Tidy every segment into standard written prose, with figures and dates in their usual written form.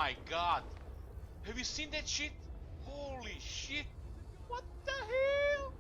my god! Have you seen that shit? Holy shit! What the hell?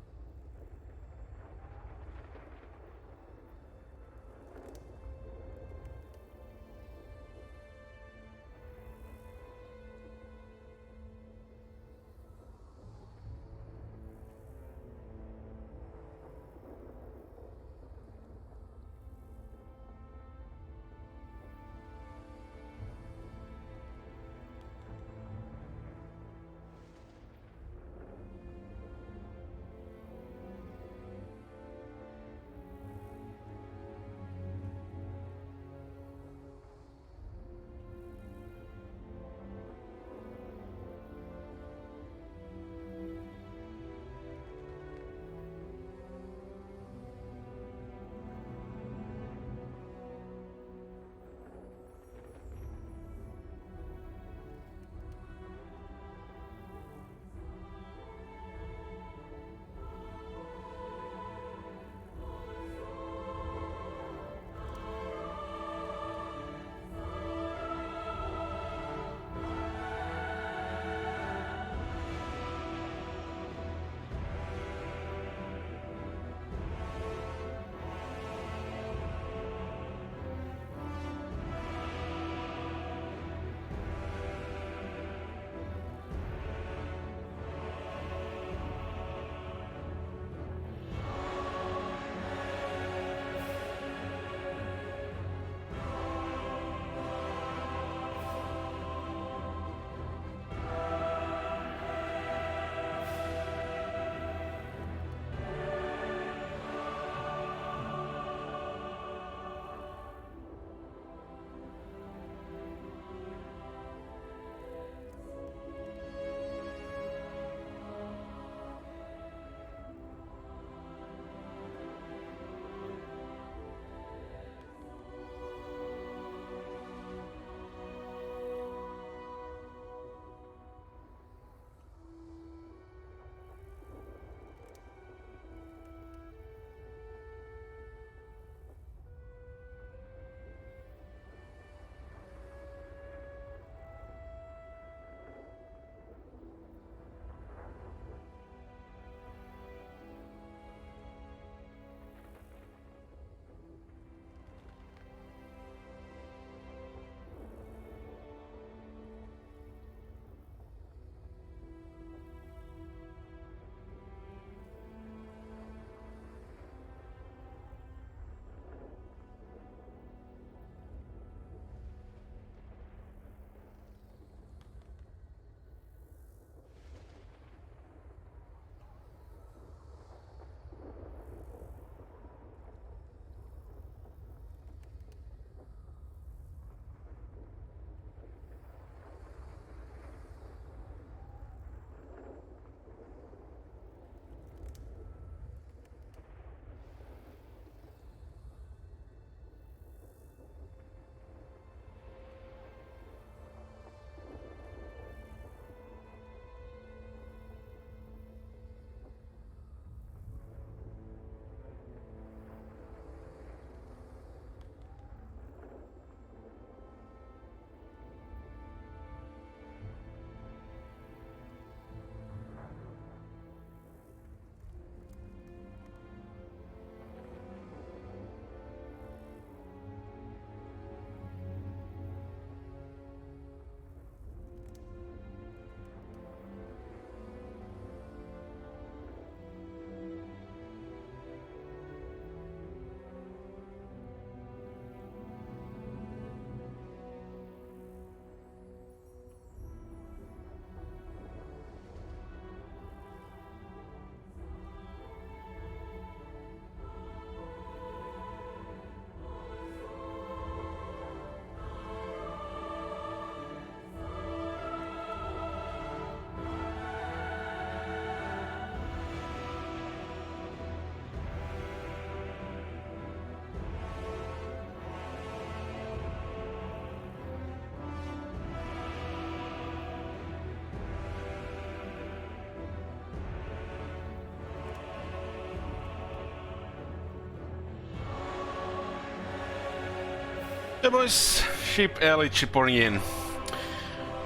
Temos Ship Elite por in.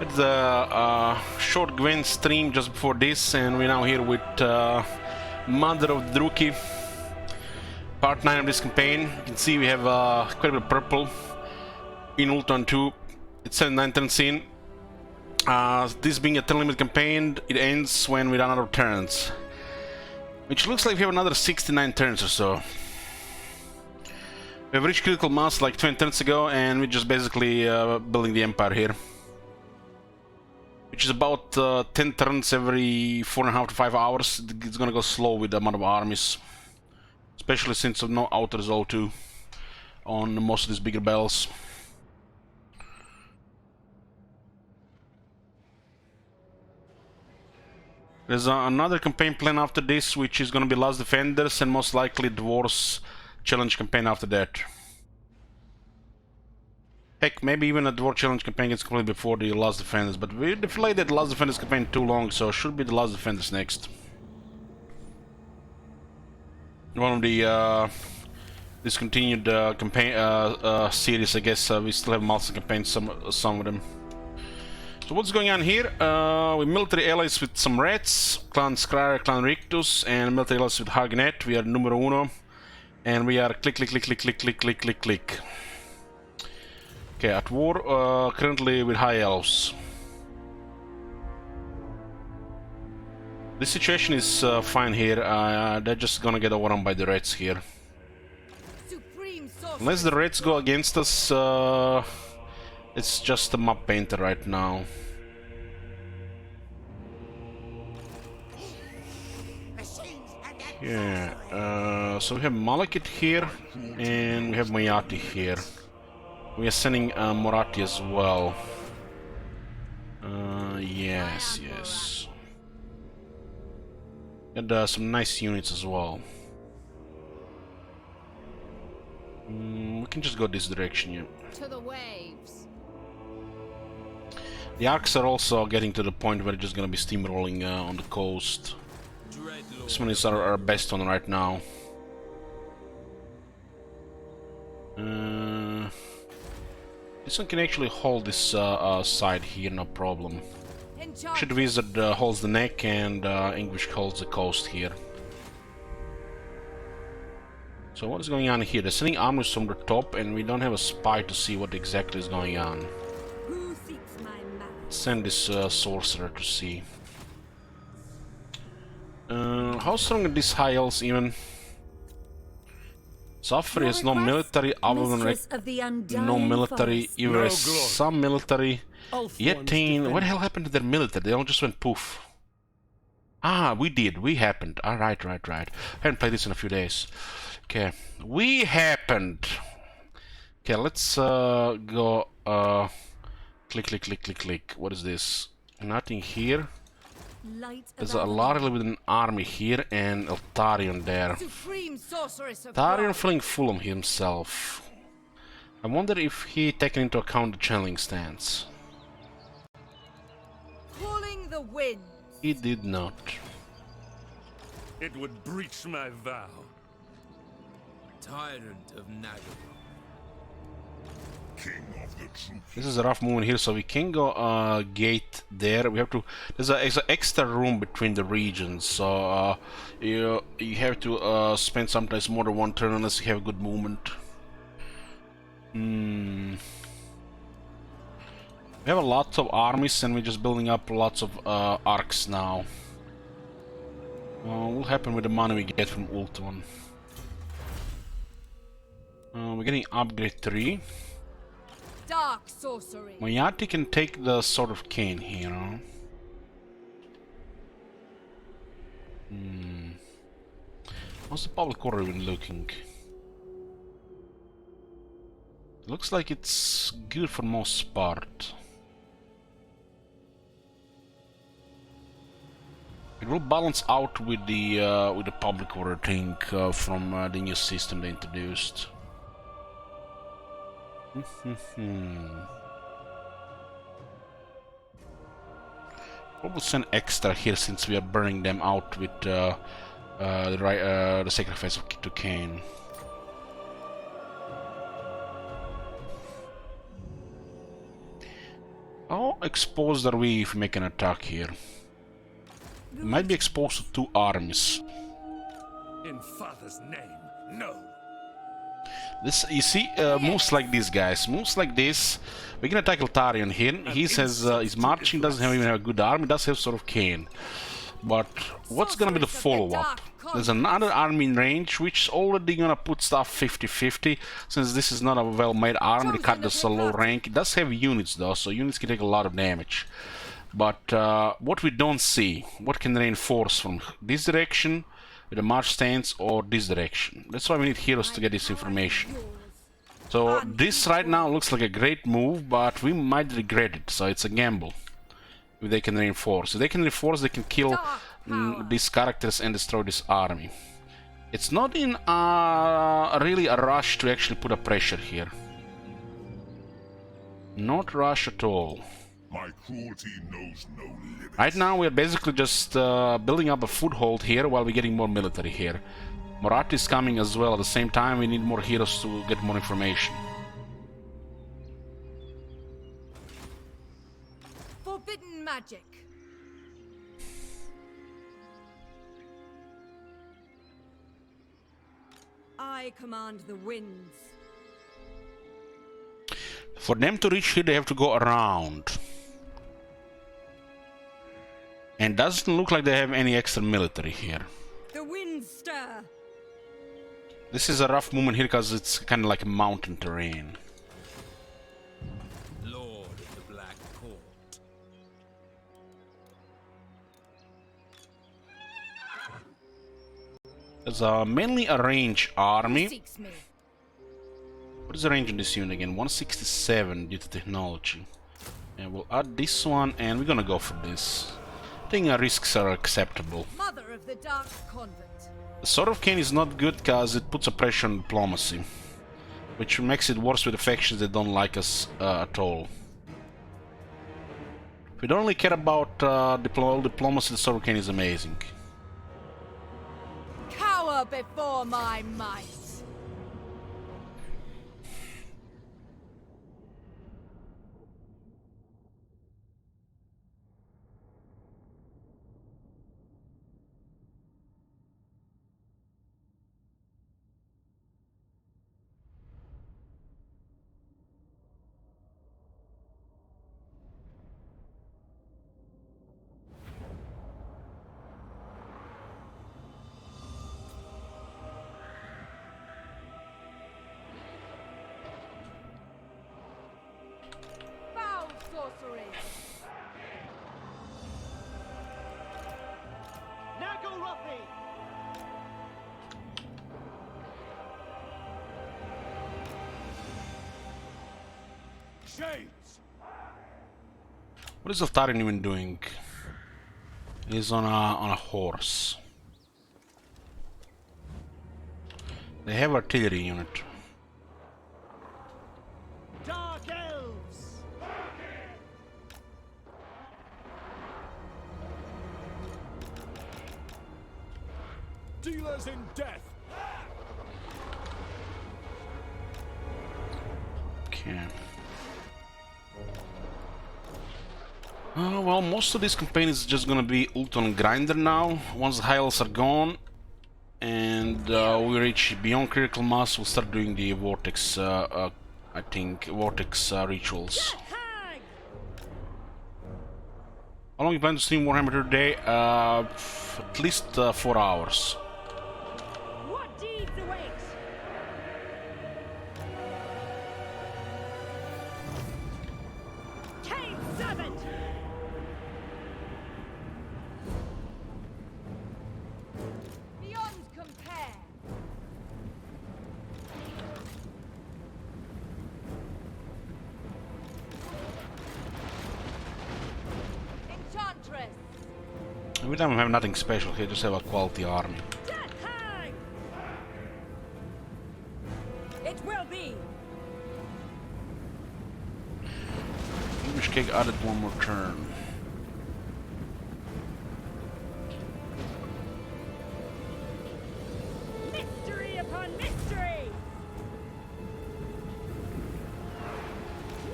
It's a short Gwen stream just before this, and we're now here with Mother of Druki, part 9 of this campaign. You can see we have quite a bit of purple in Ultron 2. It's 79 turns in. This being a turn limit campaign, it ends when we run out of turns, which looks like we have another 69 turns or so. We have reached critical mass like 20 turns ago, and we're just basically building the Empire here, which is about 10 turns every 4.5 to 5 hours. It's gonna go slow with the amount of armies, especially since of no auto resolve 2 on most of these bigger battles. There's another campaign plan after this, which is gonna be Last Defenders, and most likely Dwarves challenge campaign after that. Heck, maybe even a Dwarf challenge campaign gets completed before the Last Defenders, but we delayed that Last Defenders campaign too long, so it should be the Last Defenders next. One of the discontinued campaign series, I guess. We still have multiple campaigns, some of them. So what's going on here? We're military allies with some Reds, Clan Skryre, Clan Rictus, and military allies with Hargnet. We are numero uno, and we are click, click, click, click, click, click, click, click, click. Okay, at war currently with High Elves. This situation is fine here. They're just gonna get overrun by the Reds here. Unless the Reds go against us, it's just a map painter right now. Yeah, so we have Malekith here, and we have Moyarty here. We are sending Morathi as well. Yes. And some nice units as well. We can just go this direction, yeah. To the waves. The arcs are also getting to the point where they're just gonna be steamrolling on the coast. This one is our best one right now. This one can actually hold this side here, no problem. Should Wizard holds the neck, and English holds the coast here. So what is going on here? They're sending armies from the top, and we don't have a spy to see what exactly is going on. Send this sorcerer to see. How strong are these High Elves even? Zafir has no military, Avalon no military, Iver some military. Yetain, what the hell happened to their military? They all just went poof. Ah, we happened. Ah, right. Haven't played this in a few days. Okay, we happened. Okay, let's go click. What is this? Nothing here. There's a Larry with an army here and Eltarion there. Eltarion feeling full of himself. I wonder if he taken into account the channeling stance. Calling the wind. He did not. It would breach my vow. Tyrant of Nagel. King of the truth. This is a rough movement here, so we can go gate there. We have to. There's an extra room between the regions, so you have to spend sometimes more than one turn unless you have good movement. We have a lot of armies, and we're just building up lots of arcs now. What will happen with the money we get from Ultron? We're getting upgrade 3. Dark sorcery. Moyarty can take the Sword of Cain here. How's the public order even looking? Looks like it's good for most part. It will balance out with the public order thing from the new system they introduced. Probably send extra here since we are burning them out with the sacrifice to Cain. Oh, exposed are we if we make an attack here? We might be exposed to two armies. In Father's name, no. This, you see, moves like these guys. Moves like this. We're gonna tackle Tarion here. He says he's marching, doesn't even have a good army, does have sort of Kane. But what's gonna be the follow-up? There's another army in range, which is already gonna put stuff 50-50. Since this is not a well-made army, the card does a low rank. It does have units though, so units can take a lot of damage. But what we don't see, what can reinforce from this direction, with a march stance, or this direction. That's why we need heroes to get this information. So this right now looks like a great move, but we might regret it, so it's a gamble. If they can reinforce. If they can reinforce, they can kill these characters and destroy this army. It's not in really a rush to actually put a pressure here. Not rush at all. My cruelty knows no limits. Right now we're basically just building up a foothold here while we're getting more military here. Morat is coming as well. At the same time, we need more heroes to get more information. Forbidden magic. I command the winds. For them to reach here, they have to go around. And doesn't look like they have any extra military here. The winds stir. This is a rough moment here because it's kind of like a mountain terrain. Lord of the Black Court. There's mainly a range army. Seeks me. What is the range on this unit again? 167 due to technology. And we'll add this one, and we're gonna go for this. I think our risks are acceptable. Mother of the Dark Convent. The Sword of Cain is not good because it puts a pressure on diplomacy, which makes it worse with the factions that don't like us at all. If we don't really care about diplomacy, the Sword of Cain is amazing. Cower before my might. Sorcery. Nagorothi! Shades! What is Eltarion even doing? He's on a horse. They have artillery unit. Dark elves! Dealers in death! Okay. Well, most of this campaign is just gonna be Ulton Grinder now. Once the Hyles are gone and we reach beyond critical mass, we'll start doing the Vortex, I think, Vortex rituals. How long you plan to stream Warhammer today? At least 4 hours. What deeds await? Cain's servant! Beyond compare. Enchantress. We don't have nothing special here, just have a quality army. It will be. English Cake added one more turn. Mystery upon mystery.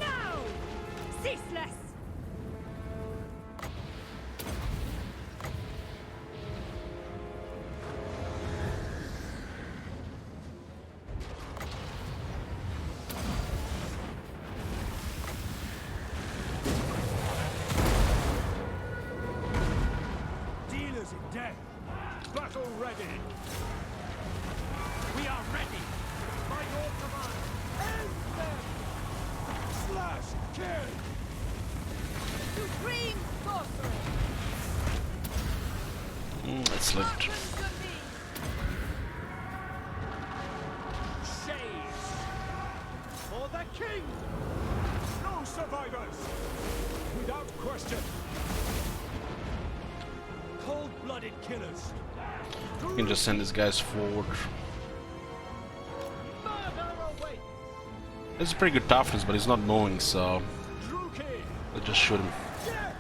Now, ceaseless. ready. We are ready. By your command. End them! Slash, kill. Supreme sorcery! That slipped. Hearken to me! Shades! For the king! No survivors. Without question. Cold-blooded killers! We can just send these guys forward. Murder awaits! It's a pretty good toughness, but he's not moving, so Druki! let's just shoot him. Death!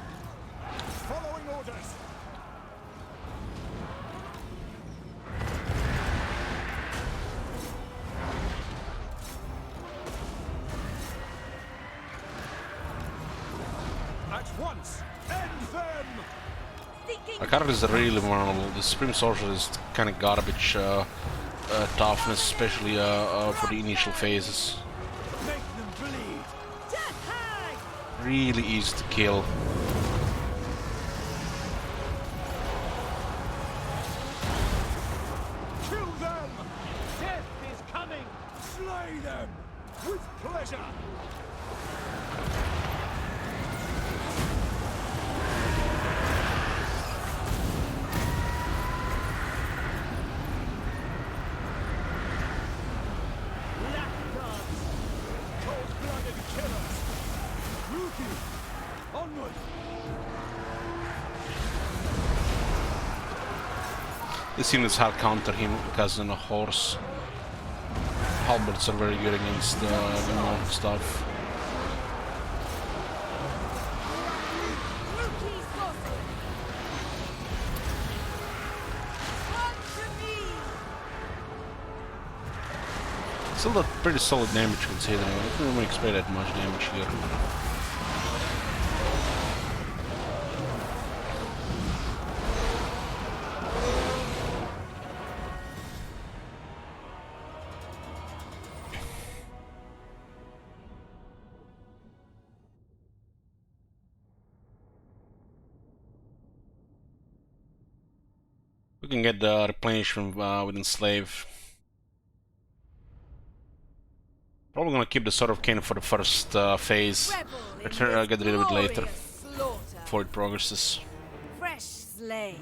Following orders. At once. End them. Seeking Our card is really vulnerable. The Supreme Sorcerer is kind of garbage toughness, especially for the initial phases. Make them bleed! Death Hag! Really easy to kill. Kill them! Death is coming! Slay them with pleasure. Lapdogs! Cold-blooded killers. Rookie. Onward. This unit's hard counter him because in a horse. Halberds are very good against the remote stuff. Rookie sorcery! Run to me! Still a pretty solid damage considering. I didn't really expect that much damage here. We can get the replenishment with Enslave. Probably gonna keep the Sword of Cain for the first phase. Revel in Get rid of it later glorious slaughter. before it progresses. Fresh slaves.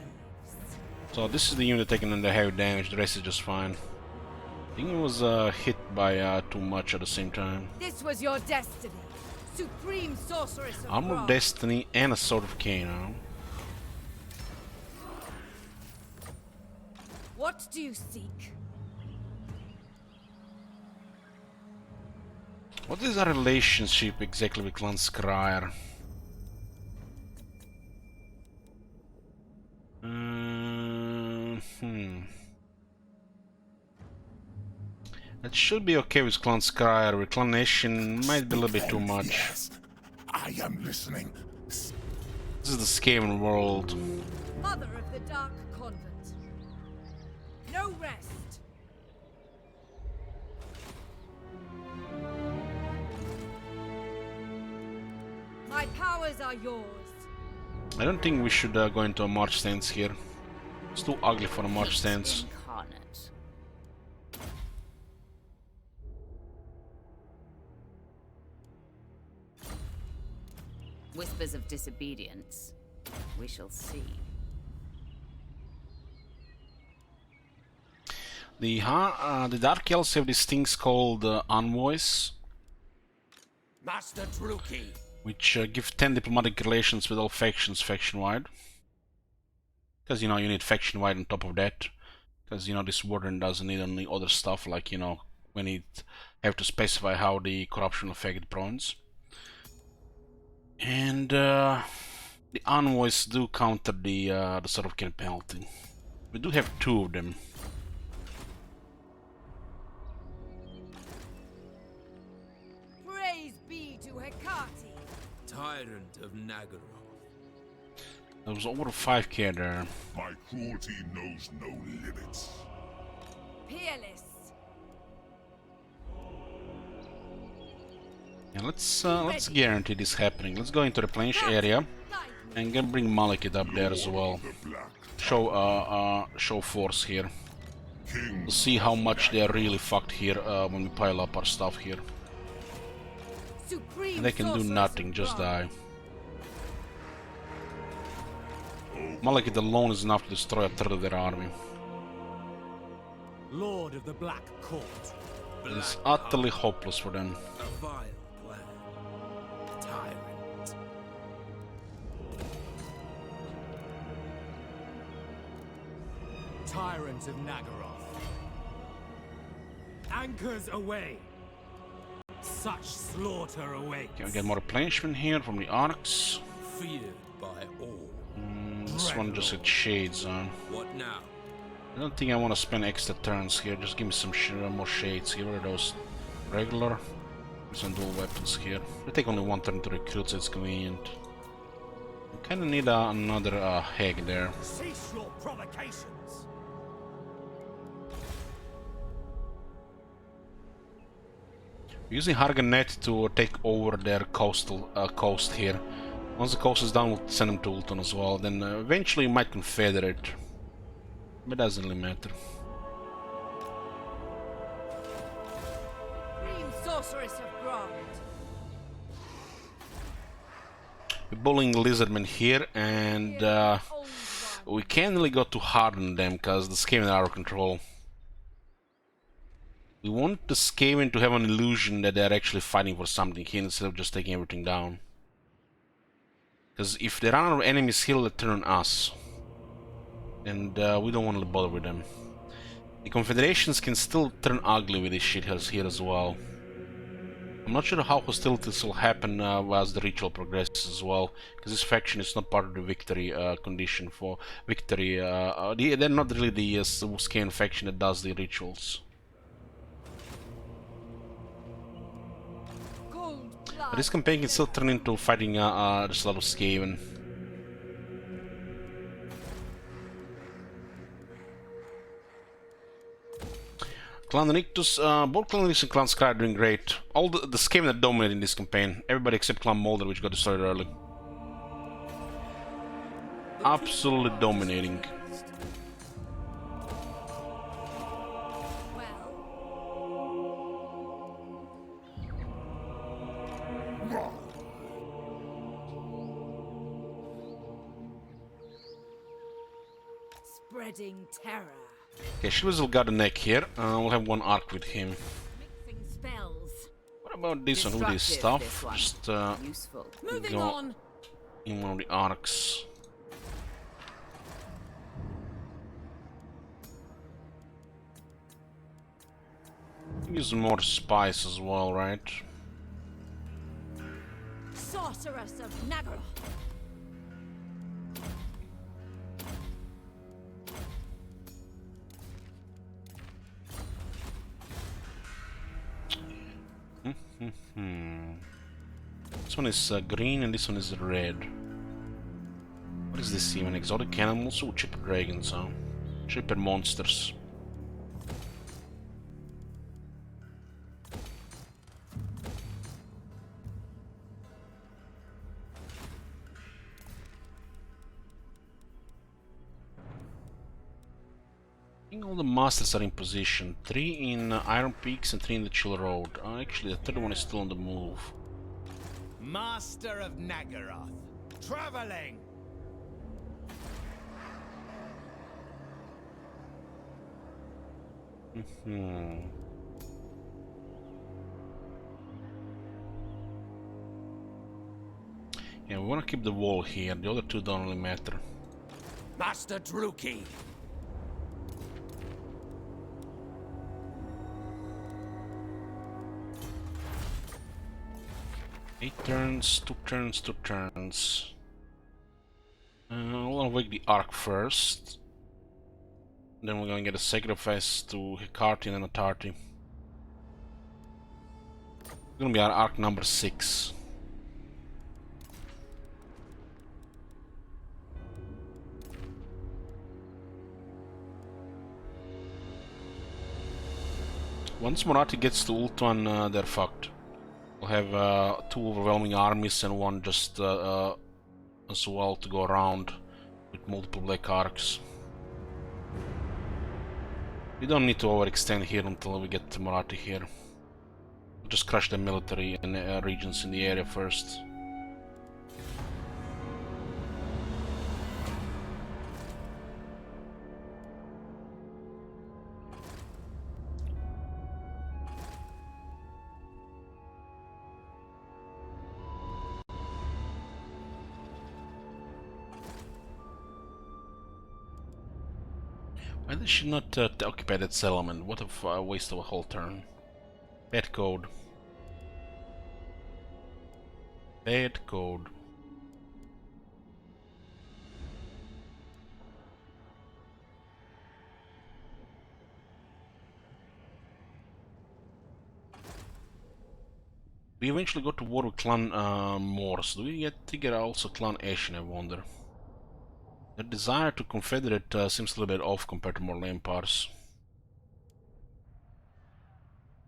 So this is the unit taking under heavy damage, the rest is just fine. I think it was hit by too much at the same time. This was your destiny. Supreme sorceress of Armor of Ra. Destiny and a Sword of Cain, huh? What do you seek? What is our relationship exactly with Clan Skryre? That should be okay with Clan Skryre. With Clan Nation might be a little bit too much. Yes. I am listening. This is the Skaven world. Mother of the Dark Convent. No rest. My powers are yours. I don't think we should go into a march stance here. It's too ugly for a march stance. Incarnate. Whispers of disobedience. We shall see. The Dark Elves have these things called envoys, Master Druki. which give 10 diplomatic relations with all factions faction-wide. Because, you know, you need faction-wide on top of that. Because, you know, this warden doesn't need any other stuff, like, you know, when it have to specify how the corruption affect the province. And the envoys do counter the Sword of Cain penalty. We do have 2 of them. Praise be to Hecate. Tyrant of Nagaroth. There was over 5k there. My cruelty knows no limits. Peerless. Yeah, let's guarantee this happening. Let's go into the replenish area. Guide And gonna bring Malekith up there as well. The Black Show force here. King. We'll see how much they're really fucked here when we pile up our stuff here. Supreme And they can do sorceress nothing, of just Bron. die. Malekith alone is enough to destroy a third of their army. Lord of the Black Court. It's utterly hopeless for them. A vile plan. Tyrant. Tyrant of Nagaroth. Anchors away. Such slaughter awaits. Can we get more replenishment here from the arcs? Feared by all. This one just had shades on. What now? I don't think I want to spend extra turns here. Just give me some more shades. Get rid of those regular. Some dual weapons here. We take only one turn to recruit, so it's convenient. We kind of need another Hag there. Cease your provocations. We're using Harganet to take over their coast here. Once the coast is done, we'll send them to Ulton as well. Then eventually we might confederate. But it doesn't really matter. Supreme sorceress of Grant. We're bullying Lizardmen here, and Old one. we can't really go too hard on them because the Skaven are out of control. We want the Skaven to have an illusion that they're actually fighting for something here instead of just taking everything down. Because if they run out of enemies here, they'll turn on us. And we don't want to bother with them. The Confederations can still turn ugly with this shit here as well. I'm not sure how hostilities will happen as the ritual progresses as well, because this faction is not part of the victory condition for victory. They're not really the Skaven faction that does the rituals. Cold But blood. this campaign can still turn into fighting just a lot of Skaven. Clan Nictus, both Clan Nictus and Clan Skry are doing great. All the Skaven that dominate in this campaign, everybody except Clan Moldar, which got destroyed early. Absolutely dominating. Well, spreading terror. Okay, Shlizzle got a neck here. We'll have one arc with him. Mixing spells. What about this one? With this Destructive, stuff? this one. Just Useful. Moving Go. on. in one of the arcs. Use more spice as well, right? Sorceress of Nagaroth. This one is green and this one is red. What is this even? Exotic animals? Oh, chipper dragons, huh? Chipper monsters. I think all the masters are in position. 3 in Iron Peaks and 3 in the Chill Road. Actually, the third one is still on the move. Master of Nagaroth. Traveling. Yeah, we want to keep the wall here. The other two don't really matter. Master Druki. Eight turns, 2 turns, 2 turns. We'll awake the Ark first. Then we're gonna get a sacrifice to Hecate and Atarti. It's gonna be our Ark number 6. Once Morathi gets to Ultuan, they're fucked. We'll have 2 overwhelming armies and 1 just as well to go around with multiple black arcs. We don't need to overextend here until we get to Marathi here. We'll just crush the military and regions in the area first. Why did she not occupy that settlement? What a waste of a whole turn. Bad code. Bad code. We eventually got to war with Clan Morse. Do we get to get also Clan Ashen, I wonder? The desire to confederate seems a little bit off compared to more Lamparts.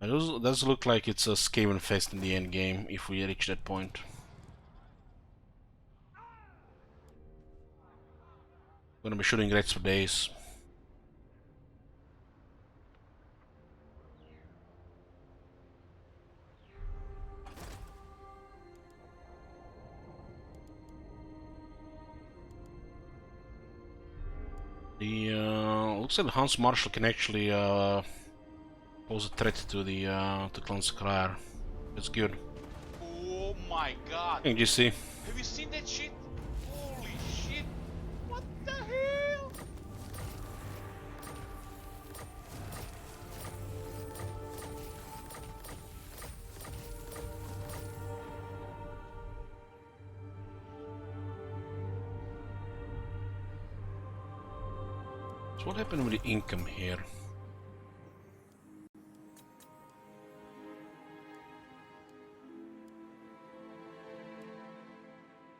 It does look like it's a Skaven fest in the end game if we reach that point. Gonna be shooting rats for days. The looks like Hans Marshal can actually pose a threat to the to Clan Sakrar. That's good. Oh my god. Thank you, see. Have you seen that shit? Holy shit. What the hell? So what happened with the income here?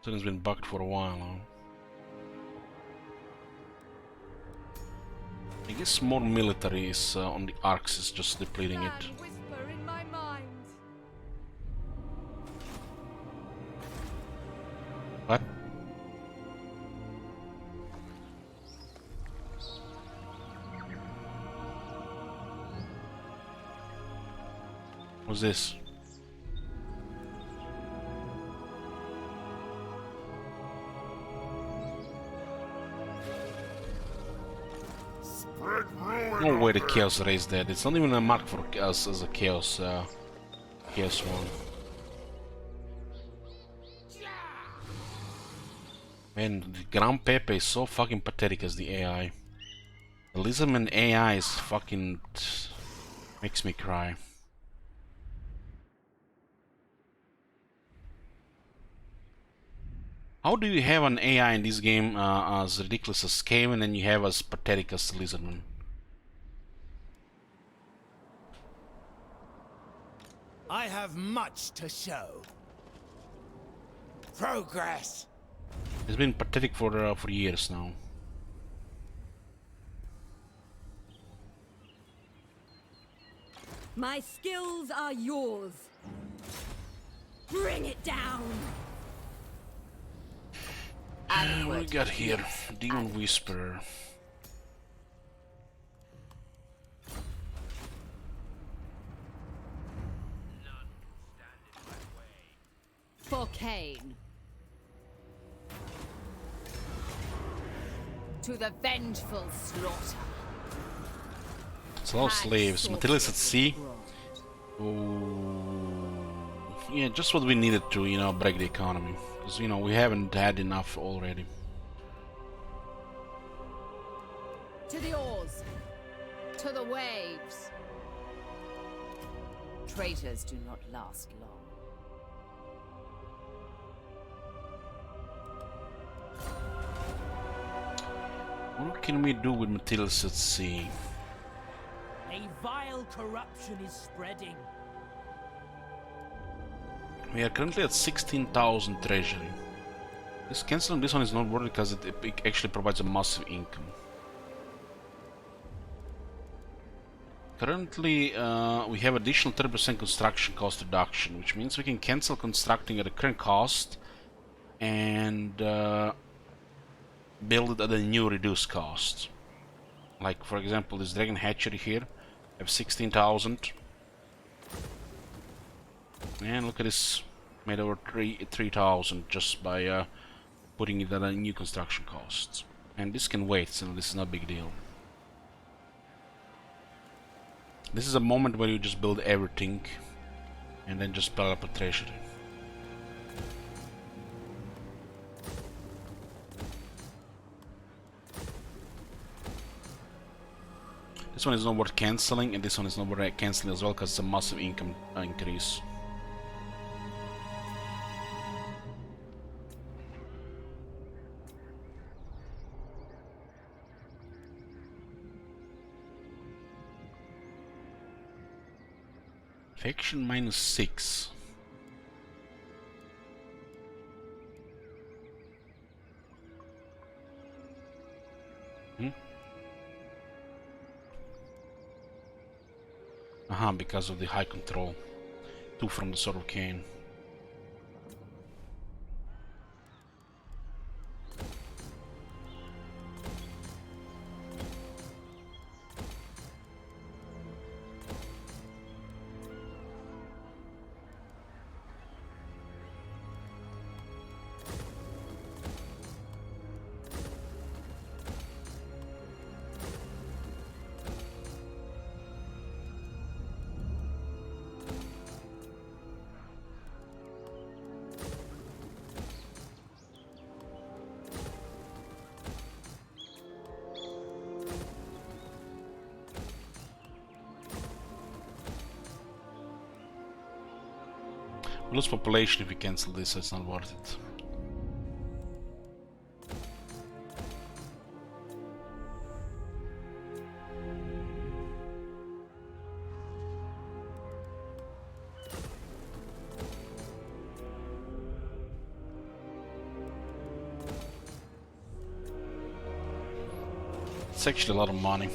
It's been bugged for a while now. I guess more military is on the arcs is just depleting it. Can whisper in my mind. What? What's this? No way the Chaos raised that. It's not even a mark for us as a Chaos Chaos one. Man, the Grand Pepe is so fucking pathetic as the AI. The Lizardman AI is fucking makes me cry. How do you have an AI in this game as ridiculous as Skaven and you have as pathetic as Lizardman? I have much to show. Progress. It's been pathetic for years now. My skills are yours. Bring it down. What we got here? Demon Whisperer. For Cain. To the vengeful slaughter. It's a lot of slaves. Materials at sea. Oh, yeah, just what we needed to, you know, break the economy. Because, you know, we haven't had enough already. To the oars. To the waves. Traitors do not last long. What can we do with materials at sea? A vile corruption is spreading. We are currently at 16,000 treasury. This canceling this one is not worth it because it actually provides a massive income. Currently, we have additional 30% construction cost reduction, which means we can cancel constructing at the current cost and build it at a new reduced cost. Like for example, this Dragon Hatchery here, I have 16,000, and look at this, made over 3,000 just by putting it at a new construction cost. And this can wait, so this is not a big deal. This is a moment where you just build everything and then just build up a treasury. This one is not worth cancelling, and this one is not worth cancelling as well because it's a massive income increase. Faction -6. Because of the high control. 2 from the Sword of Cain. We lose population if we cancel this, so it's not worth it. It's actually a lot of money.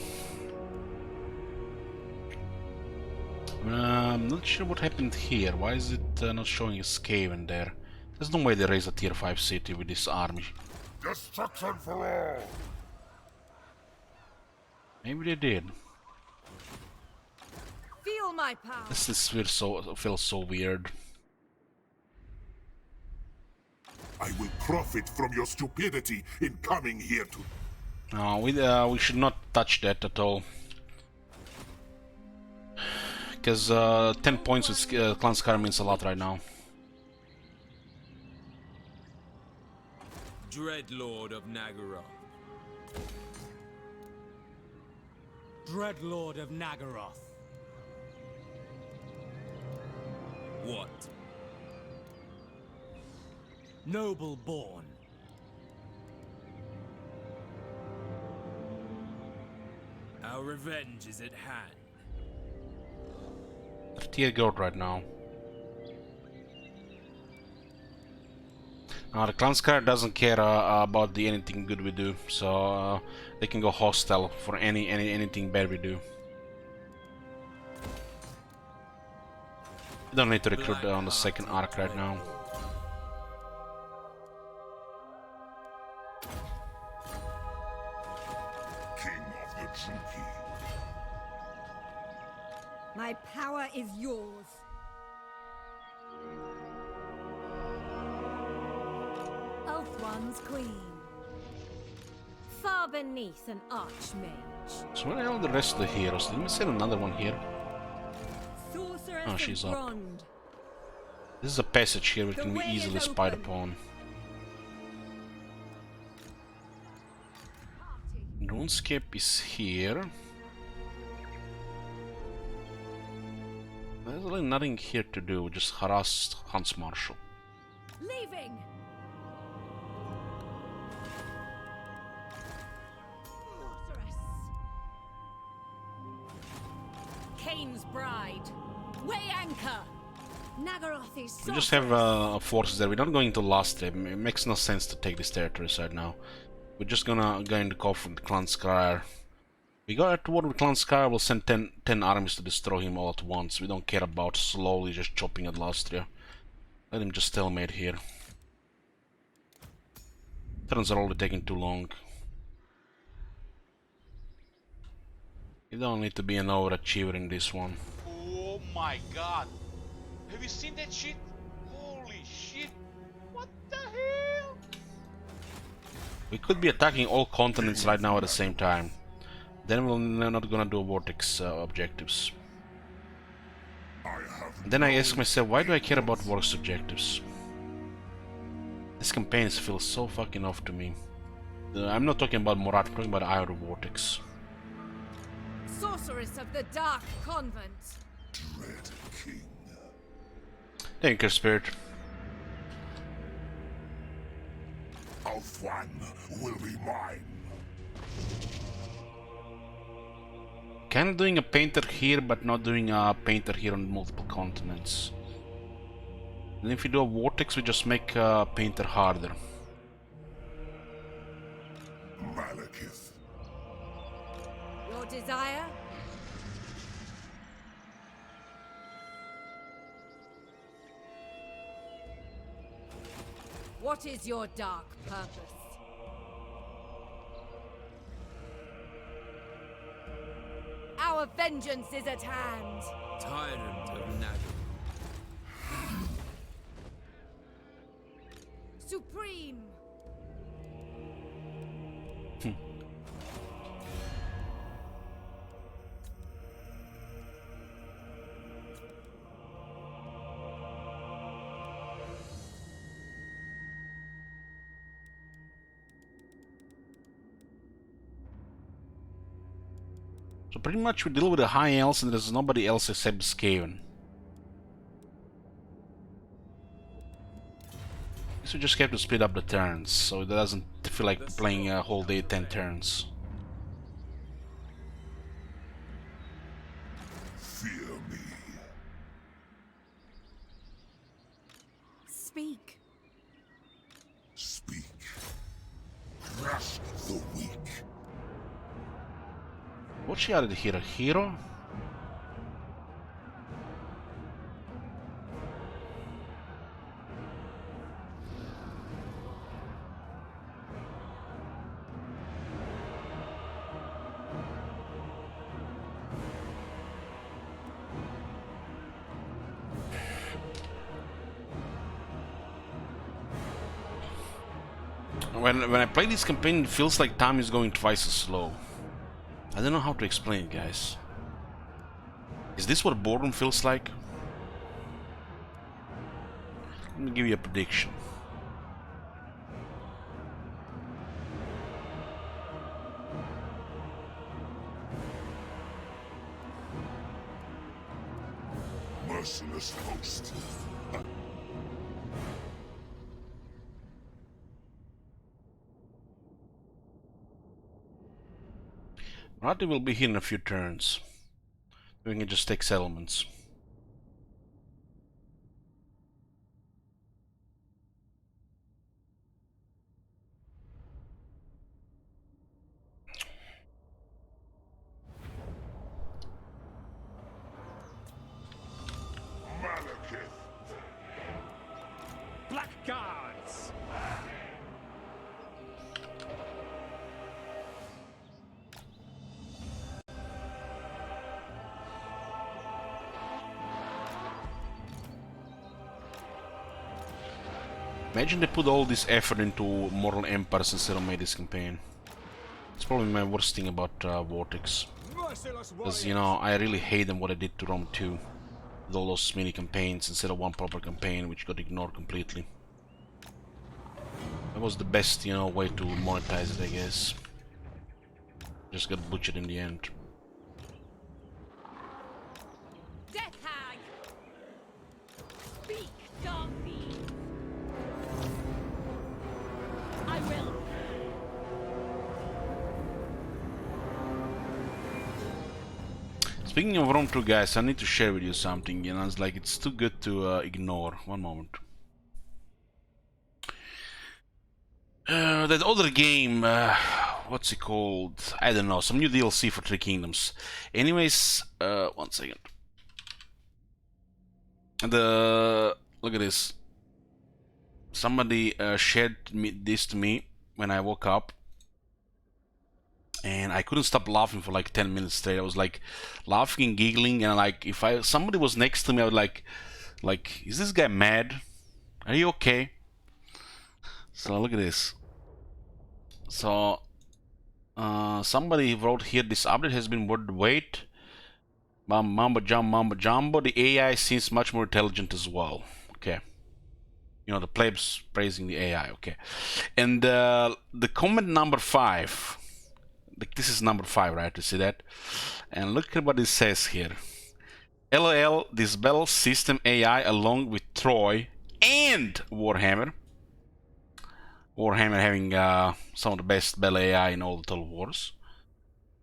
I'm not sure what happened here. Why is it not showing a Skaven there? There's no way they raise a tier 5 city with this army. Destruction for all! Maybe they did. Feel my power. This feels so weird. I will profit from your stupidity in coming here to... No, we should not touch that at all. Because 10 points with Clan Scar means a lot right now. Dreadlord of Nagaroth. Dreadlord of Nagaroth. What? Noble born. Our revenge is at hand. Tier goat right now. The Clan Scar doesn't care about anything good we do, so they can go hostile for anything bad we do. We don't need to recruit on the second arc right now. King of the Druki. My power is yours. Ulthuan's queen. Far beneath an archmage. So where are all the rest of the heroes? Didn't we send another one here? Sorceress Oh, she's of up. Brond. This is a passage here we can be way is easily spied open. upon. RuneScape is here. There's really nothing here to do, just harass Hans Marshal. Leaving. Sorceress. Cain's bride. Weigh anchor. Nagaroth is We just have forces there. We're not going to last them. It makes no sense to take these territories right now. We're just gonna go into cover with Clan Scar. We go to war with Clan Scar, we'll send 10 armies to destroy him all at once. We don't care about slowly just chopping at Lastria. Let him just stalemate here. Turns are already taking too long. You don't need to be an overachiever in this one. Oh my god. Have you seen that shit? Holy shit. What the hell? We could be attacking all continents right now at the same time. Then we're not gonna do Vortex objectives. Then I ask myself, why do I care about Vortex objectives? This campaign feels so fucking off to me. I'm not talking about Morat, I'm talking about Iron Vortex. Sorceress of the Dark Convent. Dread King. Thank you, Spirit. Alfwan will be mine. Kinda doing a painter here, but not doing a painter here on multiple continents. And if we do a Vortex, we just make a painter harder. Malekith. Your desire? What is your dark purpose? Our vengeance is at hand. Tyrant of Naggaroth. Supreme. So pretty much we deal with the High Elves and there's nobody else except Skaven. So we just have to split up the turns, so it doesn't feel like playing a whole day 10 turns. Fear me. Speak. Speak. Crush the weak. What's she added here? A hero? When I play this campaign, it feels like time is going twice as slow. I don't know how to explain it, guys. Is this what boredom feels like? Let me give you a prediction. Merciless host. Rati will be here in a few turns. We can just take settlements. Malekith. Blackguards! Imagine they put all this effort into Mortal Empires instead of made this campaign. It's probably my worst thing about Vortex. Because, you know, I really hate them what I did to Rome 2. With all those mini campaigns instead of one proper campaign, which got ignored completely. That was the best, you know, way to monetize it, I guess. Just got butchered in the end. Death Hag! Speak, dark fiend! I will. Speaking of Rome 2, guys, I need to share with you something, you know, it's like it's too good to ignore. One moment. That other game, what's it called? I don't know, some new DLC for Three Kingdoms. Anyways, one second. Look at this. Somebody shared this to me when I woke up, and I couldn't stop laughing for like 10 minutes straight. I was like laughing and giggling, and like if somebody was next to me, I would like, is this guy mad? Are you okay? So look at this. So somebody wrote here, this update has been worth the wait. Mamba jumbo. The AI seems much more intelligent as well. Okay. You know, the plebs praising the AI. Okay. And the comment number 5. This is number 5, right? You see that? And look at what it says here. LOL, this Bell system AI along with Troy and Warhammer. Warhammer having some of the best Bell AI in all the Total Wars.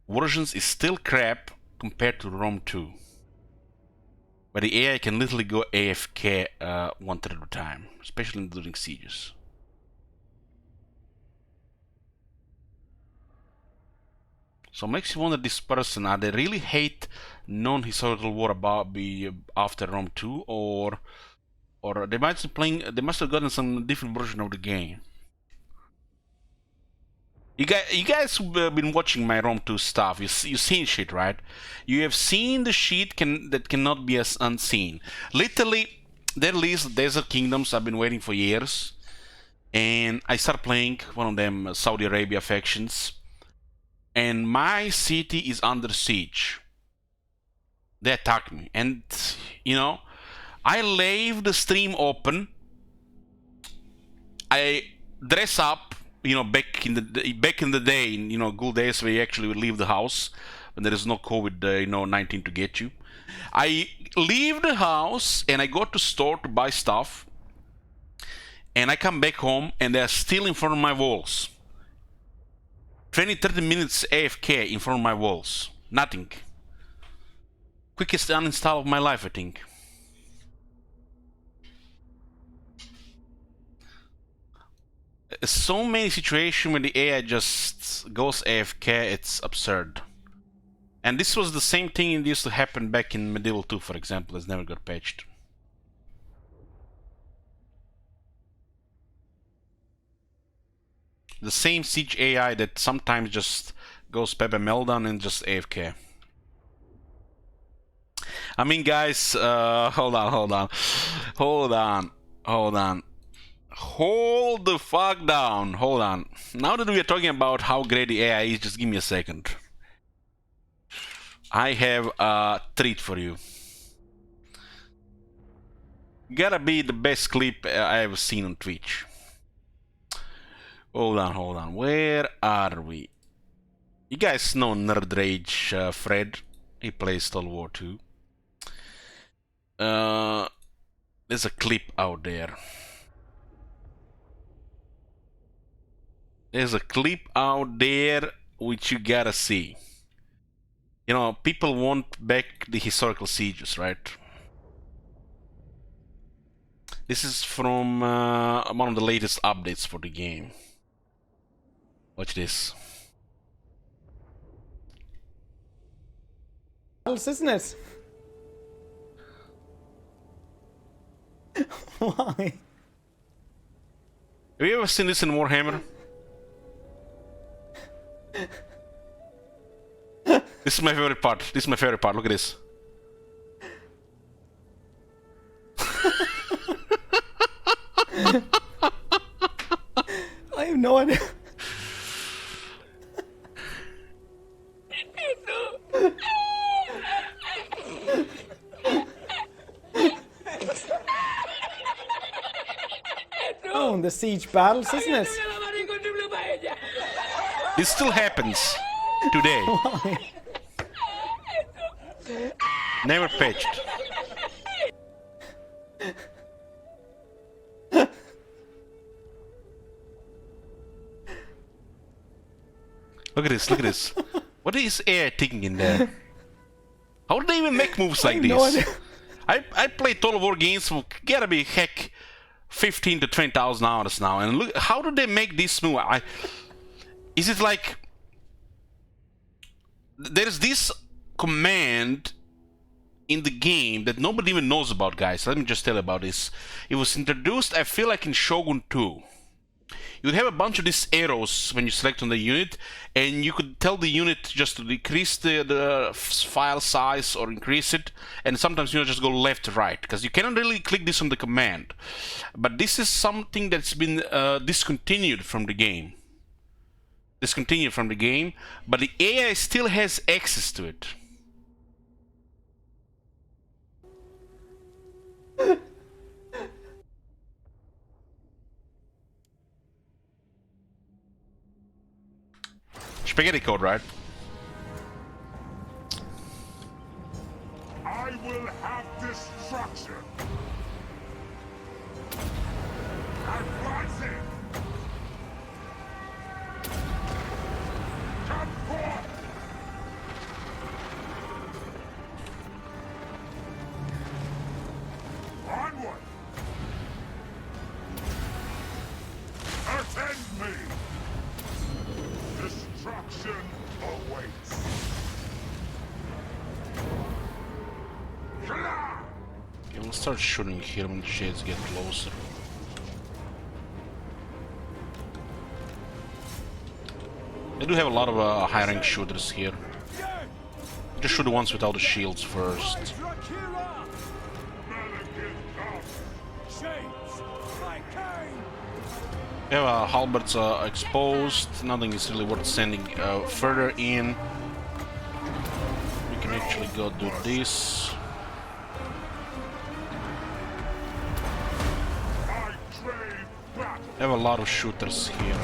Versions is still crap compared to Rome 2. But the AI can literally go AFK 1/3 of the time, especially during sieges. So it makes you wonder, this person, are they really hate non-historical war about after Rome 2, or they might be playing, they must have gotten some different version of the game. You guys who've been watching my Rome 2 stuff, you've seen shit, right? You have seen the shit that cannot be as unseen. Literally, they released Desert Kingdoms. I've been waiting for years, and I start playing one of them Saudi Arabia factions, and my city is under siege. They attack me, and you know, I leave the stream open. I dress up, you know, back in the day, you know, good days where you actually would leave the house when there is no COVID-19 to get you. I leave the house and I go to store to buy stuff, and I come back home and they're still in front of my walls. 20-30 minutes AFK in front of my walls. Nothing. Quickest uninstall of my life, I think. So many situations when the AI just goes AFK, it's absurd. And this was the same thing that used to happen back in Medieval 2, for example. It's never got patched. The same siege AI that sometimes just goes Pepe Meltdown and just AFK. I mean, guys, hold on. Hold the fuck down. Hold on. Now that we are talking about how great the AI is, just give me a second. I have a treat for you. Gotta be the best clip I ever seen on Twitch. Hold on. Where are we? You guys know Nerd Rage Fred. He plays Total War 2. There's a clip out there. There's a clip out there which you gotta see. You know, people want back the historical sieges, right? This is from one of the latest updates for the game. Watch this. Isn't it? Why? Have you ever seen this in Warhammer? This is my favorite part. Look at this. I have no idea. Oh, the siege battles, isn't it? This still happens today. Why? Never patched. Look at this. What is AI thinking in there? How do they even make moves like this? No idea. I play Total War games for gotta be heck 15 to 20,000 hours now, and look, how do they make this move? Is it like there's this command in the game that nobody even knows about, guys? Let me just tell you about this. It was introduced, I feel like, in Shogun 2. you'd have a bunch of these arrows when you select on the unit, and you could tell the unit just to decrease the file size or increase it, and sometimes you just go left right, because you cannot really click this on the command. But this is something that's been discontinued from the game. But the AI still has access to it. Spaghetti code, right? I will have destruction. Advancing. Come forth. Onward. Attend me. Destruction awaits. Okay, we'll start shooting here when the shades get closer. They do have a lot of high-rank shooters here. Just shoot the ones without the shields first. We have halberds exposed. Nothing is really worth sending further in. We can actually go do this. We have a lot of shooters here.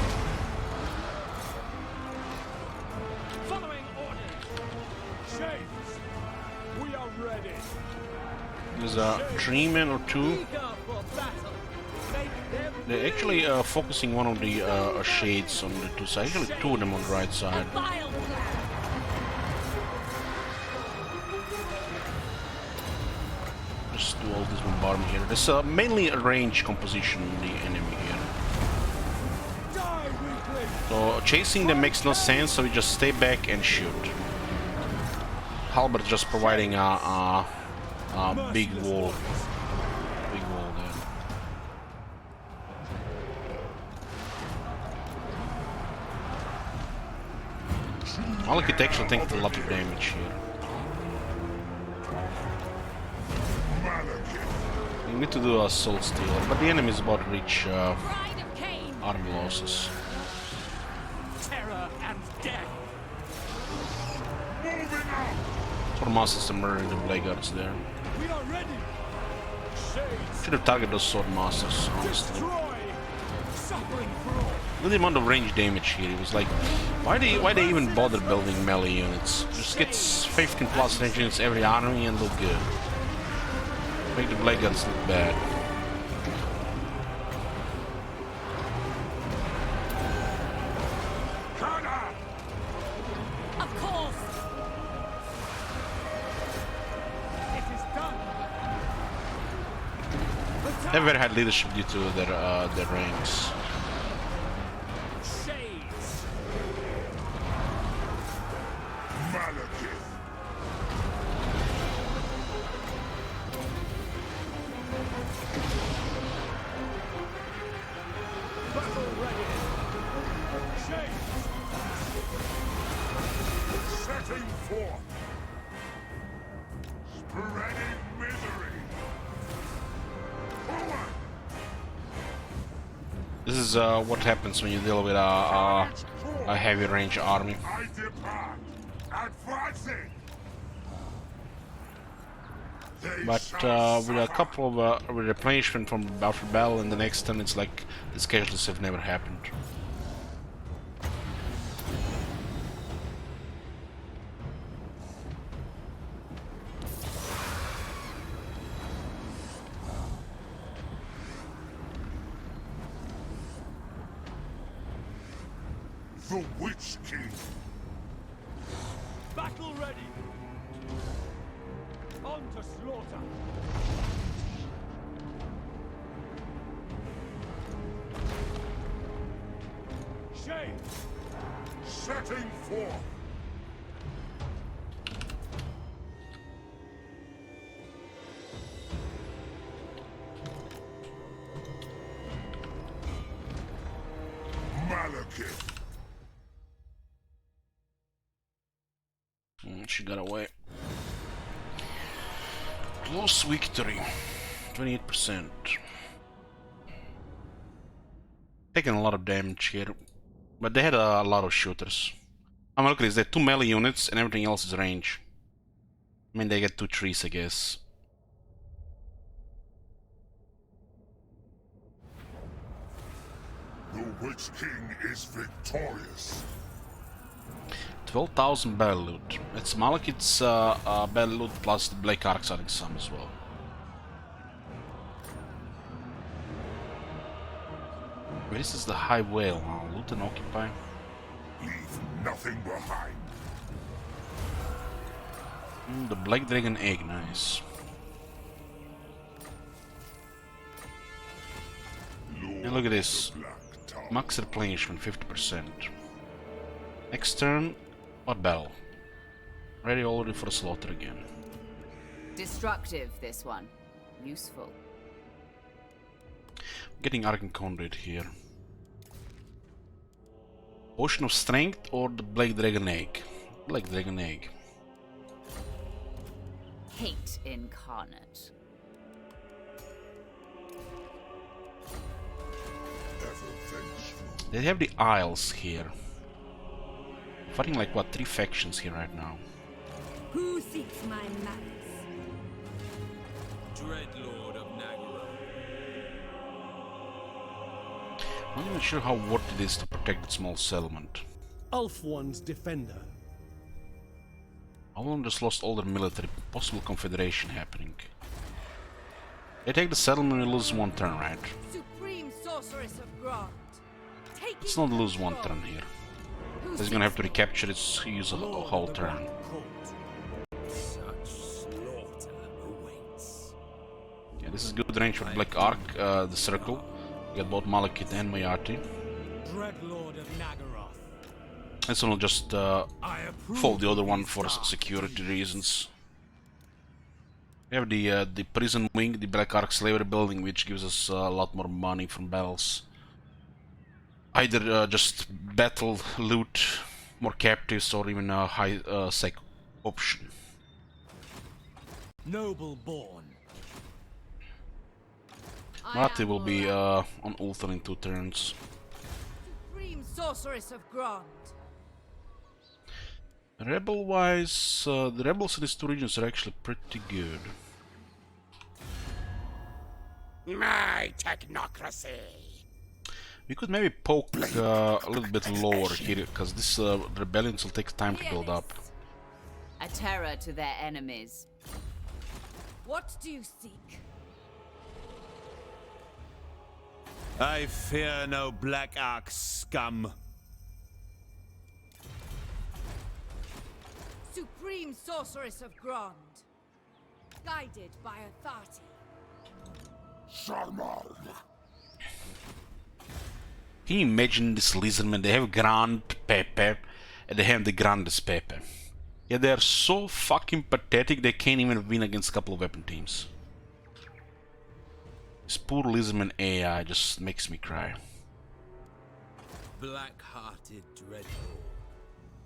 Following orders. Shades, we are ready. There's a Dreamman or two. Eager for battle. Make them They're actually focusing one of the shades on the two sides. Actually, two of them on the right side. Vile plan. Just do all this bombardment here. There's mainly a range composition in the enemy here. die, weakling. So chasing them makes no sense, so we just stay back and shoot. Halberd just providing a big wall. Big wall there. Malekith actually taking a lot of damage here. We need to do a soul stealer, but the enemy is about to reach Bride of Cain. army losses. Terror and death. Sword Masters are murdering the Blackguards there. We are ready. Shades, Should have targeted those Sword Masters, honestly. destroy. Suffering for all. Look at the amount of range damage here. It was like, why they even bother building melee units? Just get 15 plus range units every army and look good. Make the Blackguards look bad. Of course. It is done. They have very high leadership due to their ranks. Shades. Malekith. Battle ready. Shades. Setting forth. Spreading misery. Forward. This is what happens when you deal with a heavy range army. I depart. Advancing. They But shall with a couple of replenishment from Battle Bell and the next turn, it's like these casualties have never happened. The Witch King. Battle ready. On to slaughter. Shades. Setting forth. she got away. Close victory. 28%. Taking a lot of damage here. But they had a lot of shooters. I mean, look at this. They had 2 melee units and everything else is range. I mean, they get 2 trees, I guess. The Witch King is victorious. 12,000 battle loot. It's Malekith's battle loot plus the Black Arcs, I think some as well. This is the High Whale. Loot and occupy. Leave nothing behind. The Black Dragon Egg, nice. Lord And look at this. of the Black Tower. Max replenishment 50%. Next turn, what battle? Ready already for slaughter again. Destructive, this one. Useful. Getting Arkan Conduit here. Potion of Strength or the Black Dragon Egg? Black Dragon Egg. Hate incarnate. Ever vengeful. They have the Isles here. Fighting like what, 3 factions here right now. Who seeks my malice? Dreadlord of Nagara. I'm not even sure how worth it is to protect the small settlement. Ulfwon's defender. Alone just lost all their military, possible confederation happening. They take the settlement and lose 1 turn, right? Supreme sorceress of Grant. Take Let's it not lose control. 1 turn here. Who He's gonna have seeks to recapture its use a Lord whole of the turn. Black Court. Such slaughter awaits. Yeah, this is good range for Black Arc, the circle. We got both Malekith and Moyarty. Dreadlord of Nagaroth. This one will just I approve fold the other of one these for dark security deeds. reasons. We have the prison wing, the Black Arc slavery building, which gives us a lot more money from battles. Either just battle loot, more captives, or even a high sec option. Noble born. Mati will be on Ulthar in 2 turns. Supreme sorceress of Grant. Rebel-wise, the rebels in these 2 regions are actually pretty good. My technocracy. We could maybe poke a little bit lower here, because this rebellions will take time to build up. A terror to their enemies. What do you seek? I fear no Black Ark scum. Supreme sorceress of Grant. Guided by authority. Sharmal. Can you imagine this lizardmen? They have Grand Pepe and they have the Grandest Pepe. Yeah, they are so fucking pathetic they can't even win against a couple of weapon teams. This poor lizardman AI just makes me cry. Black-hearted Dreadlord.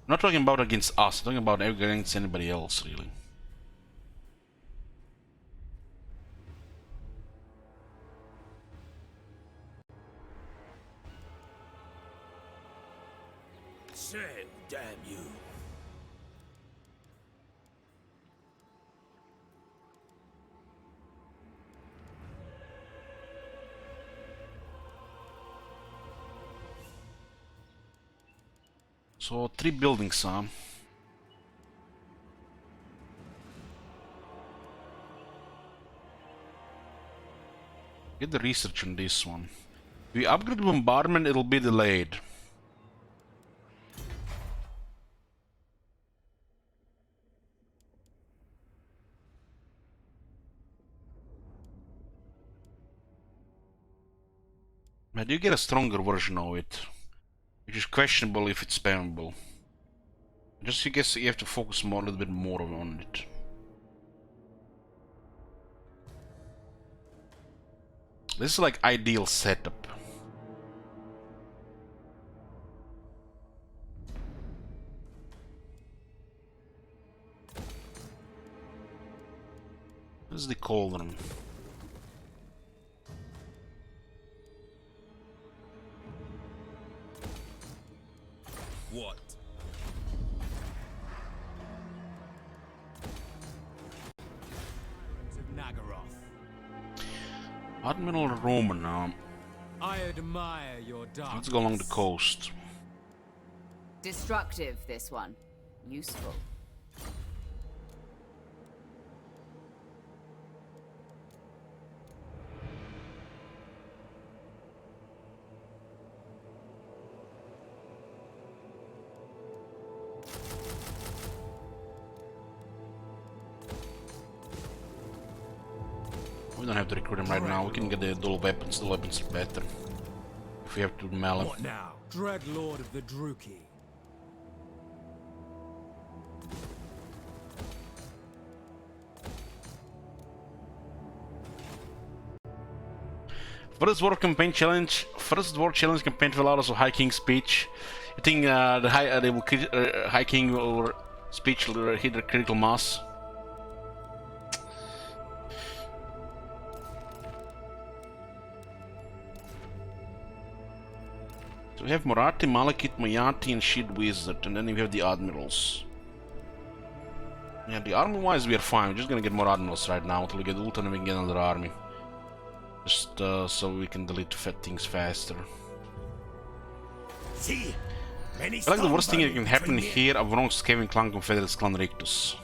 I'm not talking about against us, I'm talking about against anybody else, really. Sail, damn you. So 3 buildings, huh? Get the research on this one. If we upgrade bombardment, it'll be delayed. But you get a stronger version of it, which is questionable if it's spammable. Just I guess you have to focus more, a little bit more on it. This is like ideal setup. Where's the cauldron? What? Of Nagaroth. Admiral Roman. I admire your dark. Let's go along the coast. Destructive, this one. Useful. We don't have to recruit him right now. We can get the dual weapons. The weapons are better. If we have to mail him. What now? Dreadlord of the Druki. First Dwarf Campaign Challenge. First Dwarf Challenge campaign will allow us High King's speech. I think the High King or speech will hit the critical mass. So we have Moratti, Malekith, Mayati, and Shield Wizard, and then we have the Admirals. Yeah, the army wise we are fine. We're just gonna get more Admirals right now until we get ult and we can get another army. Just so we can delete things faster. See? Many I like the worst thing that can happen here of wrong Skaven Clan Confederates Clan Rictus.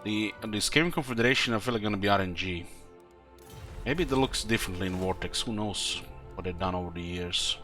The Skaven Confederation I feel like gonna be RNG. Maybe it looks differently in Vortex, who knows what they've done over the years.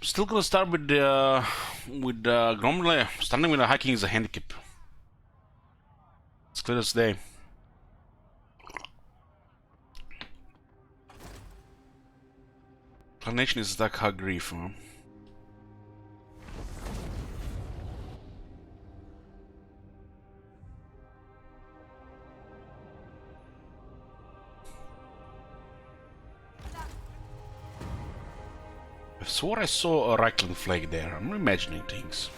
Still gonna start with Gromle. Starting with the High King is a handicap. It's clear as day. Carnation is attack Hag Grief, huh? I swore I saw a Reichling flag there. I'm imagining things.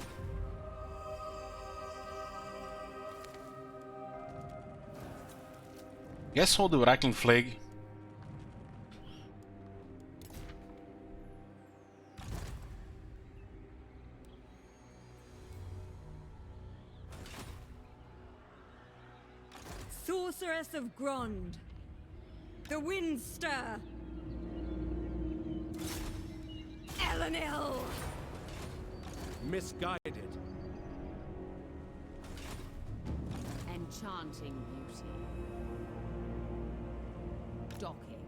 Guess hold the Reichling flag. Sorceress of Grond. The winds stir. Elenil! Misguided. Enchanting beauty. Docking.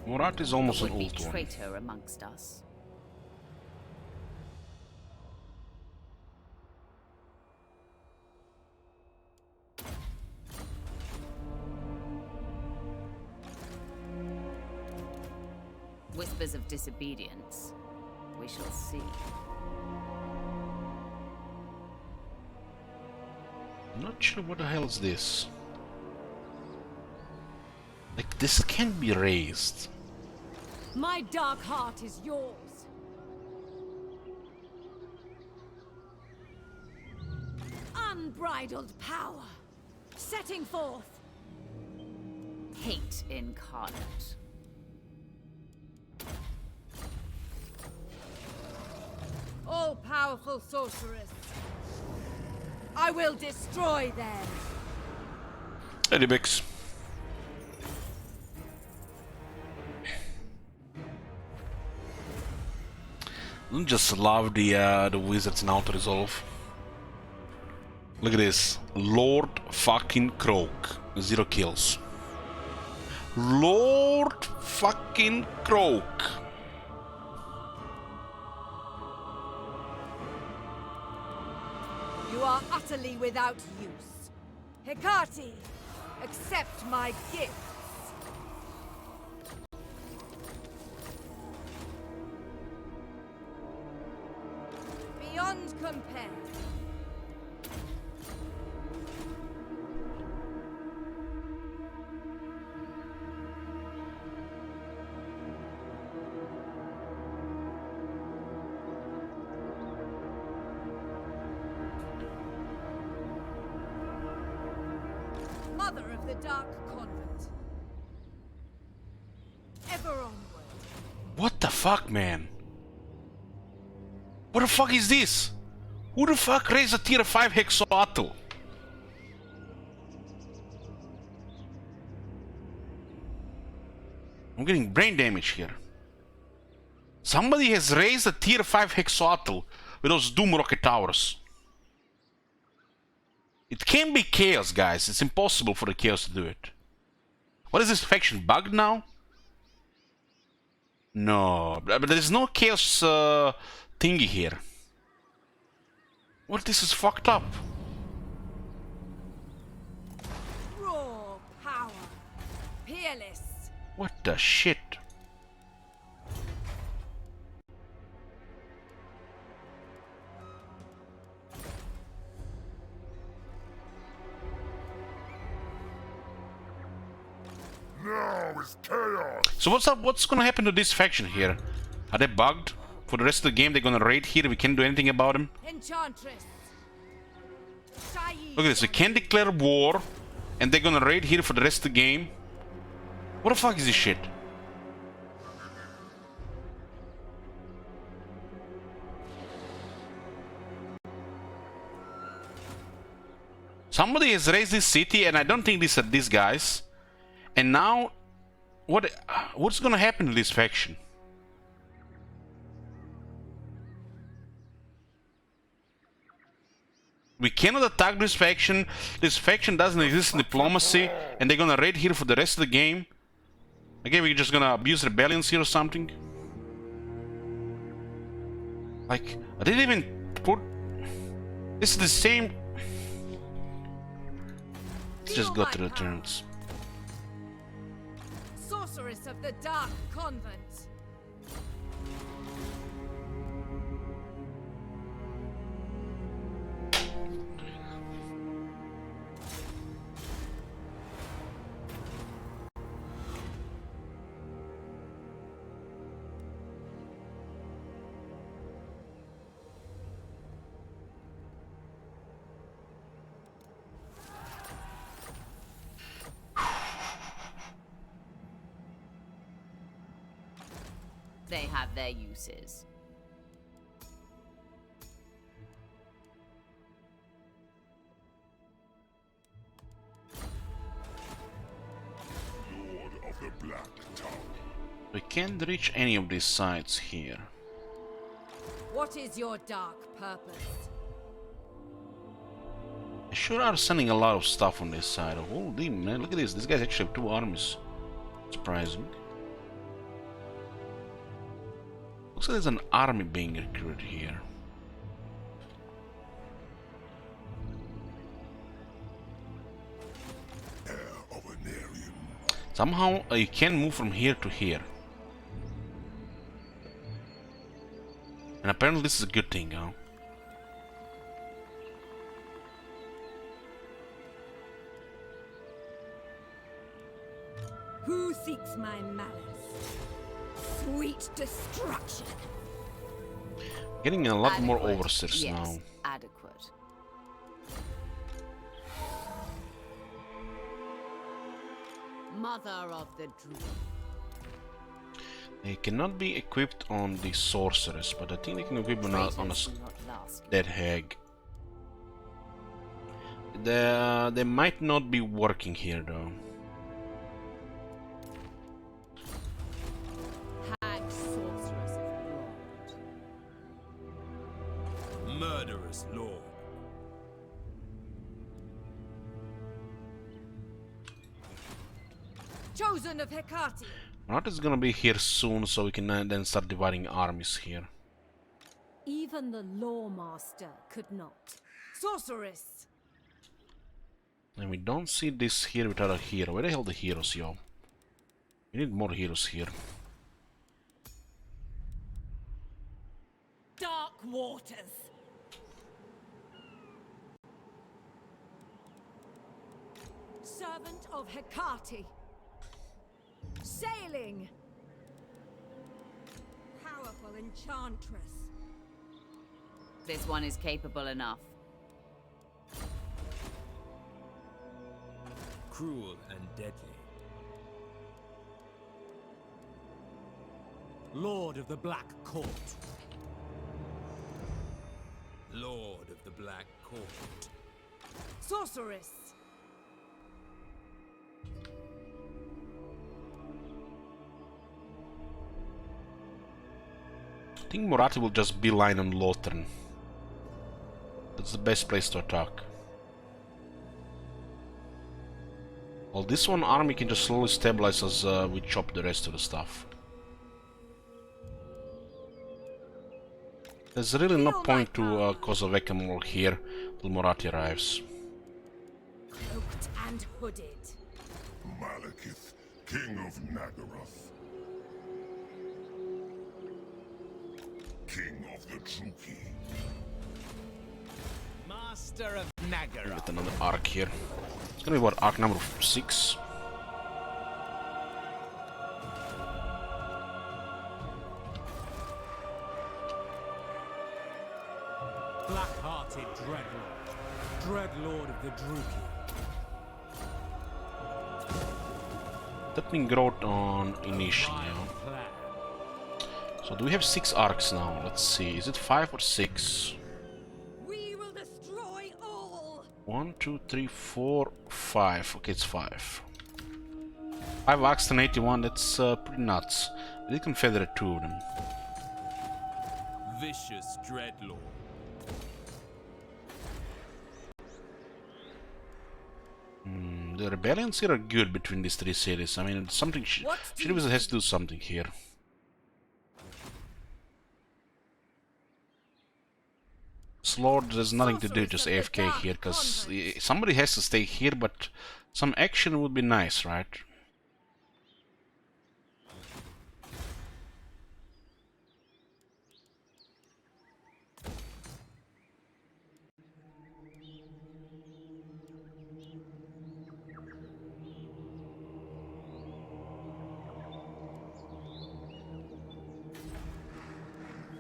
Morat is almost an Would be old one. traitor amongst us. Whispers of disobedience. We shall see. Not sure what the hell is this. Like, this can't be raised. My dark heart is yours. Unbridled power. Setting forth. Hate incarnate. All-powerful sorceress. I will destroy them. Eddie Bix. I just love the wizards in Auto Resolve. Look at this. Lord fucking Croak. 0 kills. Lord fucking Croak. You are utterly without use. Hecate, accept my gifts. Beyond compare. Mother of the Dark Convent. Ever onward. What the fuck, man? What the fuck is this? Who the fuck raised a tier 5 Hexoatl? I'm getting brain damage here. Somebody has raised a tier 5 Hexoatl with those Doom Rocket Towers. It can't be Chaos, guys. It's impossible for the Chaos to do it. What is this faction? Bugged now? No, but there's no Chaos thingy here. What? This is fucked up. Raw power. Peerless. What the shit? Now is chaos. So what's up? What's gonna happen to this faction here? Are they bugged? For the rest of the game they're gonna raid here, we can't do anything about them? Enchantress. Look at this, we can't declare war, and they're gonna raid here for the rest of the game? What the fuck is this shit? Somebody has raised this city, and I don't think these are these guys. And now, what's gonna happen to this faction? We cannot attack this faction. This faction doesn't exist in diplomacy, and they're gonna raid here for the rest of the game. Again, we're just gonna abuse rebellions here or something. Like, I didn't even put. This is the same. Let's just go to the turns. Sorceress of the Dark Convent. They have their uses. Lord of the Black Tower. We can't reach any of these sites here. What is your dark purpose? They sure are sending a lot of stuff on this side. Holy man, look at this. These guys actually have 2 armies. Surprising. Looks like there's an army being recruited here. Heir of Anarian. Somehow you can move from here to here. And apparently this is a good thing, huh? Who seeks my malice? Sweet destruction. Getting a lot more Adequate, overseers yes, now. Adequate. Mother of the Druid. They cannot be equipped on the sorceress, but I think they can equip on a Traitors will not last. dead hag. They might not be working here though. Hag sorceress of blood. murderous lord. Chosen of Hecate. Marat is gonna be here soon, so we can then start dividing armies here. Even the Lawmaster could not. Sorceress. And we don't see this here without a hero. Where the hell are the heroes, yo? We need more heroes here. Dark waters. Servant of Hecate. Sailing. Powerful enchantress. This one is capable enough. Cruel and deadly. Lord of the Black Court. Lord of the Black Court. Sorceress. I think Moratti will just beeline on Lothern. That's the best place to attack. Well, this one army can just slowly stabilize as we chop the rest of the stuff. There's really no point to cause a whack-a-mole here till Moratti arrives. Cloaked and hooded. Malekith, King of Nagaroth. King of the Druki. Master of Nagaroth. Get another arc here. It's gonna be what, arc number 6? Black-hearted Dreadlord. Dreadlord of the Druki. That being growth on initially. Vile plan. So do we have 6 arcs now? Let's see. Is it 5 or 6? We will destroy all. 1, 2, 3, 4, 5. Okay, it's 5. 5 arcs and 81. That's pretty nuts. We did confederate 2 of them. Vicious Dreadlord. The rebellions here are good between these 3 cities. I mean, something Shadowwizard has to do something here. Lord, there's nothing to do, just AFK here, because somebody has to stay here, but some action would be nice, right?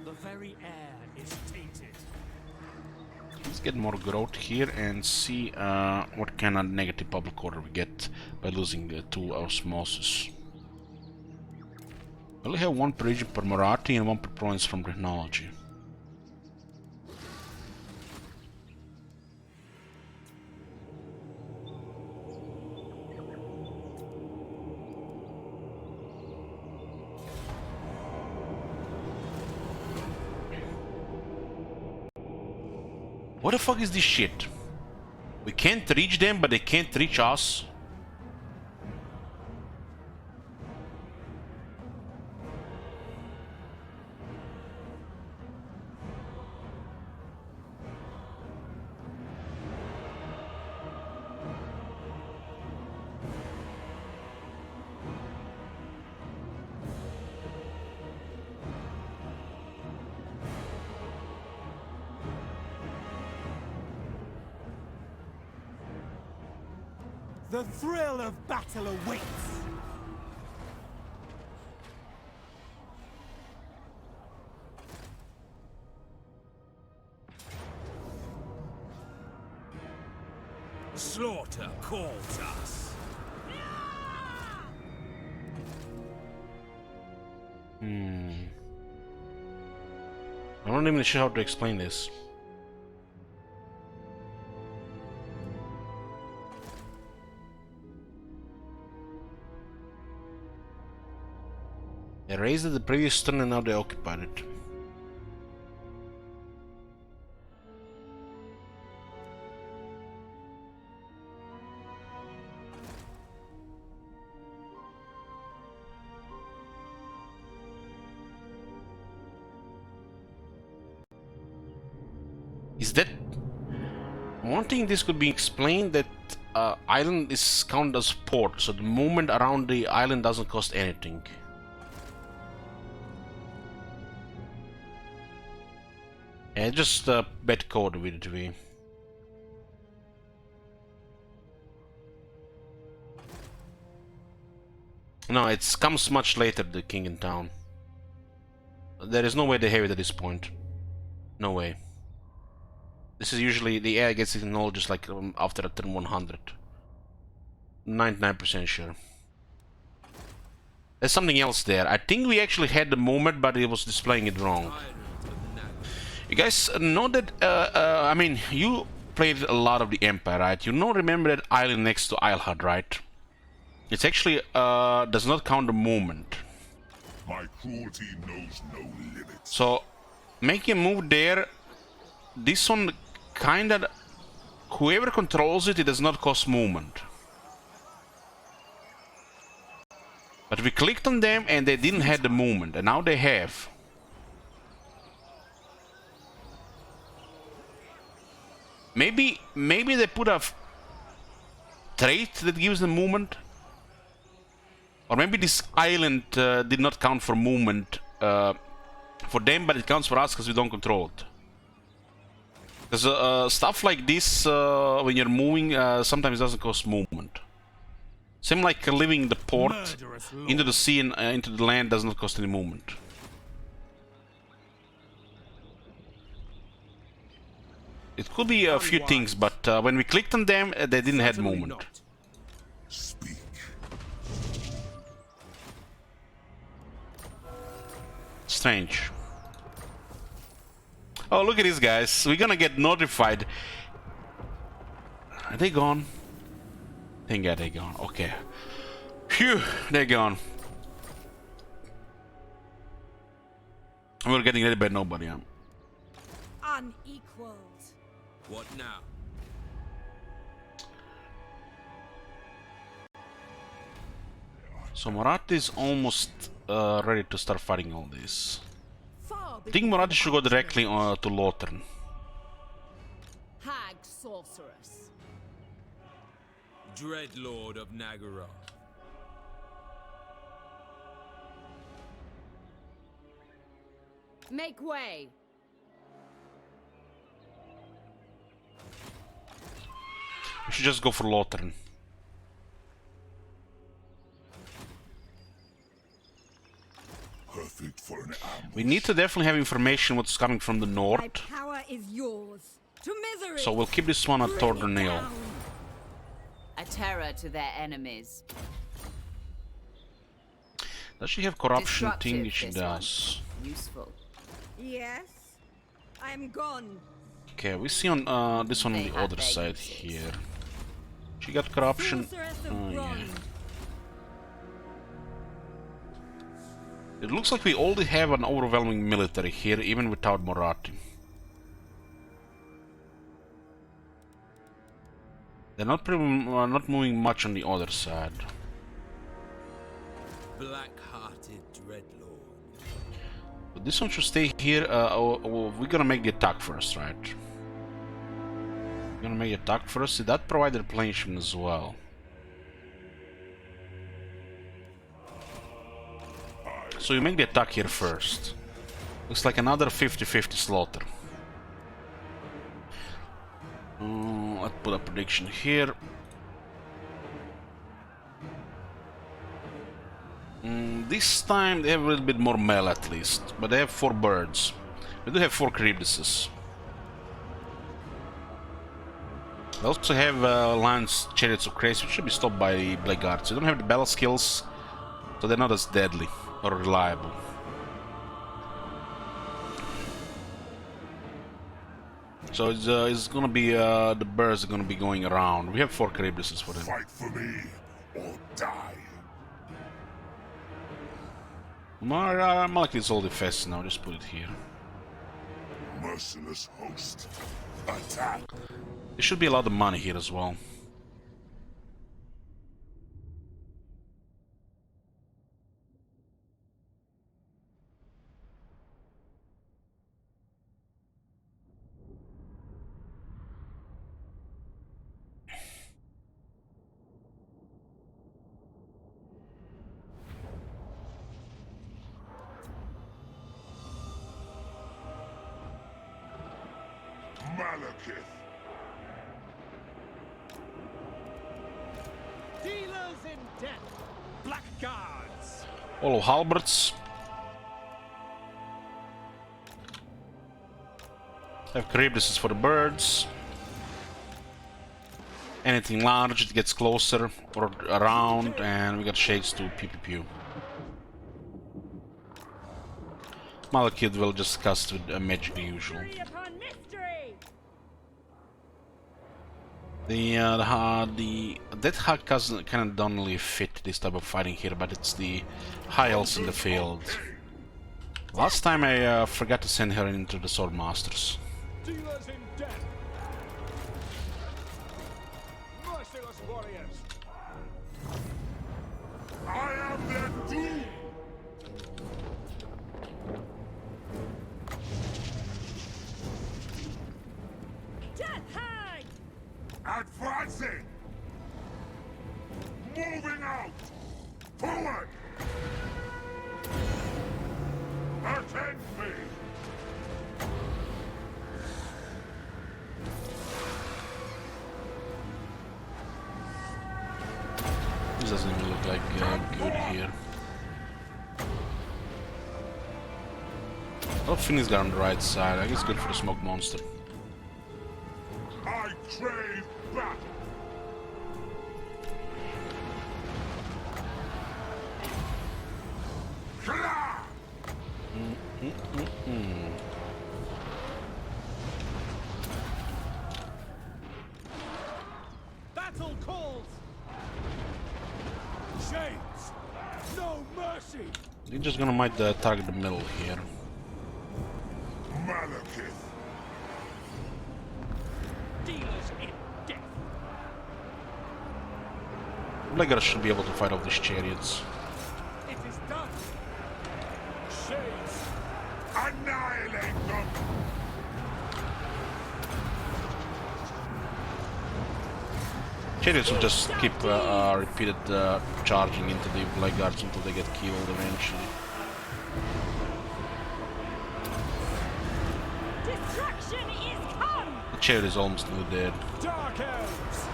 The very air is tainted. Let's get more growth here and see what kind of negative public order we get by losing 2 osmosis. We only have 1 per region per Moratti and 1 per province from technology. What the fuck is this shit? We can't reach them, but they can't reach us. The thrill of battle awaits! Slaughter calls us. I'm not even sure how to explain this. They raised it the previous turn and now they occupied it. Is that... One thing this could be explained that island is counted as port, so the movement around the island doesn't cost anything. Yeah, just bad code with it, we. No, it comes much later, the king in town. There is no way they have it at this point. No way. This is usually the AI gets acknowledged like after a turn 100. 99% sure. There's something else there. I think we actually had the moment, but it was displaying it wrong. You guys know that, I mean, you played a lot of the Empire, right? You know, remember that island next to Eilhard, right? It's actually, does not count the movement. My cruelty knows no limits. So, make a move there. This one kinda... Whoever controls it, it does not cost movement. But we clicked on them and they didn't have the movement, and now they have. Maybe they put a trait that gives them movement? Or maybe this island did not count for movement for them, but it counts for us because we don't control it. Because stuff like this, when you're moving, sometimes doesn't cost movement. Same like leaving the port into the sea and into the land does not cost any movement. It could be a few things, but when we clicked on them, they didn't have movement. Speak. Strange. Oh, look at these guys. We're gonna get notified. Are they gone? I think yeah, they're gone. Okay. Phew, they're gone. We're getting ready by nobody. Yeah. Unequaled. What now? So Morat is almost ready to start fighting all this. I think Morat should go directly to Lothern. Hag sorceress. Dreadlord of Nagaroth. Make way. We should just go for Lothern. Perfect for an ambush. We need to definitely have information what's coming from the My north. power is yours. To misery. So we'll keep this one at Tordernale. A terror to their enemies. Does she have corruption Destructive, thing? She this does. one. Useful. Yes. I'm gone. Okay, we see on this one on They the have other their side uses. here. She got corruption. Sorceress of Oh yeah. bronze. It looks like we already have an overwhelming military here, even without Moratti. They're not not moving much on the other side. Black-hearted Dreadlord. But this one should stay here. We're gonna make the attack first, right? We're gonna make the attack first. See, that provides replenishment as well. So you make the attack here first. Looks like another 50-50 slaughter. Let's put a prediction here. This time they have a little bit more melee at least, but they have 4 birds. They do have 4 Charybdises. They also have Lance Chariots of Grace, which should be stopped by Blackguards. They don't have the battle skills, so they're not as deadly or reliable. So it's gonna be the birds are gonna be going around. We have 4 Charybdises for them. Fight for me or die. Malak is all defense now. Just put it here. Merciless host. Attack. There should be a lot of money here as well. Malekith. Dealers in death. Black guards. All halberds. Have Charybdis for the birds. Anything large, it gets closer or around, and we got shades to pew pew pew. Malekith will just cast with a magic usual. The Death Hack kind of don't really fit this type of fighting here, but it's the high elves in the field. Last time I forgot to send her into the Sword Masters. Dealers in death. Merciless warriors. I am their doom! Death Hag! Advancing! Moving out! Forward! Attend me! This doesn't even look like good here. Oh, Finn's got on the right side. I guess good for the smoke monster. I crave battle! Kla! Battle calls. Shades. No mercy. You're just gonna might target the middle here. Malekith! Dealers in death. Blackguard should be able to fight off these chariots. It is done. Shades. Annihilate them! Chariots will just keep repeated charging into the Blackguards until they get killed eventually. Destruction is come! The chariot is almost nearly dead. Dark elves.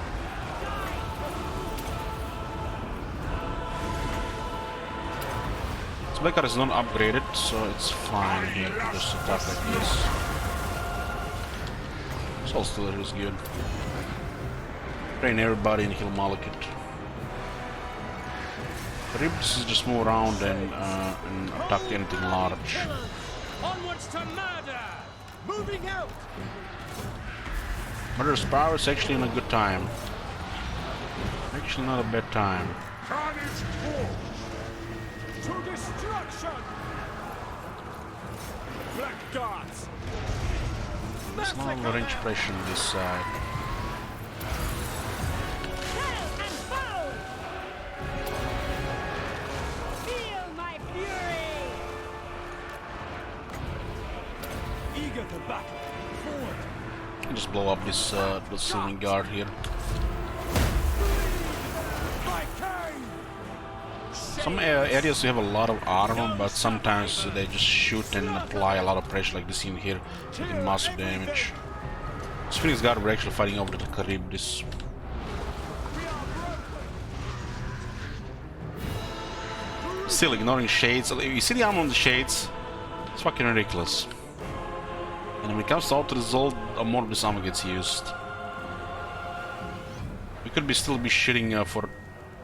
So Blackguard is not upgraded, so it's fine here to just attack like this. Soul Stealer is good. Train everybody and heal Malekith. Charybdis is just move around and attack anything large. Onwards to murder. Moving out. Murderous Power is actually in a good time. Actually not a bad time. Carnage forth! To destruction. Black guards. There's a lot of range pressure on this side. Hell and foe! Feel my fury! Eager to battle. Forward. And just blow up this little Sylvan Guard here. By Cain. Some areas you have a lot of armor, but sometimes they just shoot and apply a lot of pressure like this scene here, taking massive damage. Phoenix Guard were actually fighting over the Charybdis. Still ignoring Shades. You see the armor on the Shades? It's fucking ridiculous. And when it comes to Auto Resolve, more of this armor gets used. We could still be shooting for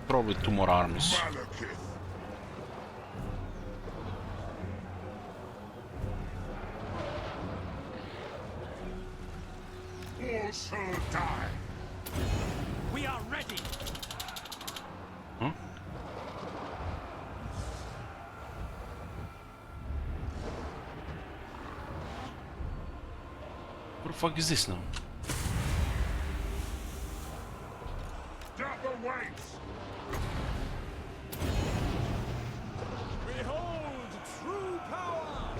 probably 2 more armies. Malekith! All shall die! We are ready. Huh? What the fuck is this now? Death awaits! Behold true power.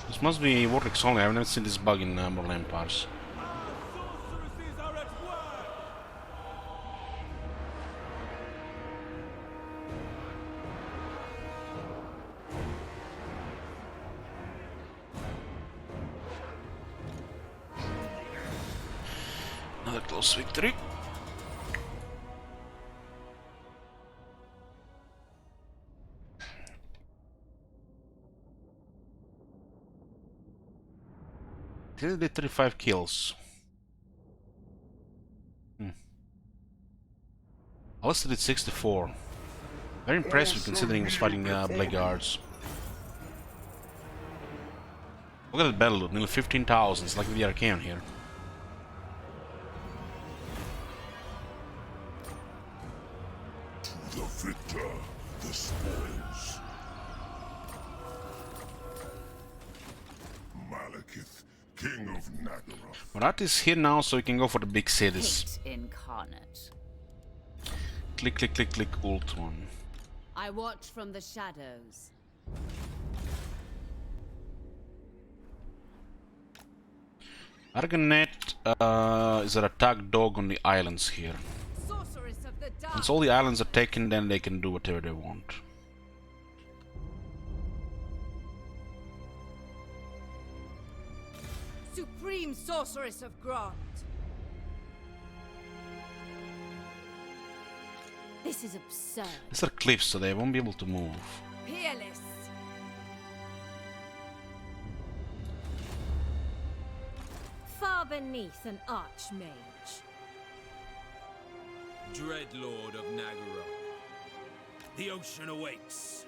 This must be Vortex only. I've never seen this bug in Mortal Empires. Our sorceresses are at work. Another close victory. Still did 35 kills. Alistair did 64. Very impressive considering he was fighting Blackguards. Look at that battle loot, nearly 15,000. It's like the Arcane here. To the victor, the spoils. Malekith, King of Naggaroth. Murat is here now, so we can go for the big cities. Hate incarnate. Click, click, click, click, ult one. I watch from the shadows. Argonet is an attack dog on the islands here. Sorceress of the dark. Once all the islands are taken, then they can do whatever they want. Supreme sorceress of Grant. This is absurd. These are cliffs, so they won't be able to move. Peerless. Far beneath an archmage. Dreadlord of Naggaroth. The ocean awakes.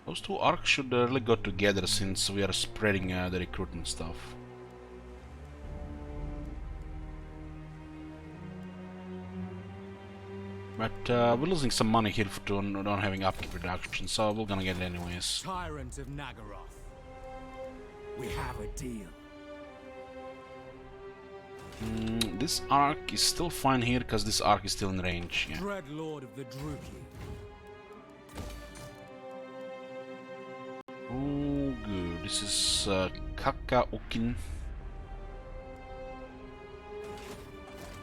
Those two arcs should really go together since we are spreading the recruitment stuff. But we're losing some money here to not having upkeep reduction, so we're gonna get it anyways. Tyrant of Naggaroth. We have a deal. This arc is still fine here because this arc is still in range. Yeah. Dreadlord of the Druki. Oh, good. This is Kakaokin.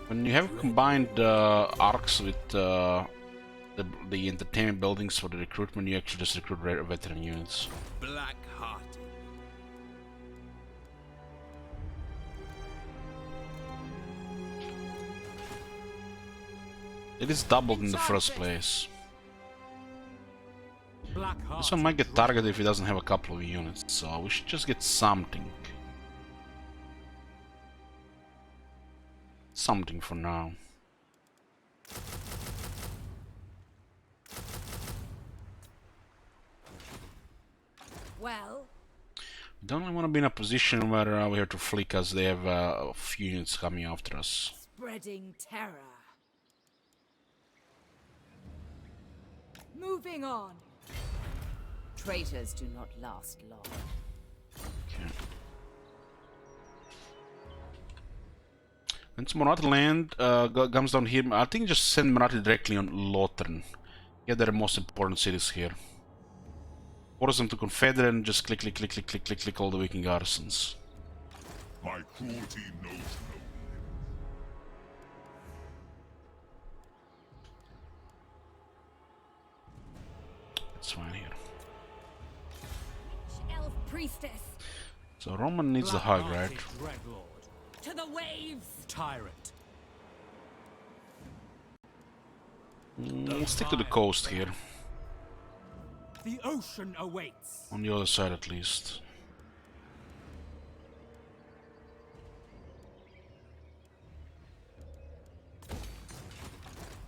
When you have combined arcs with the entertainment buildings for the recruitment, you actually just recruit veteran units. Black-hearted. It is doubled in the first place. Black-hearted. This one might get targeted if he doesn't have a couple of units, so we should just get something. Something for now. Well, We don't want to be in a position where we have to flee because they have a few units coming after us. spreading terror. Moving on. Traitors do not last long. Okay. Once Marathi land comes down here, I think just send Marathi directly on Lothern. Get their most important cities here. Force them to Confederate and just click, click, click, click, click, click, click all the Viking garrisons. My cruelty knows no limit. It's fine here. Elf priestess. So Roman needs the hug, right? Black-hearted Dreadlord. To the waves. Tyrant. We'll stick to the coast here. The ocean awaits. On the other side at least.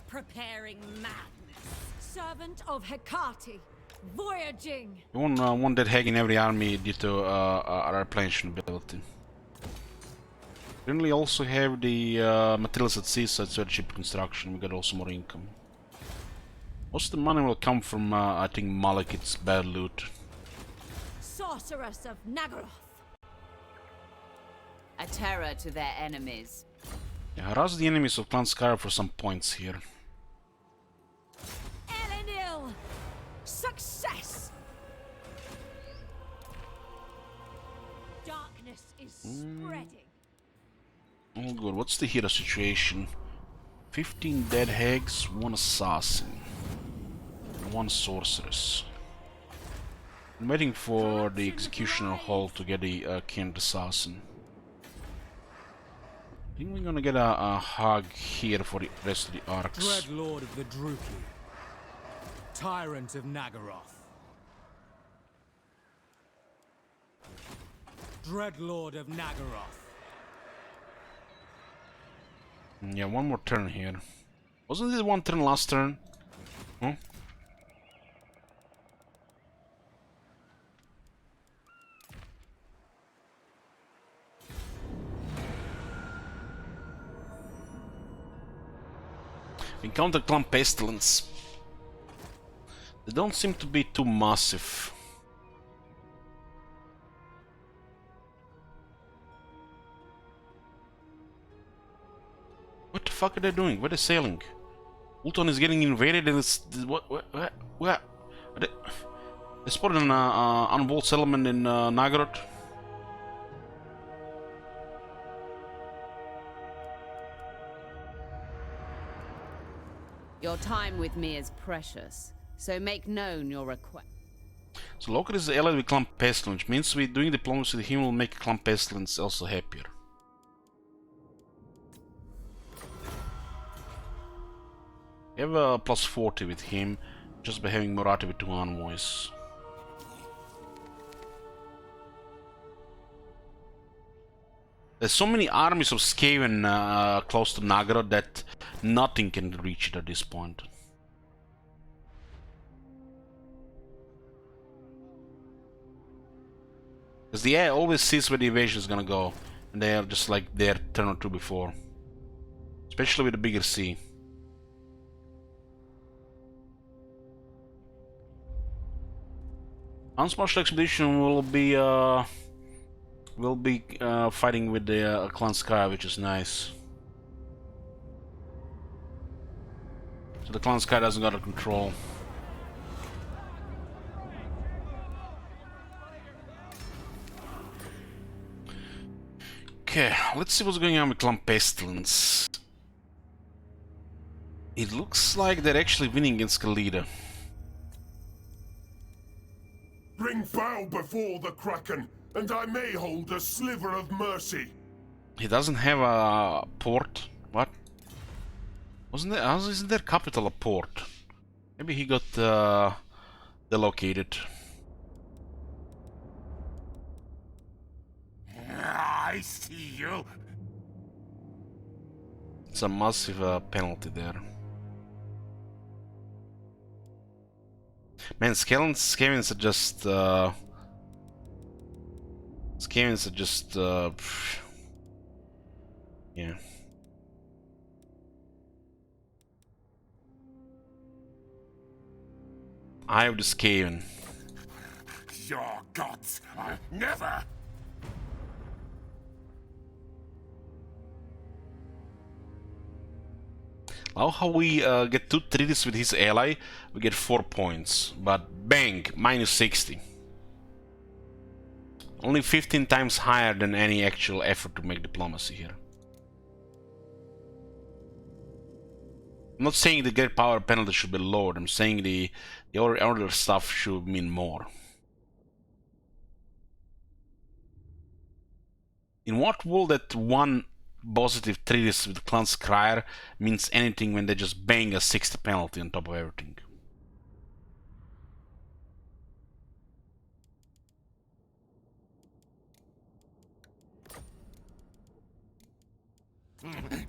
Preparing madness. Servant of Hecate. Voyaging. One dead hag in every army due to our replenishment ability. Currently also have the materials at sea, so it's very cheap construction. We got also more income. Most of the money will come from, I think, Malekith's bad loot. Sorceress of Naggaroth. A terror to their enemies. Yeah, harass the enemies of Clan Skyra for some points here. Elenil. Success. Darkness is spreading. Oh good, what's the hero situation? 15 dead hags, 1 assassin, and 1 sorceress. I'm waiting for the Executioner Hall to get the King Assassin. I think we're gonna get a hug here for the rest of the arcs. Dreadlord of the Druki. Tyrant of Nagaroth. Dreadlord of Nagaroth. Yeah, one more turn here. Wasn't it one turn last turn? Huh? Encounter Clan Pestilence. They don't seem to be too massive. What the fuck are they doing? Where are they sailing? Ultron is getting invaded and it's... What? They spotted an unwalled settlement in Nagaroth. Your time with me is precious, so make known your request. So Loker is allied with Clan Pestilence, which means we doing diplomacy with him will make Clan Pestilence also happier. We have a plus 40 with him, just by having Murati with 2 envoys. There's so many armies of Skaven close to Nagaroth that nothing can reach it at this point. Because the AI always sees where the invasion is gonna go, and they are just like their turn or two before. Especially with the bigger sea. Unsmarched Expedition will be fighting with the Clan Sky, which is nice. So the Clan Sky doesn't got a control. Okay, let's see what's going on with Clan Pestilence. It looks like they're actually winning against Khalida. Bring bow before the Kraken, and I may hold a sliver of mercy. He doesn't have a port. What? Isn't their capital a port? Maybe he got delocated. I see you. It's a massive penalty there. Man, Skavens are just yeah. Eye of the Skaven. Your gods, I'll never. Now how we get 2 treaties with his ally, we get 4 points, but bang, minus 60. Only 15 times higher than any actual effort to make diplomacy here. I'm not saying the great power penalty should be lowered, I'm saying the other stuff should mean more. In what world that one positive treatise with Clan Skryre means anything when they just bang a 60 penalty on top of everything?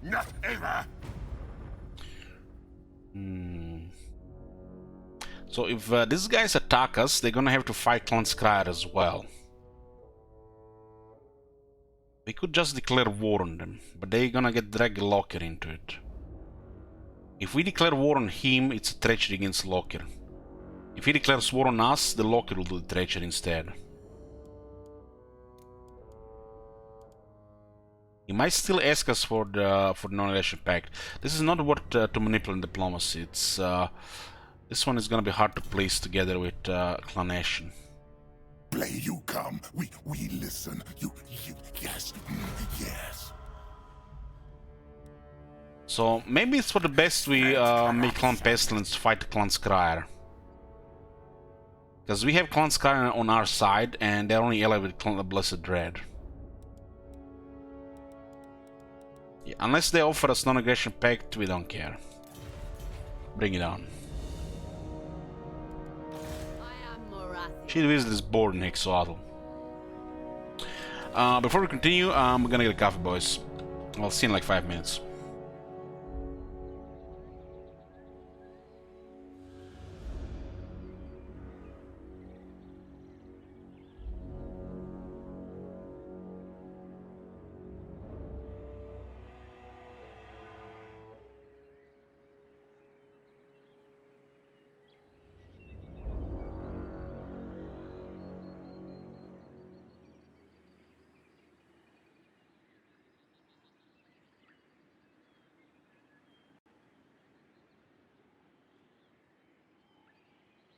Not ever. So if these guys attack us, they're gonna have to fight Clan Skryre as well. We could just declare war on them, but they're gonna get drag Loker into it. If we declare war on him, it's a treachery against Loker. If he declares war on us, the Loker will do the treachery instead. He might still ask us for the non-relation pact. This is not what to manipulate diplomacy. It's this one is gonna be hard to place together with Clan Ashen. Play you come, we listen. You yes, yes. So maybe it's for the best we make Clan Pestilence fight Clan Skryre. Because we have Clan Sky on our side, and they're only allied with Clan Blessed Dread. Yeah, unless they offer us non-aggression pact, we don't care. Bring it on. I am Morathi. She'll visit this board next Swattle. Before we continue, we're gonna get a coffee, boys. I'll see you in like 5 minutes.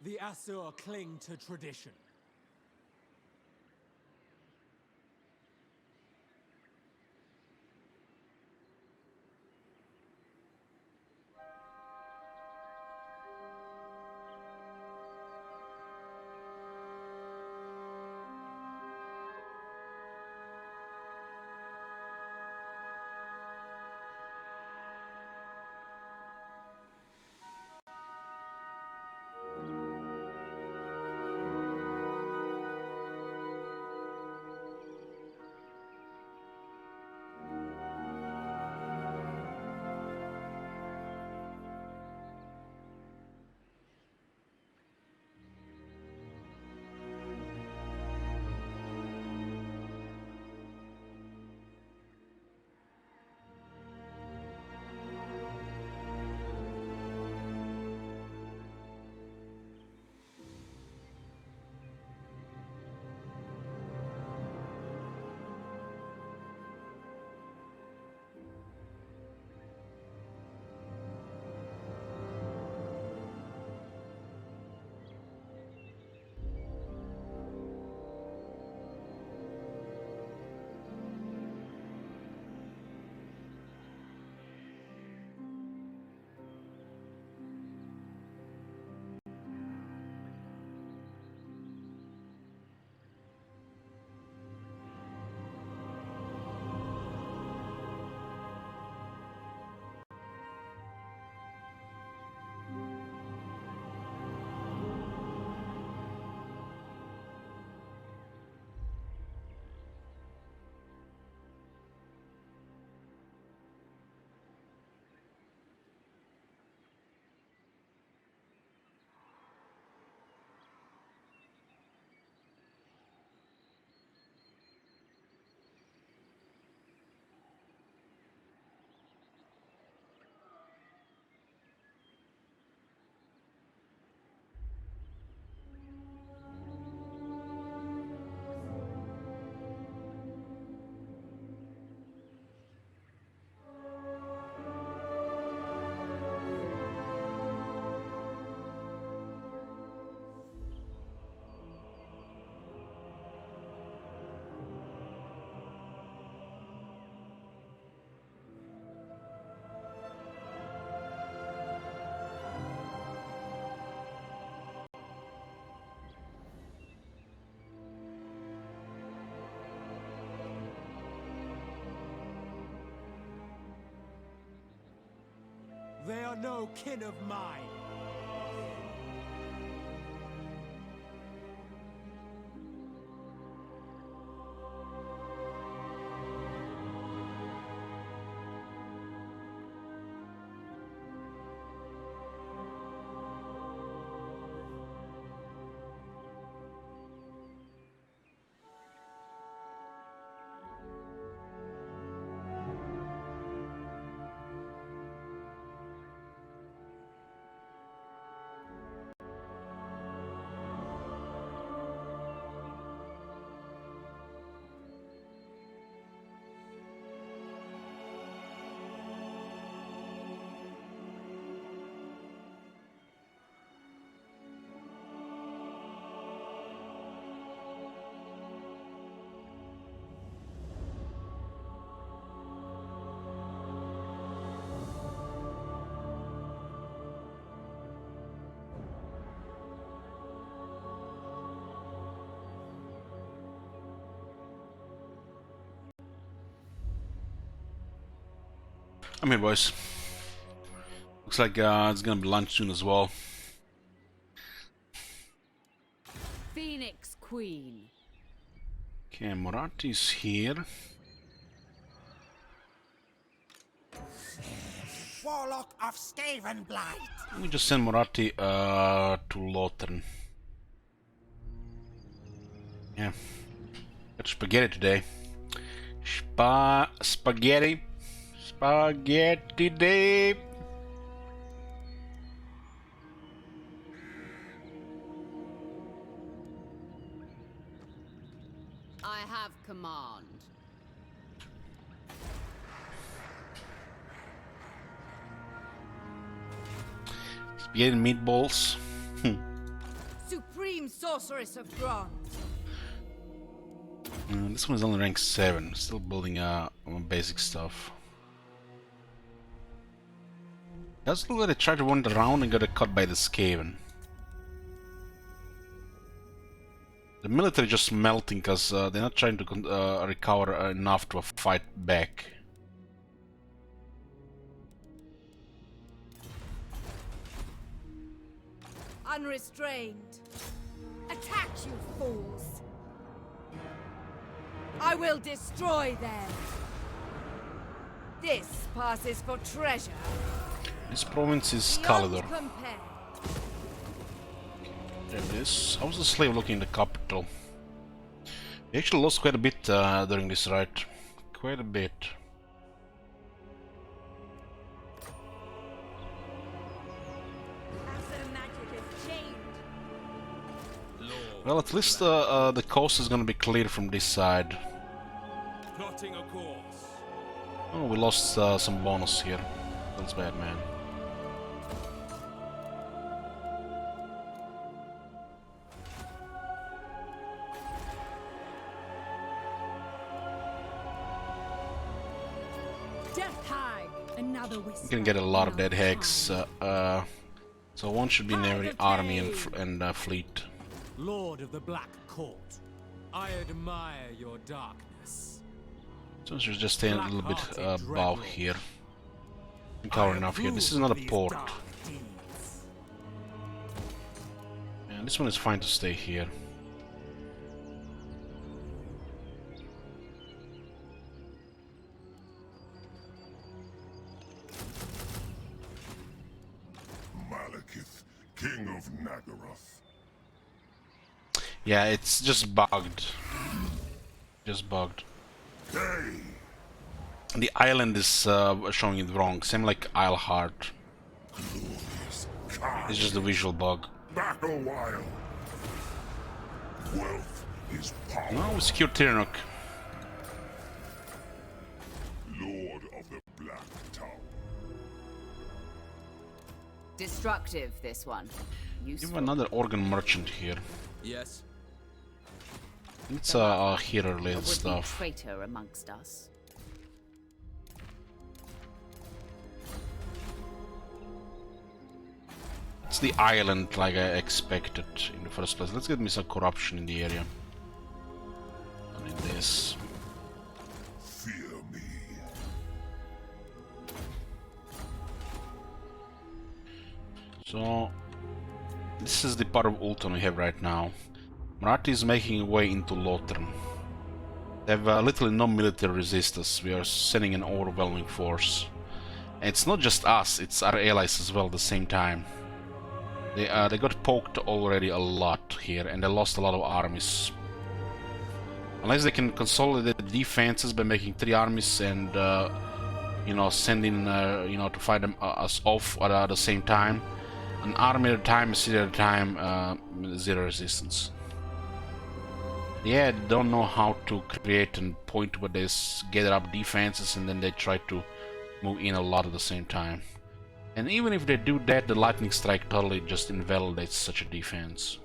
The Asur cling to tradition. They are no kin of mine. I'm here, boys. Looks like it's gonna be lunch soon as well. Phoenix Queen. Okay, Morati's here. Warlock of Skavenblight. Let me just send Morati to Lothern. Yeah. Got spaghetti today. Spaghetti. Spaghetti day. I have command. Spaghetti and meatballs. Supreme Sorceress of Bronze. This one is only rank 7. Still building basic stuff. Does look like they tried to wander around and got caught by the Skaven. The military just melting because they're not trying to recover enough to fight back. Unrestrained. Attack, you fools! I will destroy them! This passes for treasure. This province is Beyond Kalidor. compare. There it is. How's the slave looking in the capital? We actually lost quite a bit during this raid. Quite a bit. Well, at least the coast is gonna be clear from this side. Plotting a course. Oh, we lost some bonus here. That's bad, man. Death Hag. Another whisper. You can get a lot of dead hags. So one should be in every army and fleet. Lord of the Black Court, I admire your darkness. So let's just stay a little bit above here. We can cover enough here. This is not a port. And this one is fine to stay here. Malekith, King of Nagaroth. Yeah, it's just bugged. Just bugged. Hey! The island is showing it wrong. Same like Isleheart. It's just a visual bug. Battle wild. Wealth is power. No, we secured Tirnook. Lord of the Black Tower. Destructive, this one. We Useful. have another organ merchant here. Yes. It's A hero-related would-be stuff. traitor amongst us. It's the island like I expected in the first place. Let's get me some corruption in the area. I need this. Fear me. So this is the part of Ulton we have right now. Marathi is making a way into Lothern. They have literally no military resistance. We are sending an overwhelming force. And it's not just us, it's our allies as well at the same time. They got poked already a lot here, and they lost a lot of armies. Unless they can consolidate the defenses by making 3 armies and, you know, sending, you know, to fight them, us off at the same time. An army at a time, a city at a time, 0 resistance. Yeah, they don't know how to create a point where they gather up defenses and then they try to move in a lot at the same time. And even if they do that, the lightning strike totally just invalidates such a defense.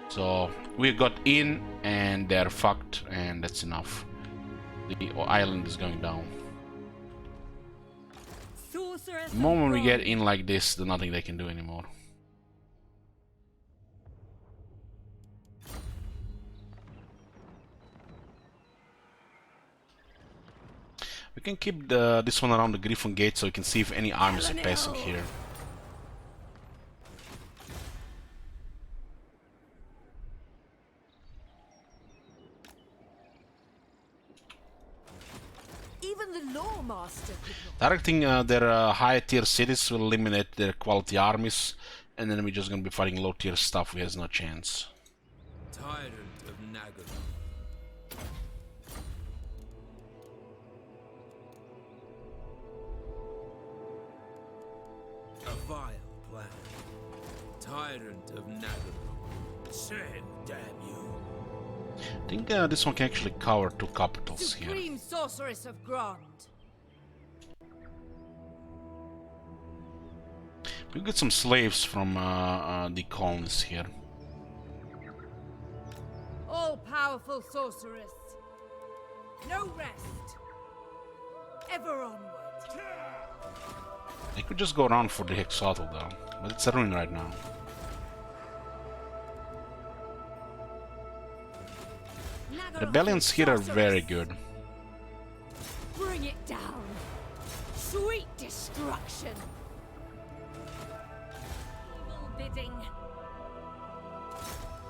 So we got in and they're fucked, and that's enough. The island is going down. Sorceress The moment we of get Bronze. in like this, there's nothing they can do anymore. We can keep this one around the Griffin Gate so we can see if any armies are passing here. Even the Lawmaster could not. Directing their high tier cities will eliminate their quality armies, and then we're just gonna be fighting low tier stuff who has no chance. Tyrant of Nagaroth. A vile plan. Tyrant of Nagaroth. Shame, damn you. I think this one can actually cover 2 capitals here. Supreme Sorceress of Grond. We get some slaves from the colonies here. All-powerful sorceress. No rest. Ever onward. I could just go around for the Hexatl though, but it's a ruin right now. Rebellions here are very good. Bring it down. Sweet destruction. Evil bidding.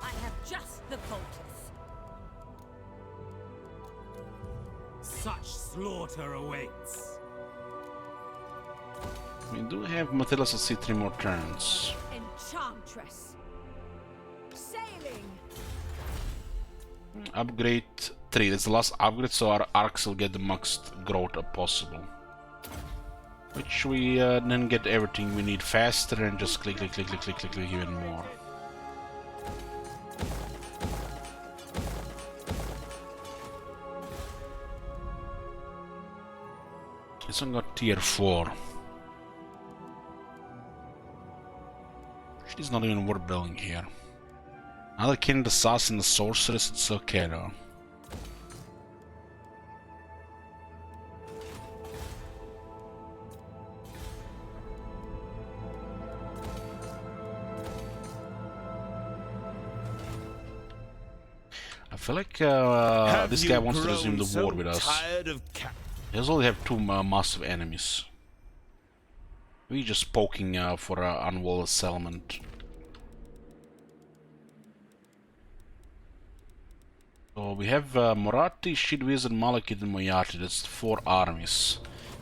I have just the poultice. Such slaughter awaits. We do have Metellus at sea 3 more turns. Enchantress. Sailing. Upgrade 3, that's the last upgrade, so our arcs will get the most growth possible. Which we then get everything we need faster and just click even more. This one got tier 4. She's not even worth building here. Another King Assassin, the Sorceress, it's okay though. I feel like this guy wants to resume the war with us. He does only have 2 massive enemies. We're just poking for an unwalled settlement. So we have Moratti, Shield Wizard, Malekith and Moyarty. That's 4 armies.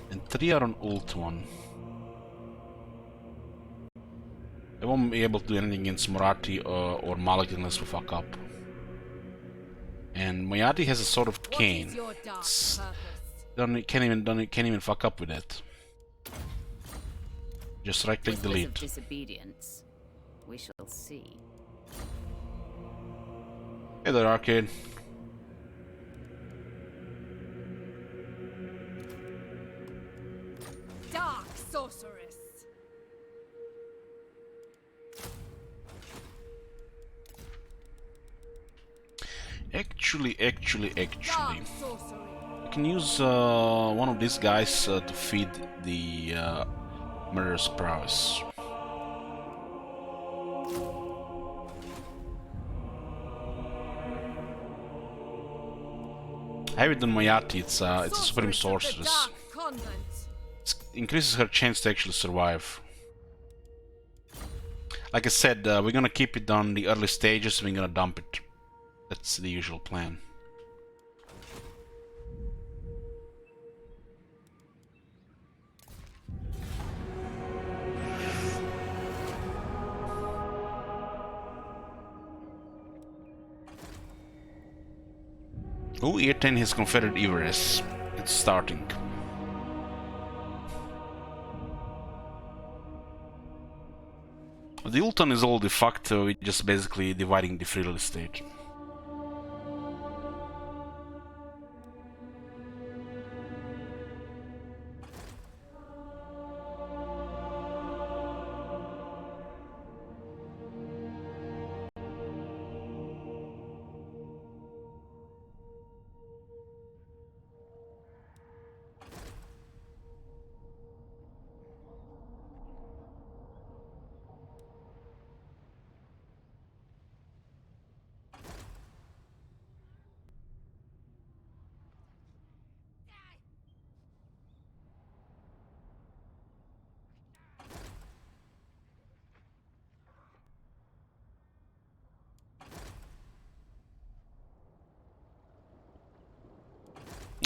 And 3 are on Ultuan. I won't be able to do anything against Moratti or Malekith unless we fuck up. And Moyarty has a sort of cane. Can't even fuck up with it. Just right click delete. Disobedience. We shall see. Hey there, Arcade. Dark sorceress. Actually, Dark sorcery. we can use one of these guys to feed the Murderous Prowess. I have it on Moyarty, it's a Supreme Sorceress. It increases her chance to actually survive. Like I said, we're gonna keep it on the early stages, we're gonna dump it. That's the usual plan. Oh, Eartain has Confederate Everest. It's starting. The Ultan is all de facto, we're just basically dividing the free real estate.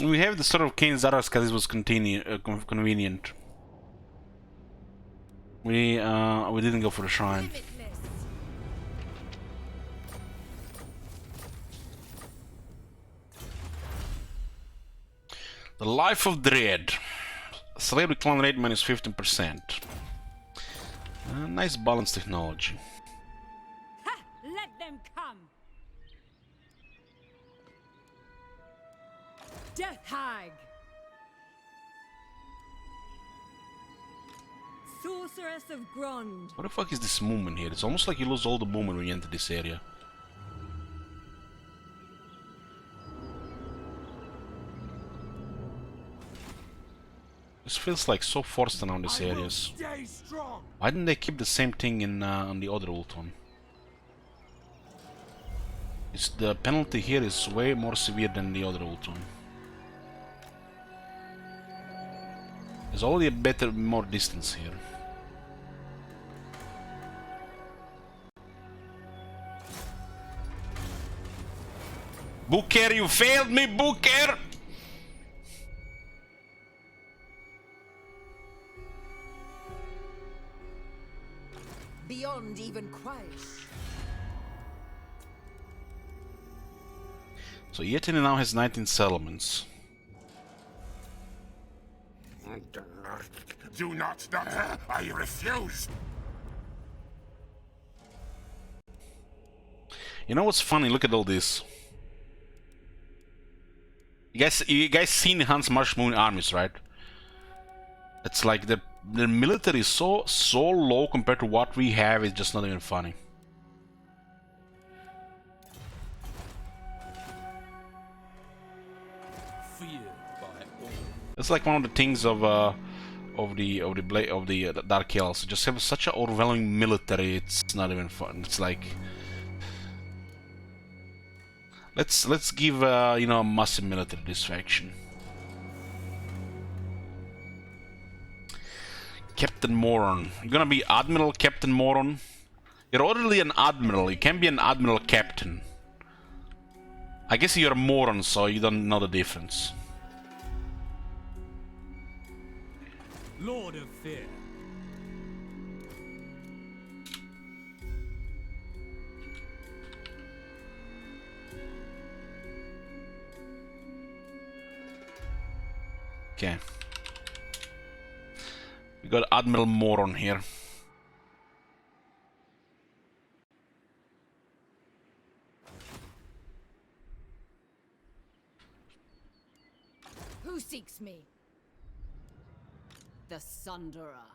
We have the sort of Kane Zaras because it was convenient. We didn't go for the shrine. The Life of Dread. Slavery clan rate minus 15%. Nice balance technology. Ha! Let them come! Death Hag! Sorceress of Grond! What the fuck is this movement here? It's almost like you lose all the movement when you enter this area. This feels like so forced around these areas. Why didn't they keep the same thing in on the other ult one? It's the penalty here is way more severe than the other ult one. There's already a better, more distance here. Booker, you failed me, Booker! Beyond even quiet. So Yetini now has 19 settlements. Do not, I refuse. You know what's funny? Look at all this. You guys seen Hans Marsh Moon armies, right? It's like the military is so low compared to what we have. It's just not even funny. It's like one of the things of the Dark Elves. Just have such an overwhelming military. It's not even fun. It's like let's give you know, a massive military this faction. Captain Moron. You're gonna be Admiral Captain Moron. You're already an admiral. You can be an admiral captain. I guess you're a moron, so you don't know the difference. Lord of Fear. Okay. We got Admiral Moron here. Who seeks me? The Sunderer.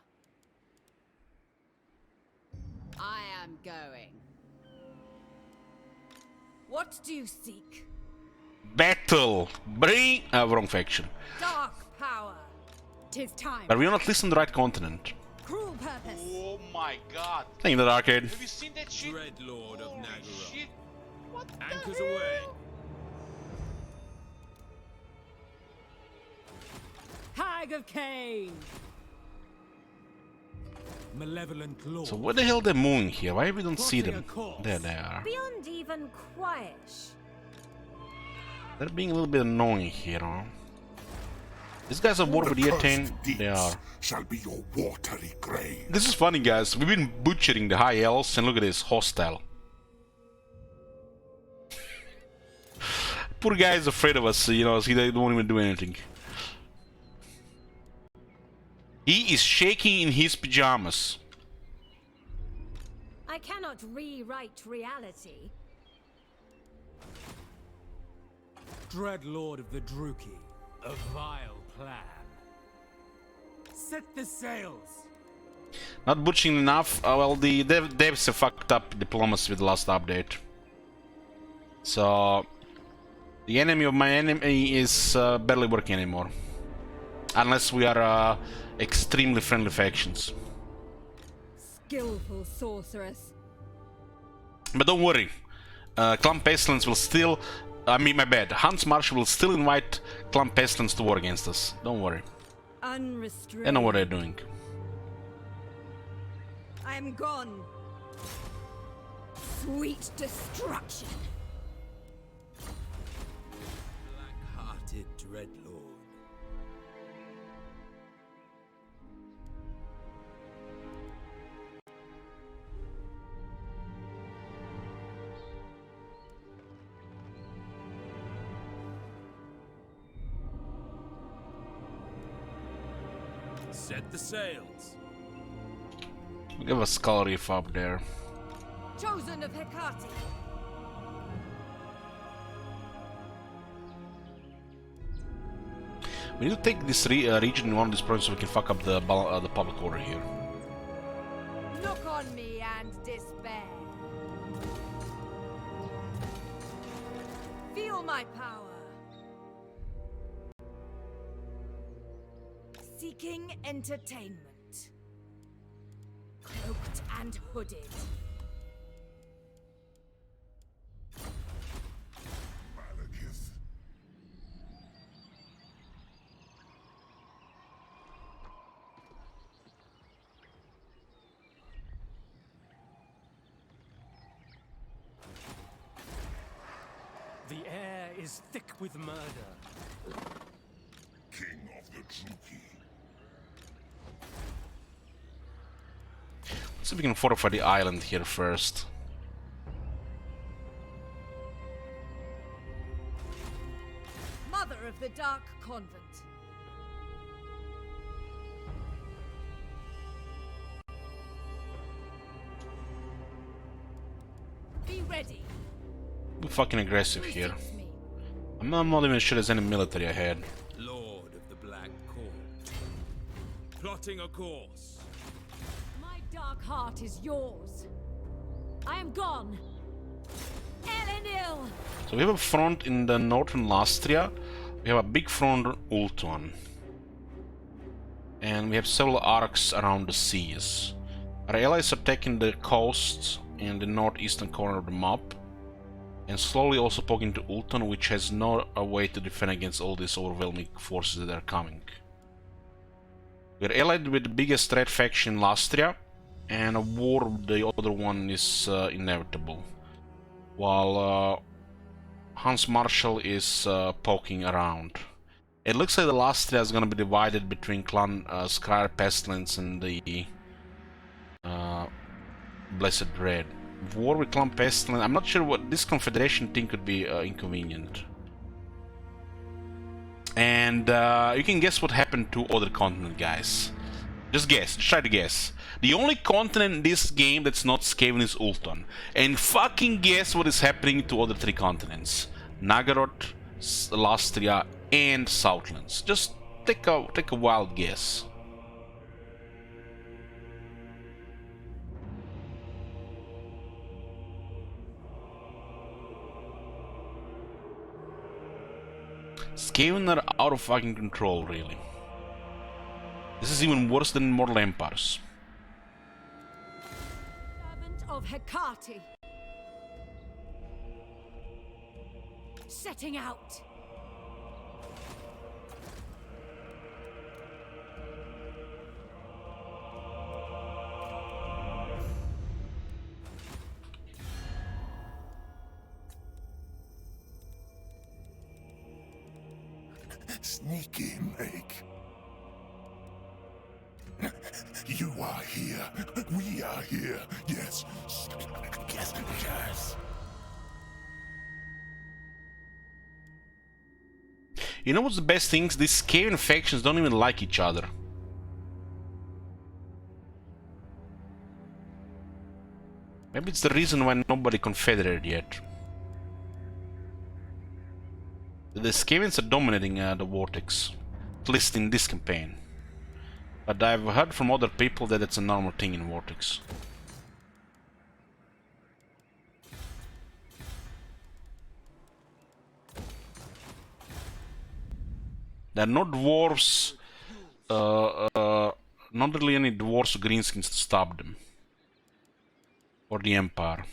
I am going. What do you seek? Battle! Bring... wrong faction. Dark power. 'Tis time. But we're not listening to the right continent. Cruel purpose. Oh my god. Thank you, the arcade. Have you seen that shit? Dreadlord of Holy Nagara. shit. What the Anchors hell? away. Hag of Cain. Malevolent Lord. So where the hell they're moving here? Why we don't see them? There they are. Beyond even quiet. They're being a little bit annoying here, huh? These guys are war with the 10. They are. Shall be your watery grave. This is funny, guys. We've been butchering the high elves, and look at this, hostile. Poor guy is afraid of us, you know, he don't even do anything. He is shaking in his pajamas. I cannot rewrite reality. Dreadlord of the Druki. A vile plan. Set the sails. Not butchering enough. Well, the devs have fucked up diplomacy with the last update. So the enemy of my enemy is barely working anymore. Unless we are extremely friendly factions. Skillful sorceress. But don't worry. Clan Pestilence will still... I mean, my bad. Hans Marsh will still invite Clan Pestilence to war against us. Don't worry. Unrestrained. They know what they're doing. I am gone. Sweet destruction. Black-hearted Dreadlord. Set the sails. We have a skull reef up there. Chosen of Hecate. We need to take this region in one of these provinces so we can fuck up the public order here. Look on me and despair. Feel my power. Seeking entertainment. Cloaked and hooded. Malekith. The air is thick with murder. King of the Druki. Let's see if we can fortify the island here first. Mother of the Dark Convent. Be ready. We're fucking aggressive Who here. seeks me? I'm not even sure there's any military ahead. Lord of the Black Court. Plotting a course. My dark heart is yours. I am gone. Elenil! So we have a front in the northern Lastria. We have a big front on Ultuan. And we have several arcs around the seas. Our allies are taking the coast in the northeastern corner of the map. And slowly also poking to Ultan, which has no way to defend against all these overwhelming forces that are coming. We're allied with the biggest red faction in Lastria, and a war with the other one is inevitable. While Hans Marshall is poking around. It looks like the Lastria is going to be divided between Clan Scryer Pestilence and the Blessed Red. War with Clan Pestilence. I'm not sure what this confederation thing could be inconvenient. And you can guess what happened to other continent, guys. Just guess. Just try to guess. The only continent in this game that's not Skaven is Ultron. And fucking guess what is happening to other three continents. Nagaroth, Lastria, and Southlands. Just take a wild guess. Skaven are out of fucking control, really. This is even worse than Mortal Empires. Servant of Hecate. Setting out. Sneaky Make. You are here. We are here. Yes. Yes. Yes. You know what's the best thing? These Skaven factions don't even like each other. Maybe it's the reason why nobody confederated yet. The Skavens are dominating the Vortex, at least in this campaign. But I've heard from other people that it's a normal thing in Vortex. There are no dwarves, not really any dwarves or greenskins to stop them. Or the Empire.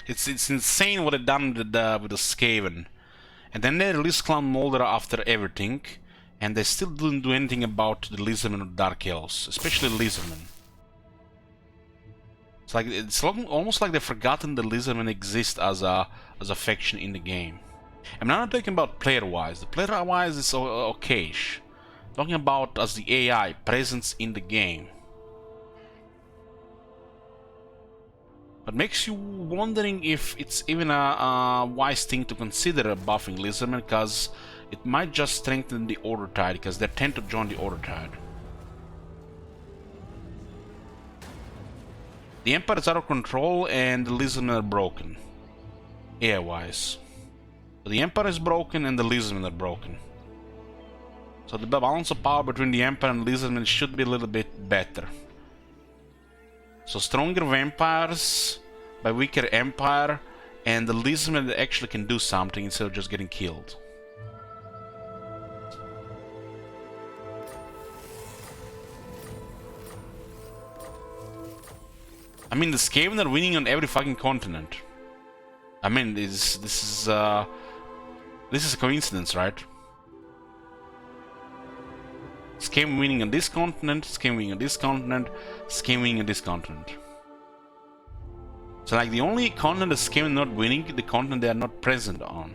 It's insane what they've done with the Skaven. And then they released Clan Moldar after everything, and they still didn't do anything about the Lizardmen or Dark Elves, especially Lizardmen. It's almost like they've forgotten the Lizardmen exist as a faction in the game. I'm not talking about player-wise. The player-wise is okayish. Talking about as the AI presence in the game. But makes you wondering if it's even a wise thing to consider buffing Lizardmen, because it might just strengthen the Order Tide, because they tend to join the Order Tide. The Empire is out of control and the Lizardmen are broken. AI-wise. So the Empire is broken and the Lizardmen are broken. So the balance of power between the Empire and Lizardmen should be a little bit better. So stronger vampires by weaker Empire, and the Lizardmen that actually can do something instead of just getting killed. I mean, the Skaven are winning on every fucking continent. I mean, this is a coincidence, right? Skaven winning on this continent, Skaven winning on this continent, Skaven winning on this continent. So like the only continent that Skaven not winning, the continent they are not present on.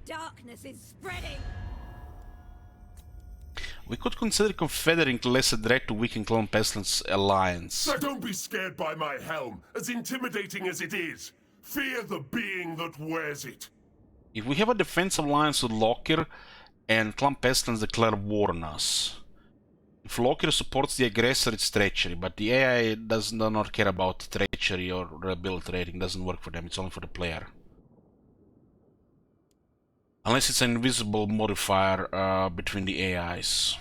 Darkness is spreading. We could consider confederating to less a threat to weaken Clan Pestilence alliance. So don't be scared by my helm, as intimidating as it is. Fear the being that wears it. If we have a defensive alliance with Lockyer and Clan Pestilence declare war on us. If Lockyer supports the aggressor, it's treachery, but the AI does not care about treachery or rebellion rating. It doesn't work for them, it's only for the player. Unless it's an invisible modifier between the AIs.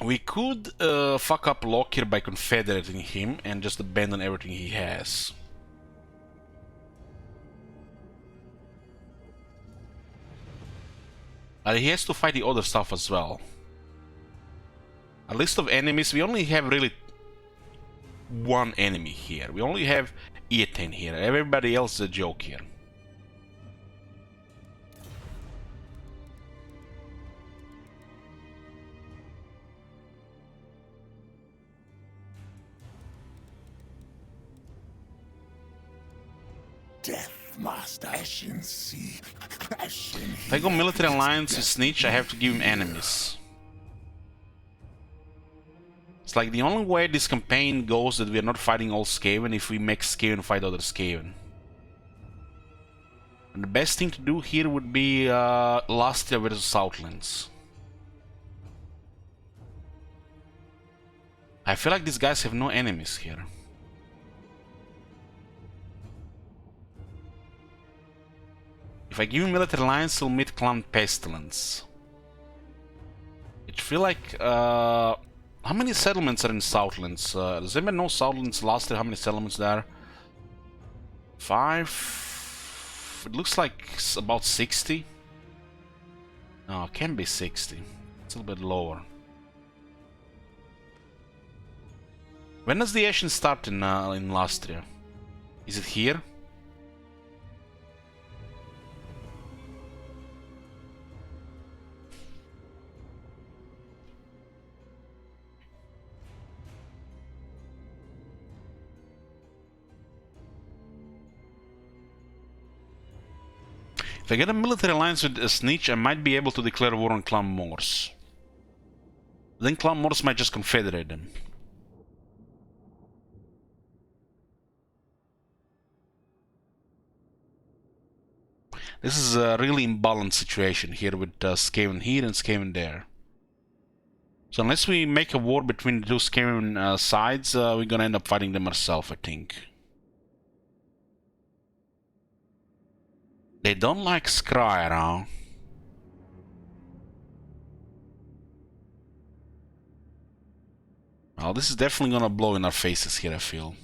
We could fuck up Lockyer by confederating him and just abandon everything he has. He has to fight the other stuff as well. A list of enemies, we only have really one enemy here. We only have Eoten here. Everybody else is a joke here. Death Master Ashen Sea. If I go military alliance with Snitch, I have to give him enemies. It's like the only way this campaign goes that we are not fighting all Skaven if we make Skaven fight other Skaven. And the best thing to do here would be Lastria versus Southlands. I feel like these guys have no enemies here. If I give him military alliance, he'll meet Clan Pestilence. It feel like how many settlements are in Southlands? Does anyone know Southlands last year? How many settlements there are? 5? It looks like it's about 60. No, it can be 60. It's a little bit lower. When does the Ashen start in Lastria? Is it here? If I get a military alliance with a Snitch, I might be able to declare war on Clan Morse. Then Clan Morse might just confederate them. This is a really imbalanced situation here with Skaven here and Skaven there. So unless we make a war between the two Skaven sides, we're gonna end up fighting them ourselves, I think. They don't like Scryer, huh? Well, this is definitely gonna blow in our faces here, I feel.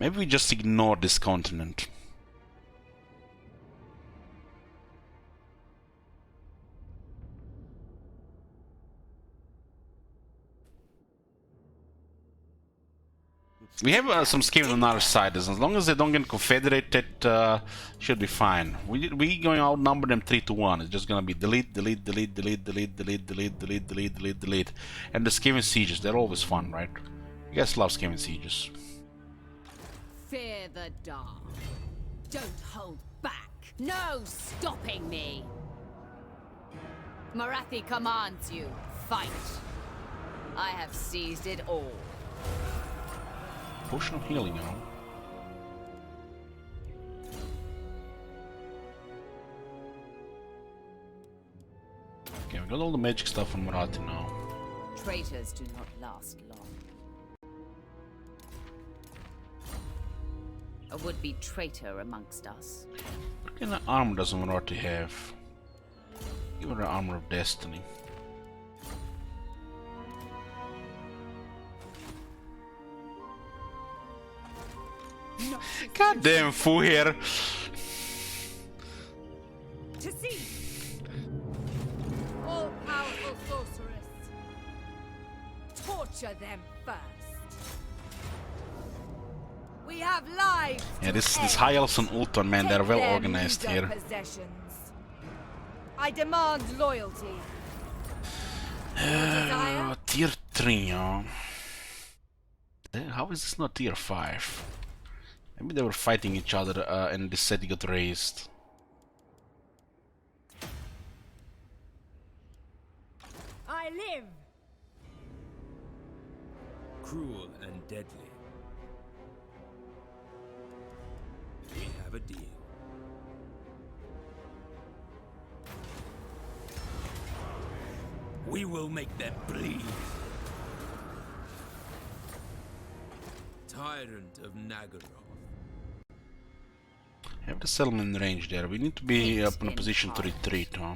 Maybe we just ignore this continent. We have some Skaven on our side, as long as they don't get confederated, should be fine. We going to outnumber them 3-1. It's just gonna be delete, delete, delete, delete, delete, delete, delete, delete, delete, delete, delete. And the Skaven sieges, they're always fun, right? You guys love Skaven sieges. Fear the dark. Don't hold back. No stopping me. Marathi commands you. Fight. I have seized it all. Potion of healing, you know. Okay, we got all the magic stuff from Marathi now. Traitors do not last long. A would-be traitor amongst us. What kind of armor does Marathi have? Give her the armor of destiny. Goddamn fool here. To see! All-powerful sorceress. Torture them first. We have lives. Yeah, this High Elves and Ultron, man, they're well organized here. Possessions. I demand loyalty. Tier 3, huh? How is this not tier 5? Maybe they were fighting each other and this set got raised. I live. Cruel and deadly. We have a deal. We will make them bleed. Tyrant of Nagaroth. Have the settlement range there. We need to be up in a position to retreat, huh?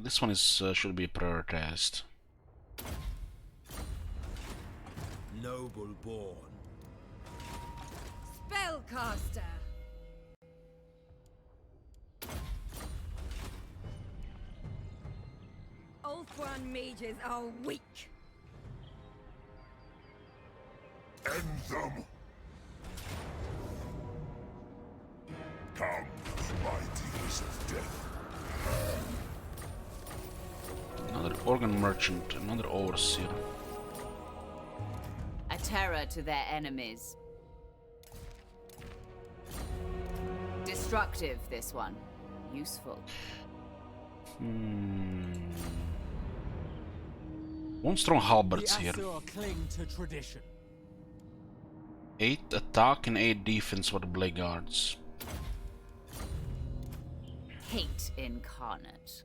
This one is should be prioritized. Noble born. Spellcaster. Ultron mages are weak. End them! Come, mighties of death. Another organ merchant, another overseer. A terror to their enemies. Destructive, this one. Useful. One strong halberds here. Cling to tradition. 8 attack and 8 defense for the Blackguards. Hate incarnate.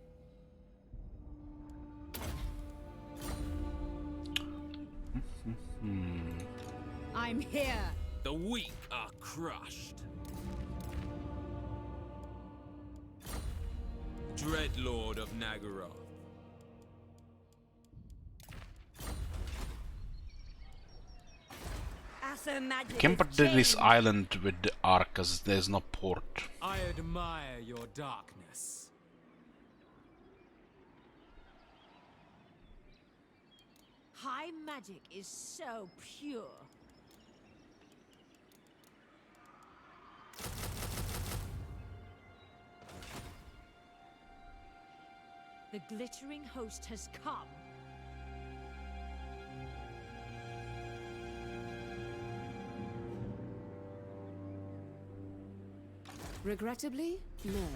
I'm here. The weak are crushed. Dreadlord of Nagaroth. Can't protect this island with the ark as there's no port. I admire your darkness. High magic is so pure. The glittering host has come. Regrettably, no.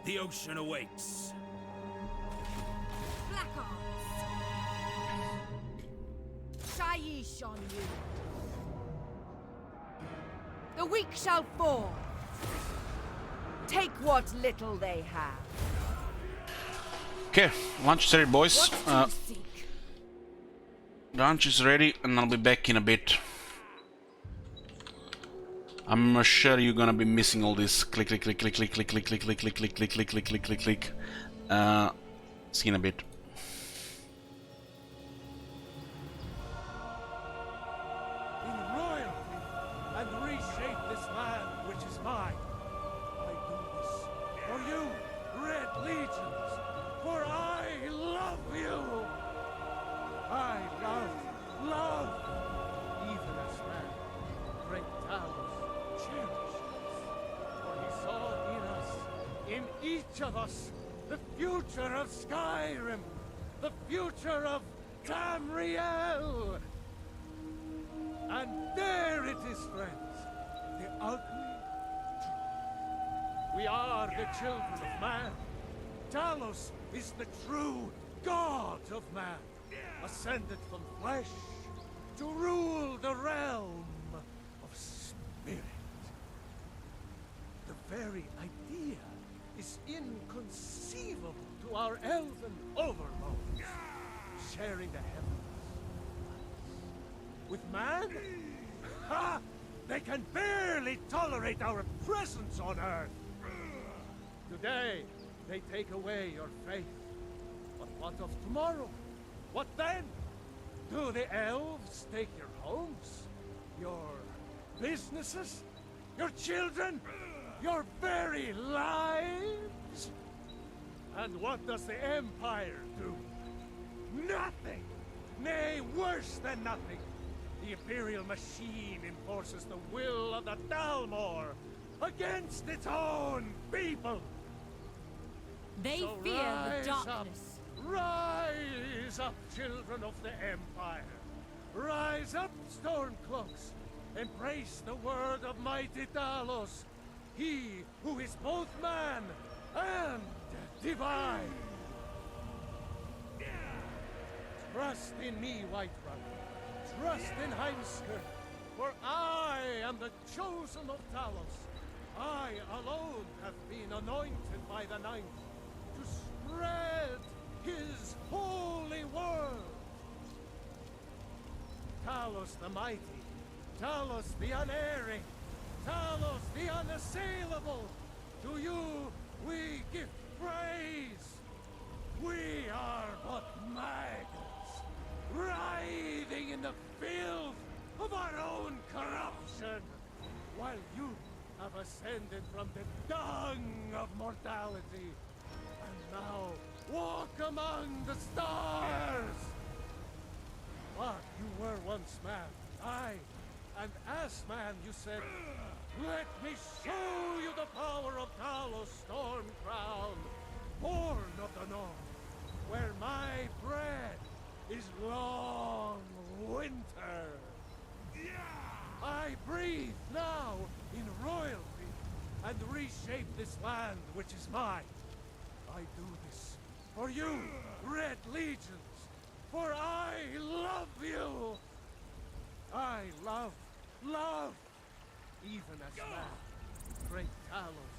The ocean awaits. Black Arts. Shaiish on you. The weak shall fall. Take what little they have. Okay, lunch is ready, boys. What do you seek? Lunch is ready, and I'll be back in a bit. I'm sure you're gonna be missing all this click click click click click click click click click click click click click click click click click. See in a bit. In royalty and reshape this land which is mine. I do this for you, Red Legions, for I love you. I love, even as man, great Talos cherishes us. For he saw in us, in each of us, the future of Skyrim, the future of Tamriel. And there it is, friends, the ugly truth. We are the children of man. Talos is the true god of man, ascended from flesh to rule the realm of spirit. The very idea is inconceivable to our elven overlords, sharing the heavens. With man? Ha! They can barely tolerate our presence on Earth. Today, they take away your faith. But what of tomorrow? What then? Do the elves take your homes? Your businesses? Your children? Your very lives? And what does the Empire do? Nothing! Nay, worse than nothing! The Imperial machine enforces the will of the Dalmor against its own people! They So fear rise the up. darkness. Rise up, children of the Empire! Rise up, Stormcloaks! Embrace the word of mighty Talos, he who is both man and divine! Trust in me, Whiterun. Trust in Heimskr, for I am the chosen of Talos. I alone have been anointed by the Ninth to spread his holy word. Talos the mighty, Talos the unerring, Talos the unassailable, to you we give praise. We are but maggots, writhing in the filth of our own corruption, while you have ascended from the dung of mortality, and now walk among the stars. But you were once man, aye, and as man you said, let me show you the power of Talos Stormcrown, born of the North, where my bread is long winter. I breathe now in royalty and reshape this land which is mine. I do this for you, Red Legions, for I love you. I love, even as man, great Talos.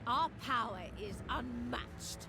Our power is unmatched.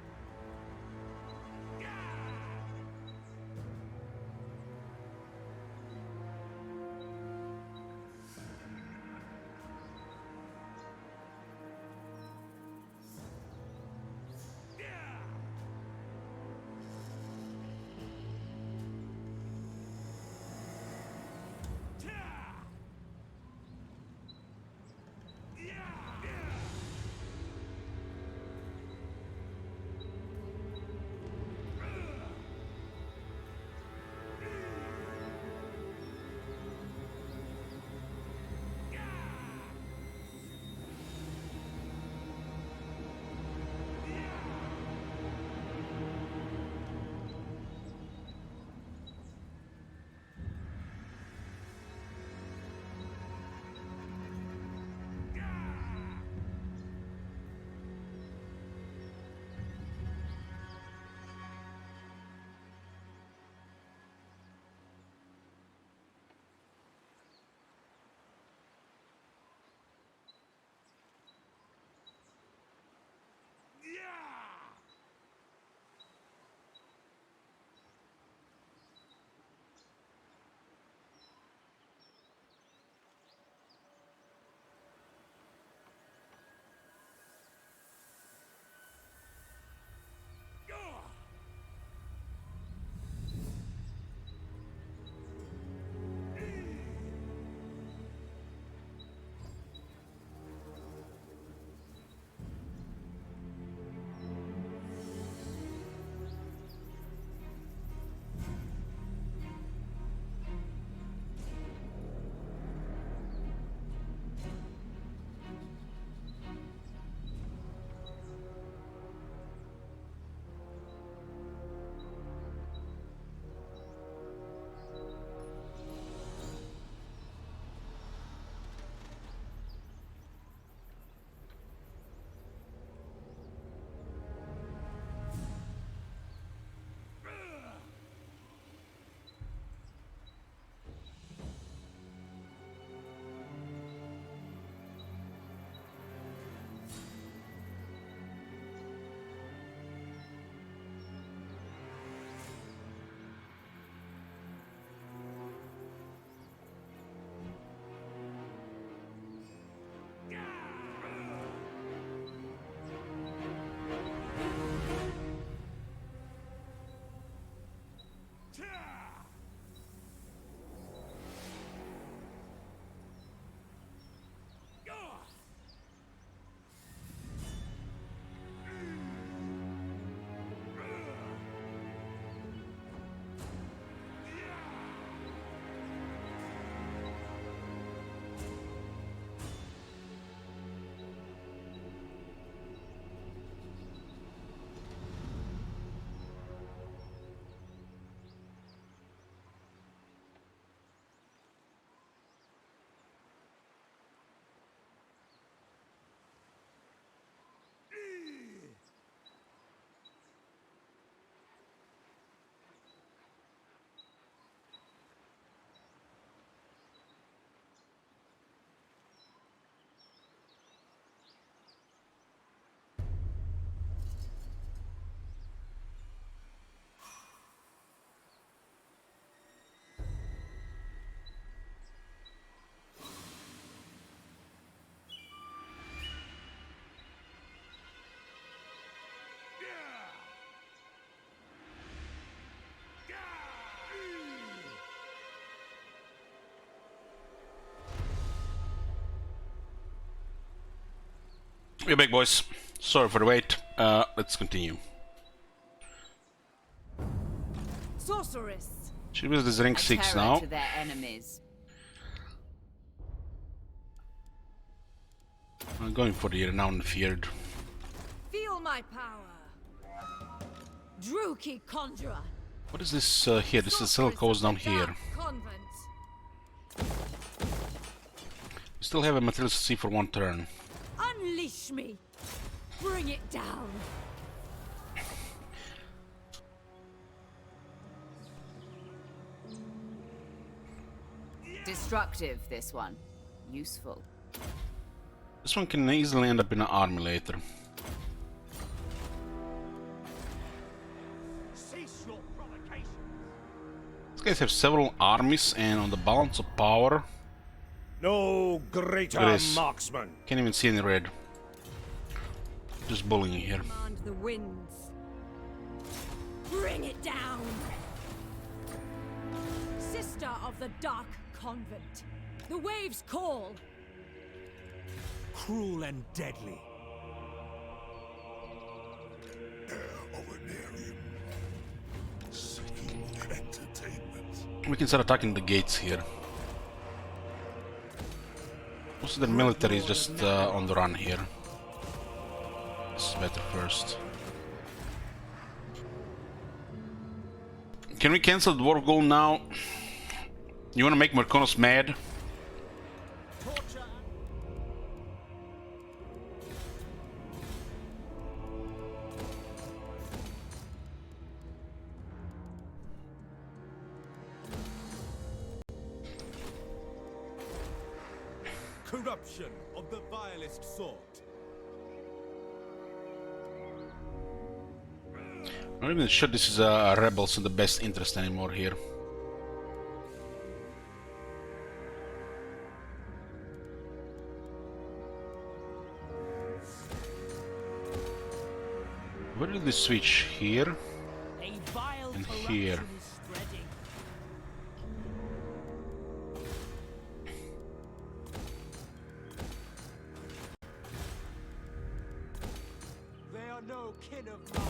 We're back, boys. Sorry for the wait. Let's continue. Sorceress. She was this rank 6 now. To their enemies. I'm going for the renowned feared. Feel my power. Druki Conjurer. What is this here? This is still goes down here. We still have a materials to see for one turn. Unleash me. Bring it down. Destructive, this one. Useful. This one can easily end up in an army later. guys have several armies, and on the balance of power, No greater Look at this. marksman. can't even see any red. Just bullying here. Command the winds. Bring it down! Sister of the Dark Convent. The waves call. Cruel and deadly. We can start attacking the gates here. Most of the military is just on the run here. This is better first. Can we cancel the Dwarf Goal now? You wanna make Merconos mad? Corruption of the vilest sort. Not even sure this is rebels in the best interest anymore here. Where did they switch? Here and here. They are no kin of mine.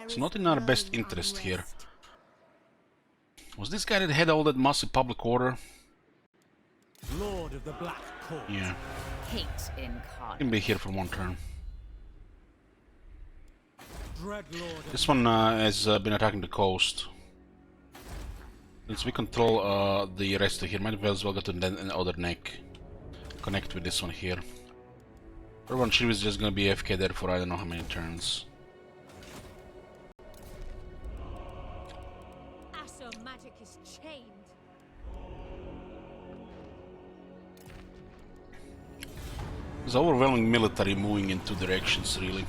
It's not in our best interest here. Was this guy that had all that massive public order? Lord of the Black Court. Yeah. Hate incarnate. Can be here for one turn. Dreadlord. This one has been attacking the coast. Since we control the rest of here, might as well go to the other neck. Connect with this one here. Urban Shiv is just gonna be AFK there for I don't know how many turns. Asur magic is chained. There's overwhelming military moving in two directions, really.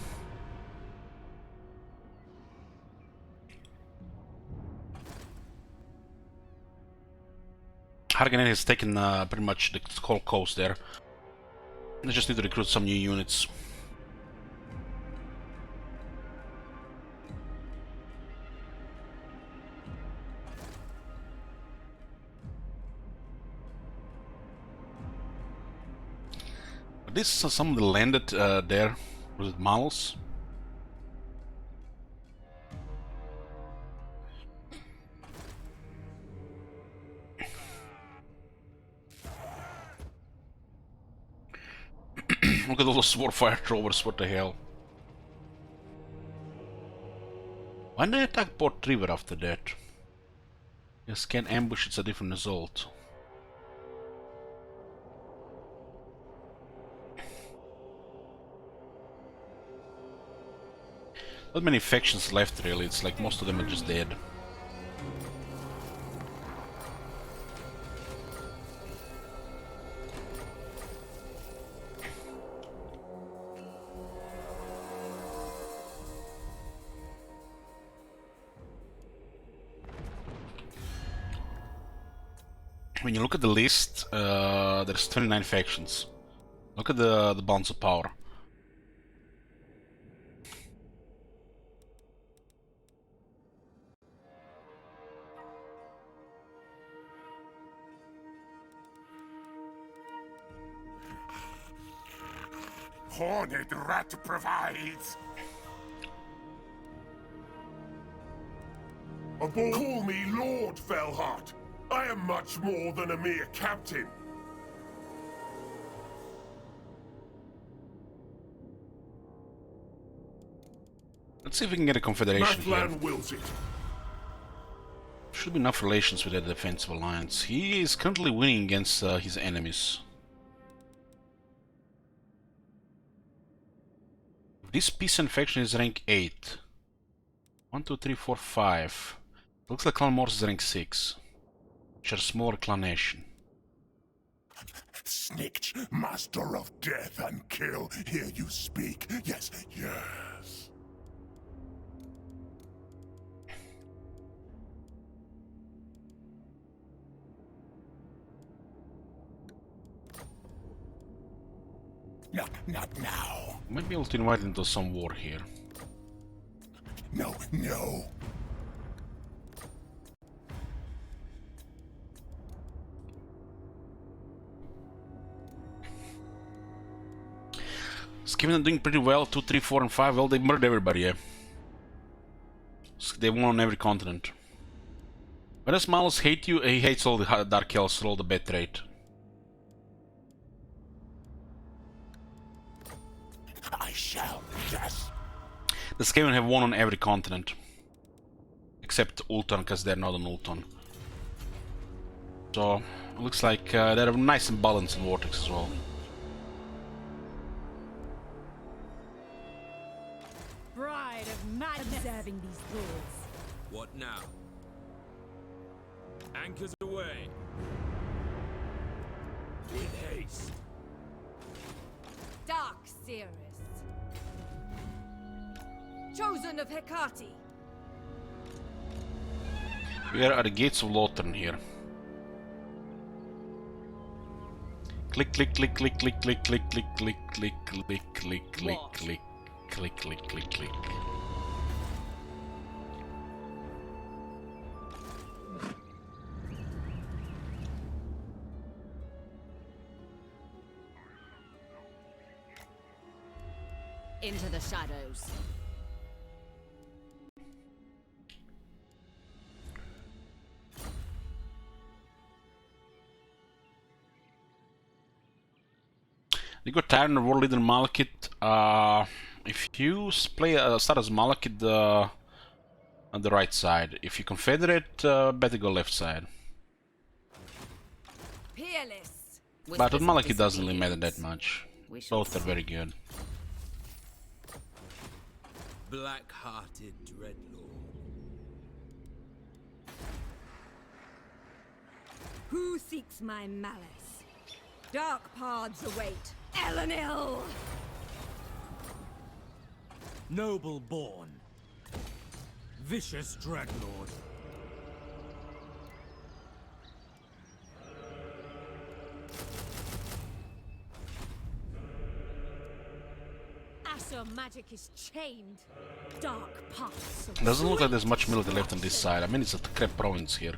Harganet has taken pretty much the whole coast there. They just need to recruit some new units. This some landed there. Was it Malos? Look at all those sword fire throwers, what the hell? Why did they attack Port River after that? Yes, can ambush, it's a different result. Not many factions left really, it's like most of them are just dead. When you look at the list, there's 29 factions. Look at the balance of power. Horned rat provides. Call me Lord Felhart. I am much more than a mere captain. Let's see if we can get a confederation here. Mathlan wills it. Should be enough relations with the defensive alliance. He is currently winning against his enemies. This peasant faction is rank 8. 1, 2, 3, 4, 5. Looks like Clan Morse is rank 6. Which are smaller clan nation. Snitch, master of death and kill, hear you speak. Yes, yes. Not now. Might be able to invite into some war here. No, no. Skaven are doing pretty well. 2, 3, 4, and 5. Well, they murdered everybody, yeah. They won on every continent. Why does Malus hate you? He hates all the Dark Elves, all the bad trait. I shall, yes. The Skaven have won on every continent. Except Ultron, because they're not on Ultron. So, it looks like they're nice and balanced in Vortex as well. Bride of madness. Observing these rules. What now? Anchors away. With haste. Dark Seeress. Chosen of Hecate. We are at the gates of Lothern here. Click, click, click, click, click, click, click, click, click, click, click, click, click, click, click, click, click, click. Into the shadows. You got Tyrant, War Leader, Malekith. If you play start as Malekith on the right side, if you Confederate, better go left side. Peerless. But with Malekith doesn't really matter that much. Both are very good. Black-hearted Dreadlord. Who seeks my malice? Dark paths await. Elenil! Noble born. Vicious Dreadlord. Asher magic is chained. Dark paths. Doesn't look like there's much military left on this side. I mean, it's a crap province here.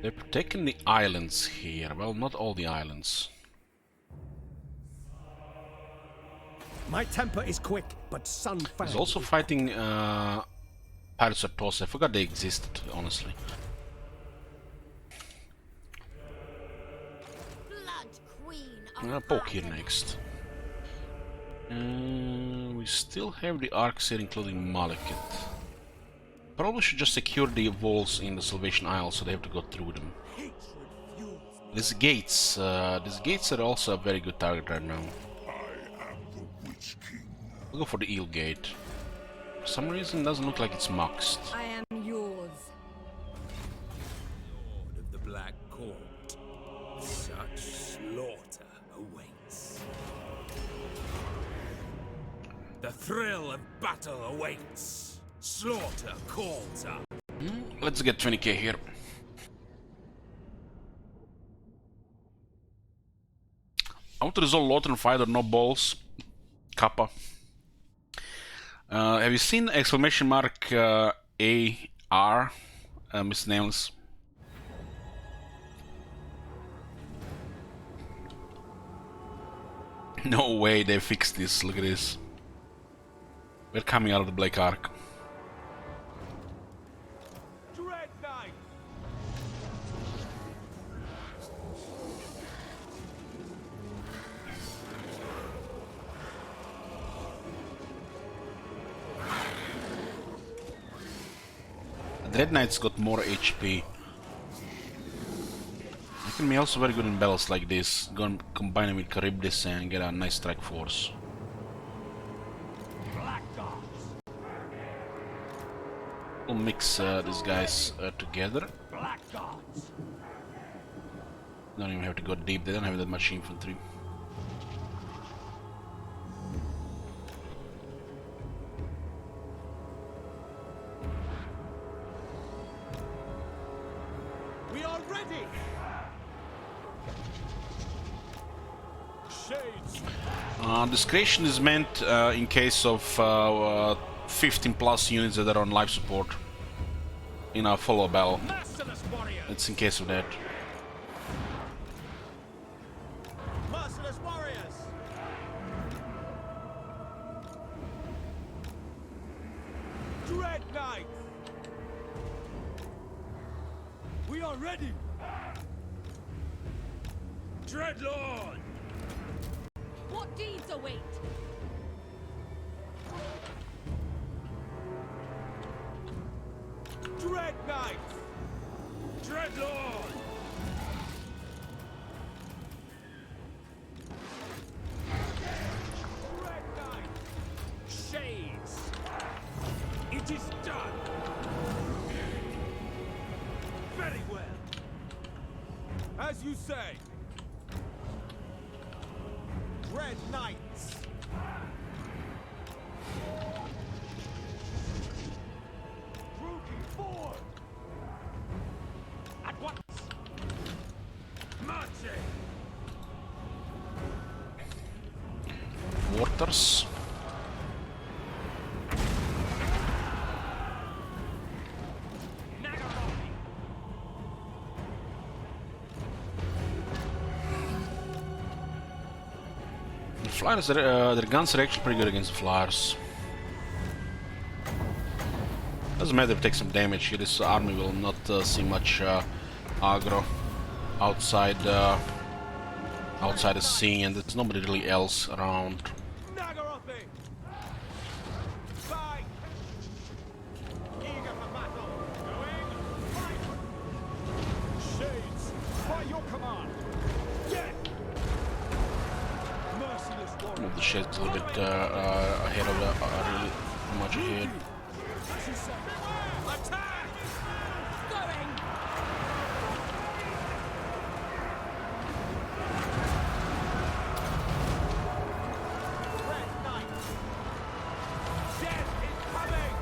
They're taking the islands here. Well, not all the islands. My temper is quick, but sun He's also fighting Pirates of Toss. I forgot they existed, honestly. Blood Queen. I'm poke here next. We still have the arcs here, including Malekith. Probably should just secure the walls in the Salvation Isle, so they have to go through them. These gates are also a very good target right now. We'll go for the Eel Gate. For some reason, it doesn't look like it's maxed. I am yours. Lord of the Black Court. Such slaughter awaits. The thrill of battle awaits. Slaughter calls up. Let's get 20k here. I want to resolve Lothern fighter, no balls. Kappa. Have you seen exclamation mark AR, Miss Nails? No way they fixed this. Look at this. We're coming out of the Black Ark. Dread Knight! Dread Knight's got more HP. He can be also very good in battles like this. Go and combine him with Charybdis and get a nice strike force. We'll mix these guys together. Black Gods! Don't even have to go deep. They don't have that much infantry. We are ready. Shades. Discretion is meant in case of 15 plus units that are on life support in a follow battle. Merciless warriors. It's in case of that. Merciless warriors. Dread Knight. We are ready. Dreadlord. What deeds await? Dread Knight. Dreadlord. Dread Knight. Shades. It is done. Very well. As you say. Dread Knights. Drooping forward. At once. Marching. Mortars. Flyers, their guns are actually pretty good against the flyers. Doesn't matter if they take some damage here, this army will not see much aggro outside outside the scene, and there's nobody really else around. Nagarothi! Fight! Eager for battle! Going! Fight! Shades! By your command! Get! Merciless warrior! Move the sheds a little bit ahead of the really much ahead. As you say. Attack! Going! Red Knight! Death is coming!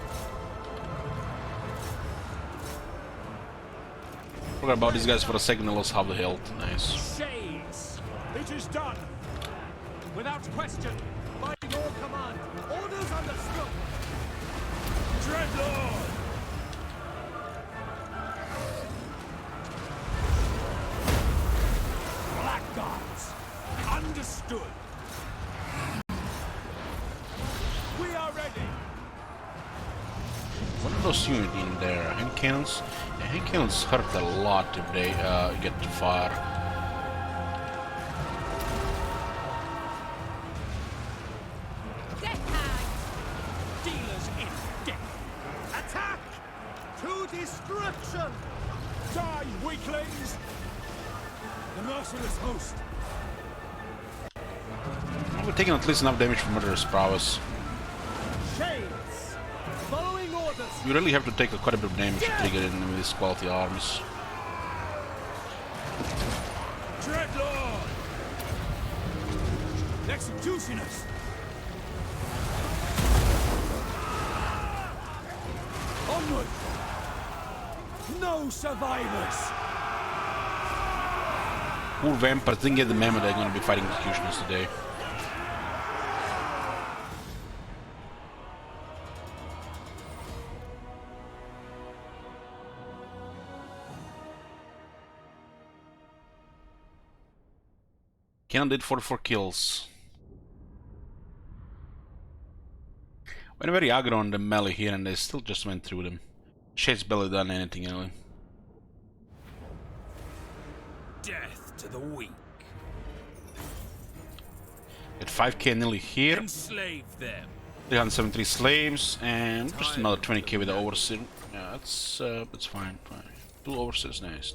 Forgot about these guys for a second, I lost half the health. Nice. Shades! It is done! Without question, by your command, orders understood! Dreadlord! Blackguards! Understood! We are ready! What are those units in there? Hand cannons? Yeah, hand cannons hurt a lot if they get to fire. Dealers in death! Attack! To destruction! Die, weaklings! The merciless host! We're taking at least enough damage from Murderous Prowess. Shades! Following orders! You really have to take quite a bit of damage to trigger it in with these quality arms. Dreadlord! Executioners! Onward! No survivors! Poor vampires didn't get the memo they're gonna be fighting executioners today. Cannon did 44 kills. Went very aggro on the melee here and they still just went through them. Shades barely done anything anyway. Death to the weak. At 5k nearly here. Enslave them. 373 slaves and just another 20k with the overseer. Yeah, that's fine. 2 overseers, nice.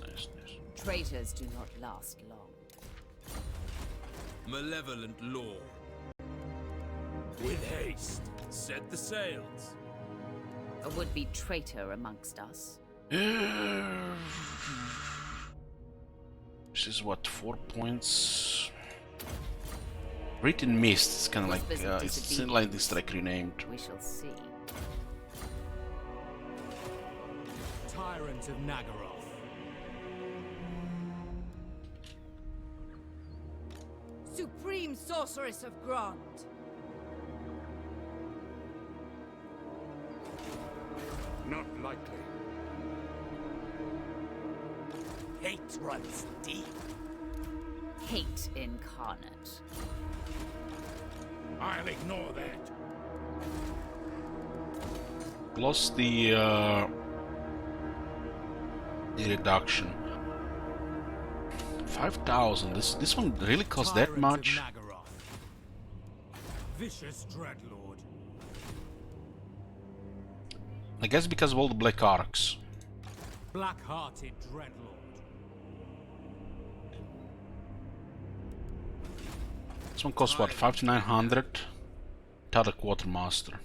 Traitors do not last long. Malevolent law. With haste, set the sails. A would-be traitor amongst us. This is what, 4 points? Written Mist. It's kind of like it's like this, like renamed. We shall see. Tyrant of Nagaroth. Supreme Sorceress of Grond. Not likely. Hate runs deep. Hate incarnate. I'll ignore that. Plus the reduction. 5,000. This one really costs that much. Tyrant of Nagaroth. Vicious Dreadlord. I guess because of all the black arcs. Black-hearted Dreadlord. This one costs what, 5 to 900? Tell the Quartermaster.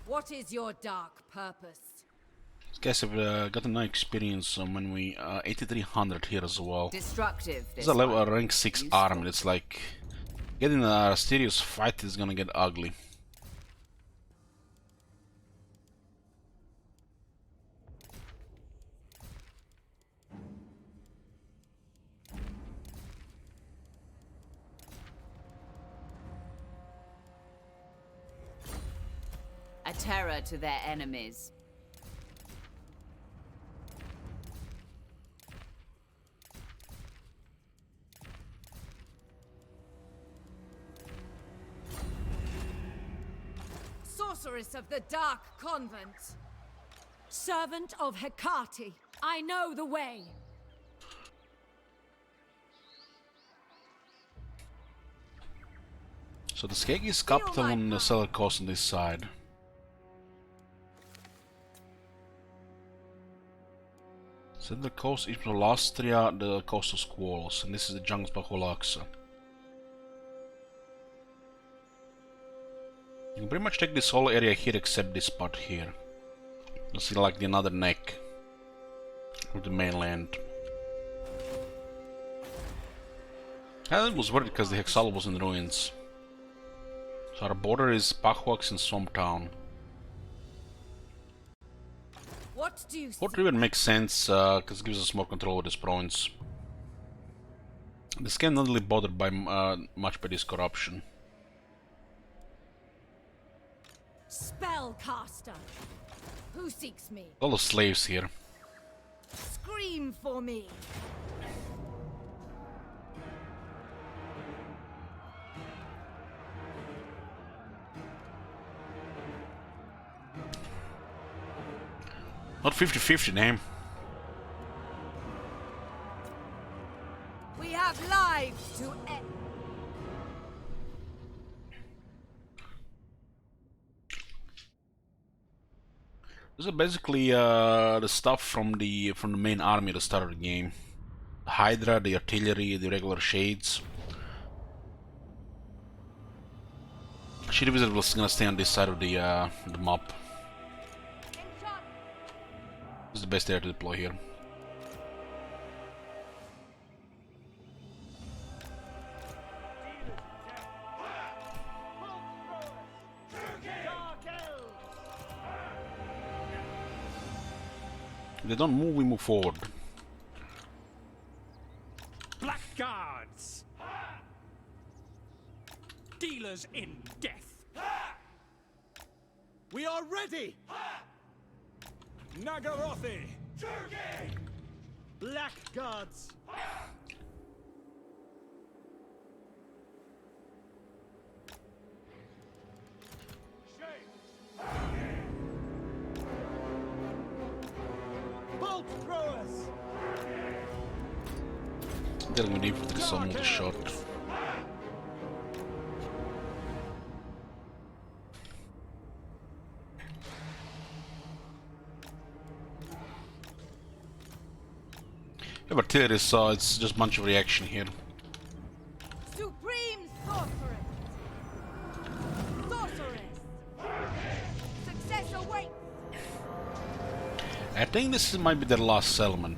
What is your dark purpose? Guys, I've got a nice experience when we 8300 here as well. Destructive. This is a level rank 6 army. It's like getting a serious fight is gonna get ugly. A terror to their enemies. Sorceress of the Dark Convent. Servant of Hecate, I know the way. So the Skeg is capital on the seller coast on this side. So the coast is from Lastria, the coast of Squalls, and this is the Jungle Bahulaxa. You can pretty much take this whole area here except this part here. You see like the another neck of the mainland. And it was worth it because the Hexal was in ruins. So our border is Pahuax and Swamptown. What do you Port River makes sense because it gives us more control over this province. This game not really bothered by much by this corruption. Spellcaster. Who seeks me? All the slaves here. Scream for me. Not 50-50 name. We have lives to end. These are basically the stuff from the main army at the start of the game. The Hydra, the artillery, the regular shades. Shady Wizard was gonna stay on this side of the map. This is the best area to deploy here. If they don't move, we move forward. Blackguards! Dealers in death! We are ready! Nagarothi! Blackguards! Bolt throwers! Dealing with deep with the sun with a shot. Yeah, but artillery, so it's just a bunch of reaction here. Supreme I think this might be their last settlement.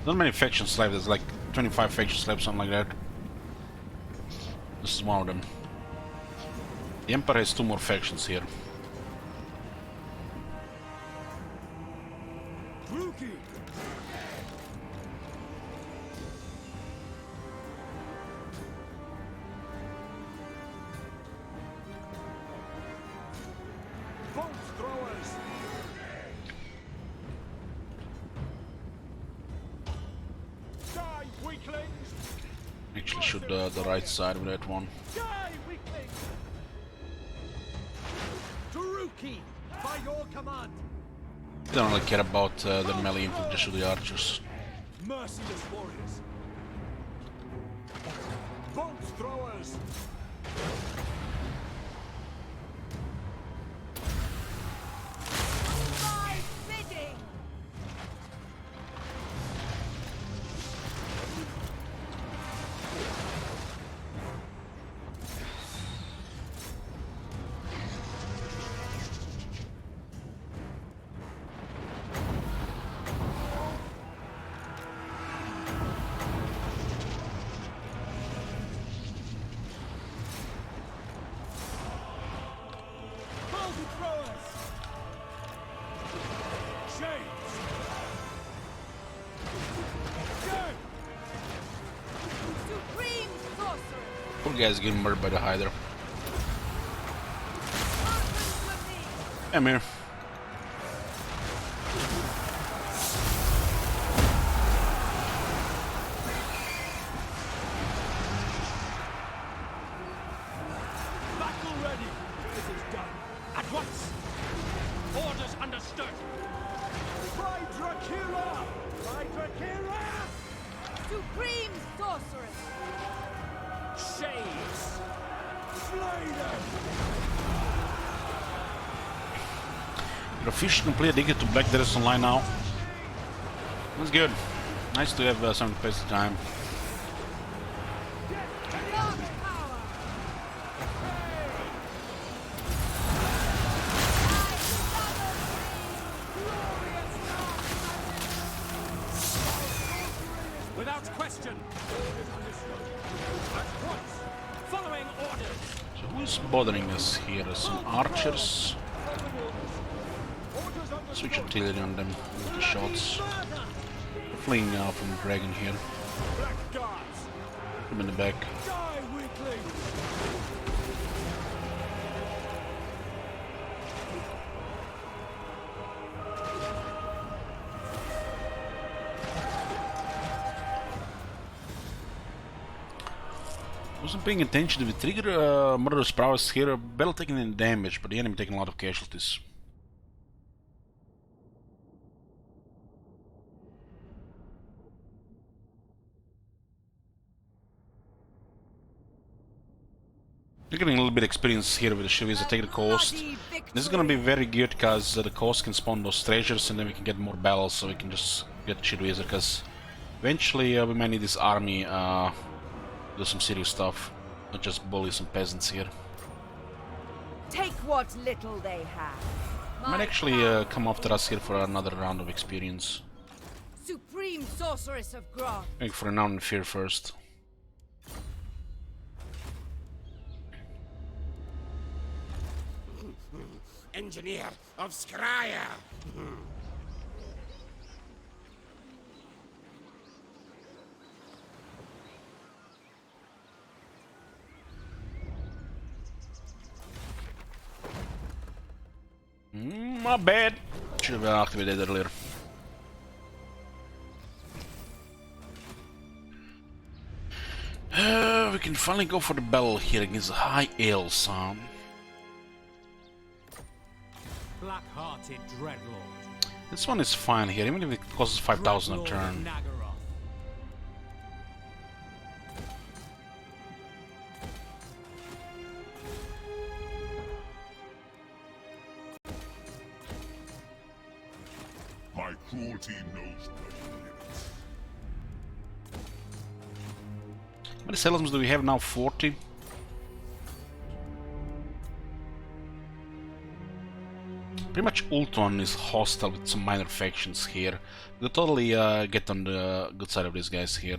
Not many factions left, there's like 25 factions left, something like that. This is one of them. The Empire has 2 more factions here. Actually shoot the right side with that one. Taruki, by your command. I don't really care about the melee infantry, just shoot the archers. Merciless warriors. Bolt throwers. My bidding. Poor guy's getting murdered by the Hydra. Come here. Battle ready. It is done. At once. Orders understood. By Dracula! By Dracula! Supreme sorceress. Shades. Slay them. You're officially completed, addicted to Black Death Online now. That's good. Nice to have some space time. Without question. At once. Following orders. So who's bothering us here? Some archers. Switch artillery on them with the shots. They're fleeing now from the dragon here. Black guards. Put them in the back. Die, weakling. Wasn't paying attention. If we trigger Murderous Prowess here, battle taking any damage, but the enemy taking a lot of casualties. We're getting a little bit of experience here with the Shield Wizard. Take the coast. This is gonna be very good because the coast can spawn those treasures and then we can get more battles, so we can just get the Shield Wizard because eventually we might need this army do some serious stuff, not just bully some peasants here. Take what little they have. Might actually come after us here for another round of experience. Supreme sorceress of Groth. Going for Renown and Fear first. Engineer of Skryre. My bad. Should have activated it earlier. We can finally go for the battle here against High Aelson. Black-hearted dreadlord. This one is fine here, even if it costs 5,000 a turn. My cruelty knows no limits. How many settlements do we have now? 40? Pretty much Ultron is hostile with some minor factions here. We'll totally get on the good side of these guys here.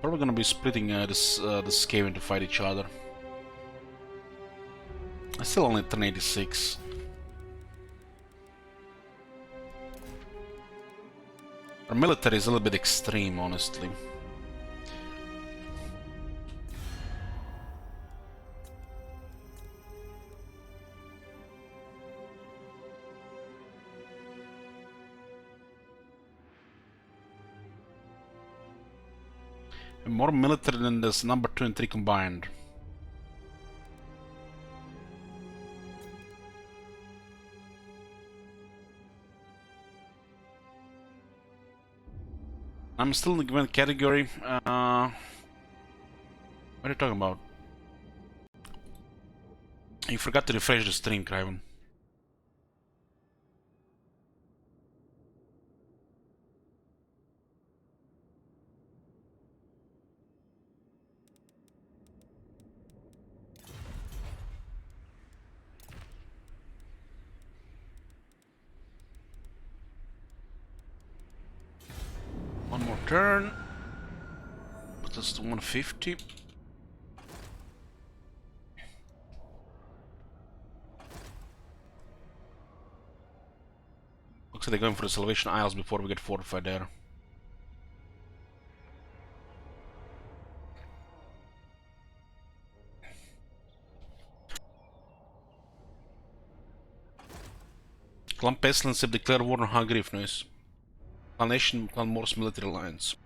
Probably gonna be splitting this Skaven to fight each other. I still only turn 86. Our military is a little bit extreme, honestly. More military than this number 2 and 3 combined. I'm still in the given category. What are you talking about? You forgot to refresh the stream, Craven. One more turn. Puts us to 150. Looks like they're going for the Salvation Isles before we get fortified there. Clan Pestilence have declared war on Hagriff. Clan Nation, Clan Morse military alliance.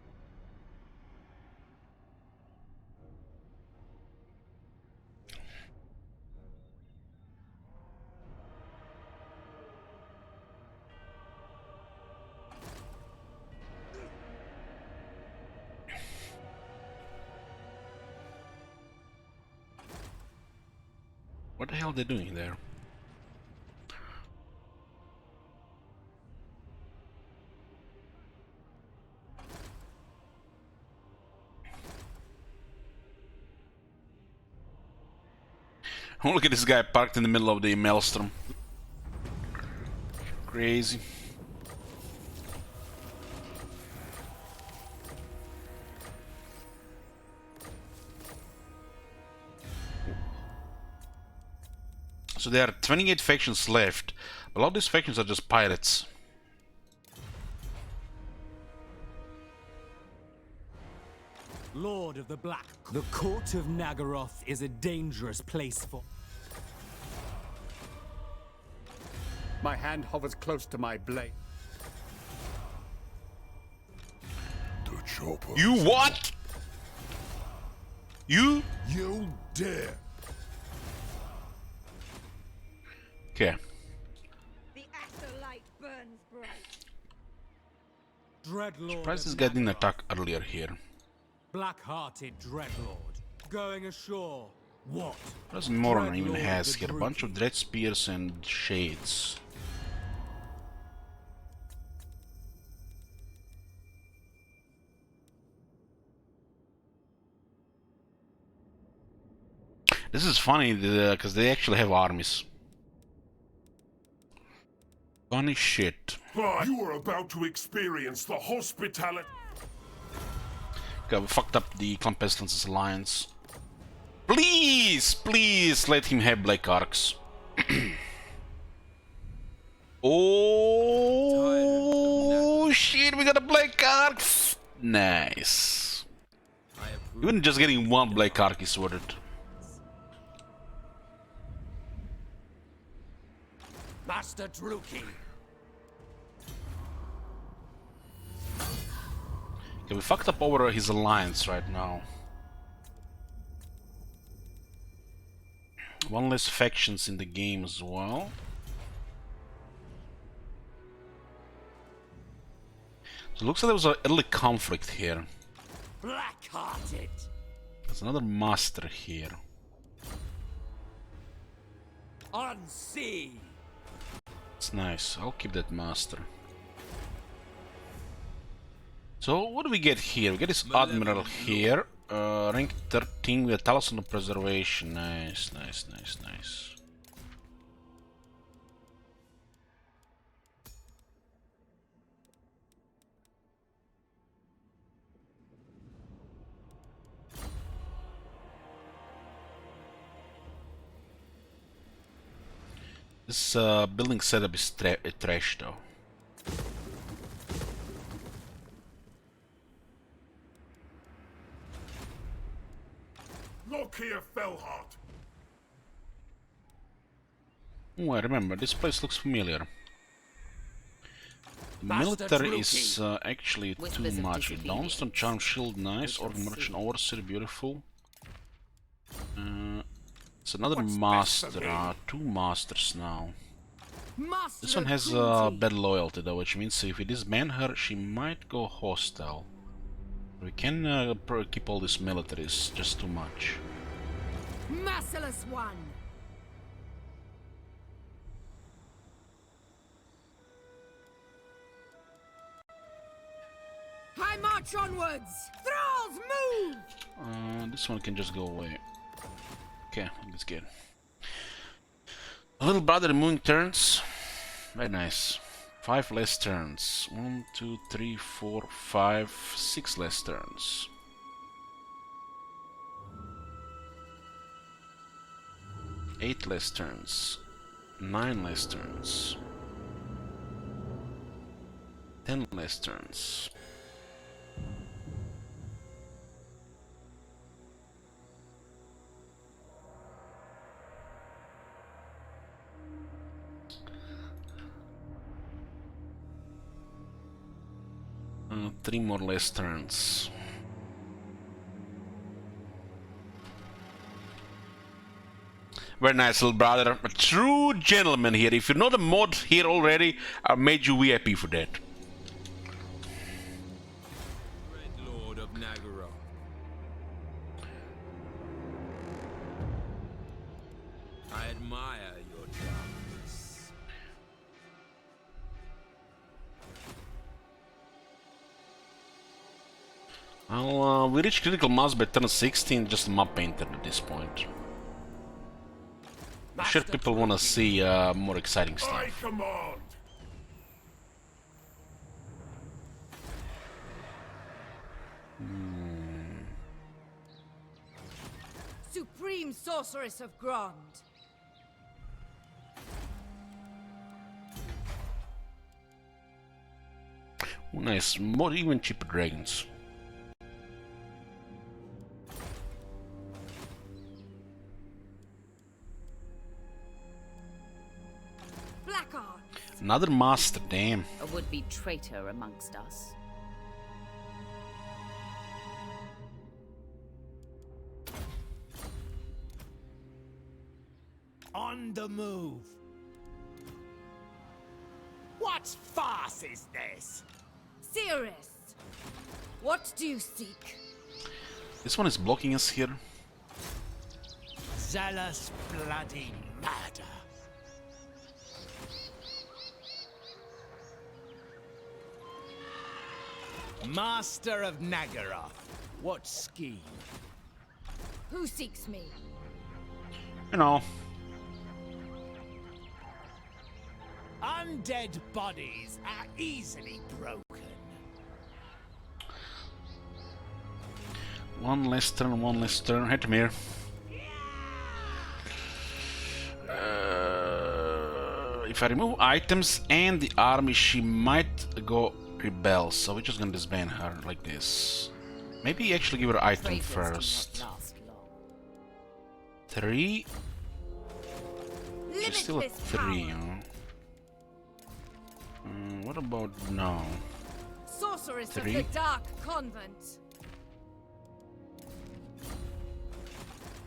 What the hell are they doing there? Oh, look at this guy parked in the middle of the maelstrom. Crazy. So there are 28 factions left. A lot of these factions are just pirates. Lord of the Black. The court of Nagaroth is a dangerous place for... My hand hovers close to my blade. The chopper. You what? You dare. Okay. The Aetherlight burns bright. Dreadlord. Surprised this guy didn't attack earlier here. Black-hearted Dreadlord. Going ashore. What? What does Moron even has here? A bunch of Dread Spears and Shades. This is funny because they actually have armies. Funny shit. You are about to experience the hospitality. Okay, we fucked up the Clan Pestilence's alliance. Please, please let him have Black Arcs. Oh shit, we got a Black Arc. Nice. Even just getting one Black Arc is worth it. Master Druki. Okay, we fucked up over his alliance right now. One less factions in the game as well. So it looks like there was an early conflict here. Black-hearted. There's another master here. Unseen. It's nice. I'll keep that master. So what do we get here? We get this admiral here. Rank 13 with a Talisman of Preservation. Nice, nice, nice, nice. This building setup is trash though. Look here, Fellheart. Oh, I remember. This place looks familiar. Military is actually too much. Dawnstone, Charm Shield, nice. Organ Merchant, Overseer, beautiful. It's another master. Two masters now. This one has bad loyalty though, which means if we disband her, she might go hostile. We can keep all these militaries, just too much. Merciless one! I march onwards! Thralls, move! This one can just go away. Okay, that's good. A little brother removing turns. Very nice. 5 less turns. 1, 2, 3, 4, 5, 6 less turns. Eight less turns. 9 less turns. 10 less turns. Three more less turns. Very nice, little brother. A true gentleman here. If you're not a mod here already, I made you VIP for that. Red Lord of Nagaroth. I admire your darkness. We reached critical mass by turn 16, just a map painter at this point. I'm sure people want to see more exciting stuff. I command. Supreme Sorceress of Grond. Oh, nice, more even cheaper dragons. Blackheart. Another master, damn. A would-be traitor amongst us. On the move. What farce is this? Cirrus. What do you seek? This one is blocking us here. Zealous bloody murder. Master of Nagaroth. What scheme? Who seeks me? You know. Undead bodies are easily broken. One less turn, one less turn. Headmere. If I remove items and the army, she might go rebel. So we're just gonna disband her like this. Maybe actually give her item first. 3. She's still at 3, huh? What about now? Sorceress 3. of the Dark Convent.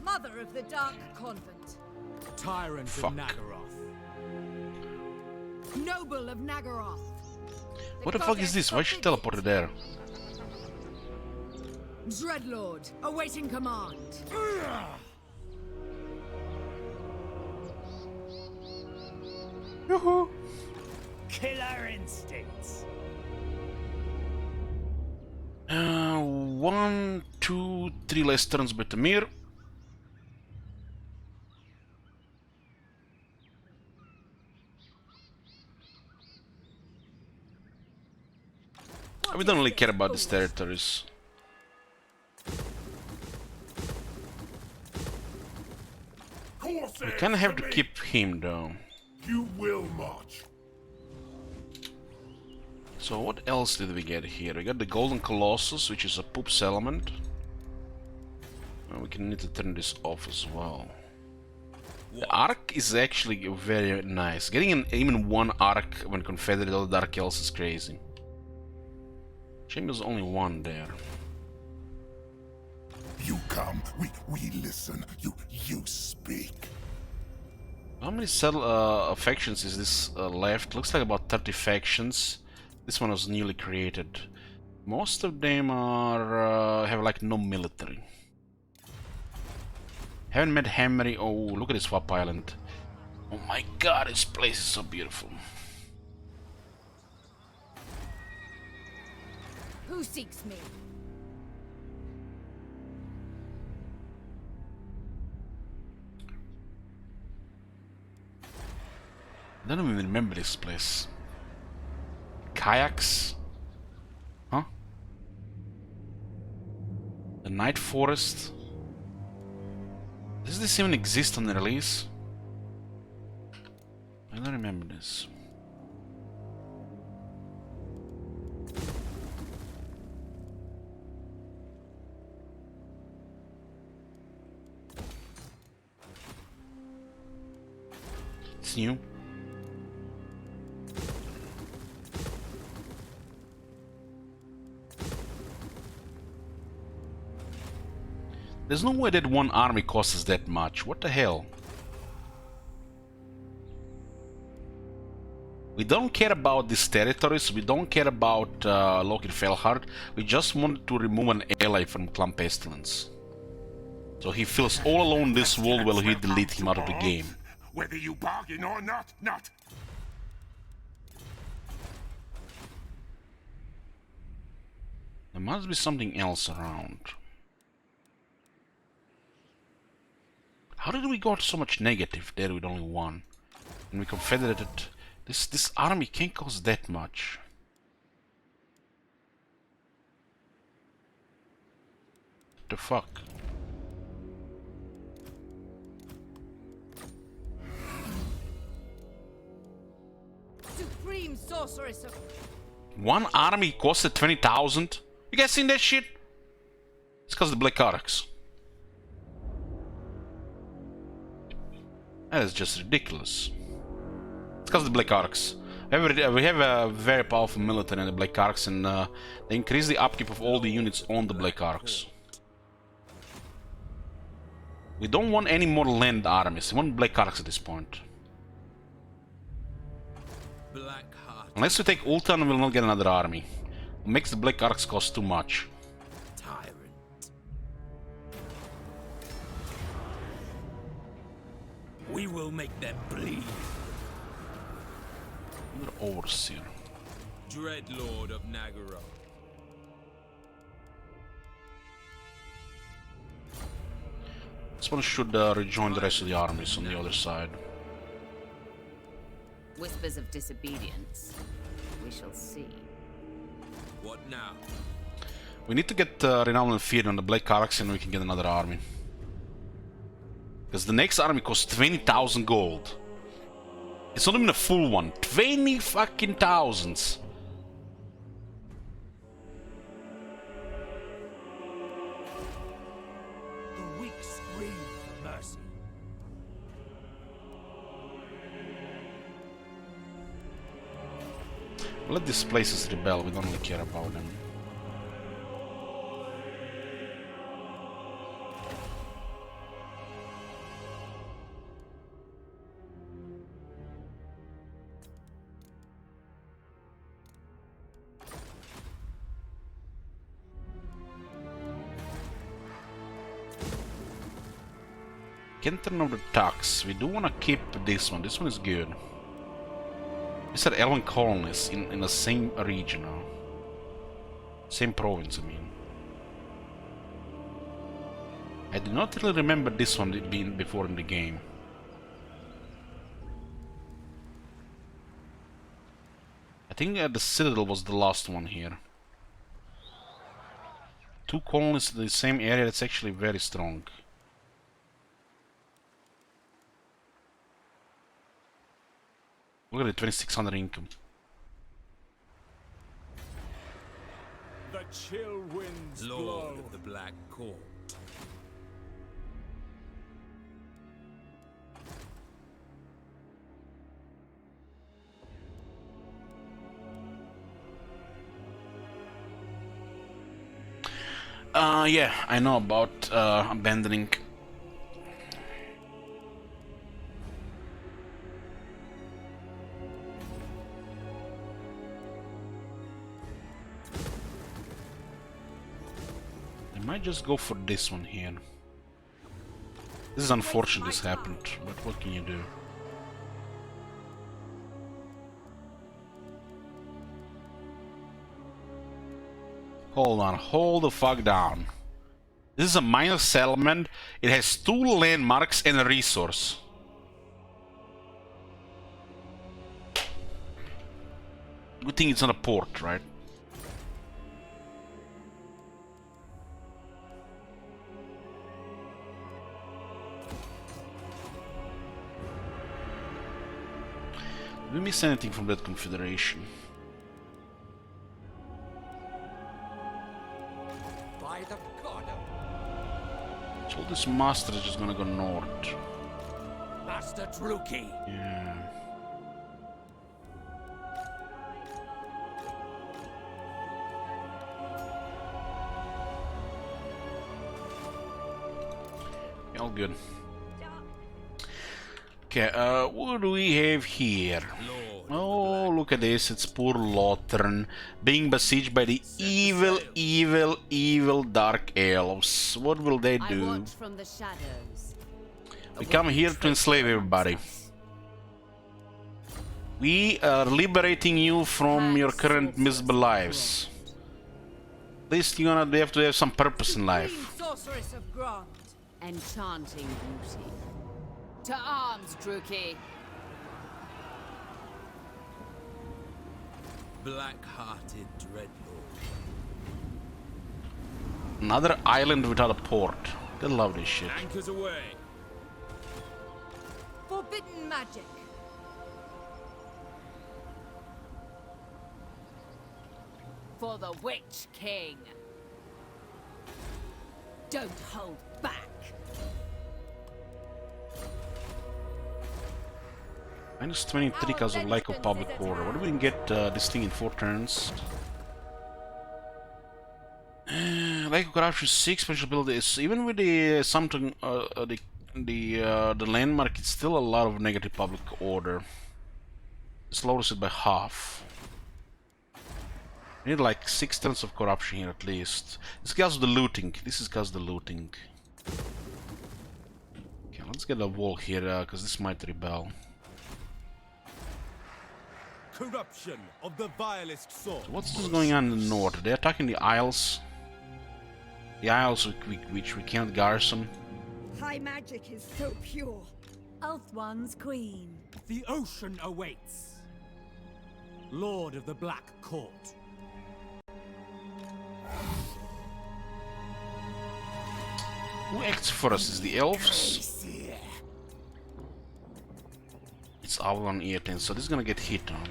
Mother of the Dark Convent. Tyrant Fuck. of Nagaroth. Noble of Nagaroth. What the fuck is this? Why is she teleported there? Dreadlord, awaiting command. Yoo-hoo! Killer instincts. 1, 2, 3 less turns by Tamir. We don't really care about these territories. We kinda have to keep him though. You will march. So what else did we get here? We got the Golden Colossus, which is a poop element. And we can need to turn this off as well. The arc is actually very nice. Getting even one arc when confederate all the Dark Elves is crazy. Shame there's only one there. You come, we listen, you speak. How many factions is this left? Looks like about 30 factions. This one was newly created. Most of them are have like no military. Haven't met Hammery. Oh, look at this Swap Island. Oh my god, this place is so beautiful. Who seeks me? I don't even remember this place. Kayaks? Huh? The Night Forest? Does this even exist on the release? I don't remember this. It's new. There's no way that one army costs us that much. What the hell? We don't care about these territories. We don't care about Loki Felhard. We just wanted to remove an ally from Clan Pestilence. So he feels all alone in this world while we delete him out of the game. Whether you bargain or not. There must be something else around. How did we got so much negative there with only one? And we confederated. This army can't cost that much. What the fuck? Supreme sorceress of... One army costed 20,000? You guys seen that shit? It's because of the Black Arcs. That is just ridiculous. It's because of the Black Arcs. We have a very powerful military in the Black Arcs, and they increase the upkeep of all the units on the Black Arcs. We don't want any more land armies. We want Black Arcs at this point. Unless we take Ultan, we will not get another army. It makes the Black Arcs cost too much. We will make them bleed. Another Overseer. Dreadlord of Nagaro. This one should rejoin the rest of the armies on the other side. Whispers of disobedience. We shall see. What now? We need to get Renown and Fear on the Black Arcs and we can get another army. Because the next army costs 20,000 gold. It's not even a full one. 20 fucking thousands. The weak scream for mercy. Let these places rebel. We don't really care about them. Can't turn over the tax. We do want to keep this one. This one is good. These are Elven colonies in the same region now. Same province, I mean. I do not really remember this one being before in the game. I think the Citadel was the last one here. Two colonies in the same area, that's actually very strong. Look at it, 2600 income. The chill winds Lord blow. of the Black Court. Yeah, I know about abandoning. I might just go for this one here. This is unfortunate this happened, but what can you do? Hold on, hold the fuck down. This is a minor settlement. It has 2 landmarks and a resource. Good thing it's not a port, right? Did we miss anything from that confederation? By the god of So this master is just gonna go north. Master Druki. Yeah. All good. Okay, what do we have here? Oh, look at this, it's poor Lothern being besieged by the evil Dark Elves. What will they I do? watch from the shadows. We come here to enslave everybody. We are liberating you from your current miserable lives. At least you're gonna have to have some purpose in life. Sorceress of Grant. Enchanting beauty. To arms, Druki. Black-hearted dreadlord. Another island without a port. They love this shit. Anchors away. Forbidden magic. For the Witch King. Don't hold back. Minus 23 because of lack of public order. What do we can get this thing in 4 turns? Lack of corruption 6 special abilities. Even with the something the landmark, it's still a lot of negative public order. This lowers it by half. We need like 6 turns of corruption here at least. This is because of the looting. This is because of the looting. Okay, let's get a wall here because this might rebel. Corruption of the vilest sort. So what's going on in the north? They're attacking the Isles. The Isles which we can't garrison. High magic is so pure. Ulthuan's queen. The ocean awaits. Lord of the Black Court. Who acts for us? Is the elves? It's Avalon Earten, so this is gonna get hit on.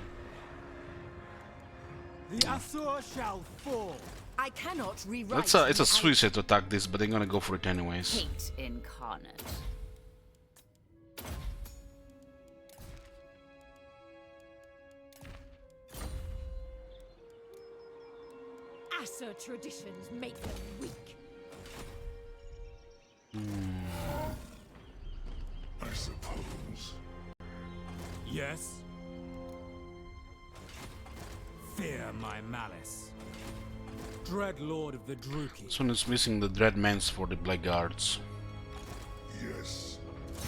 The Asur shall fall. I cannot rewrite. It's a suicide to attack this, but they're gonna go for it anyways. Hate incarnate. Asur traditions make them weak. I suppose. Yes. Fear my malice. Dreadlord of the Druki. This one is missing the Dreadmans for the Blackguards. Yes.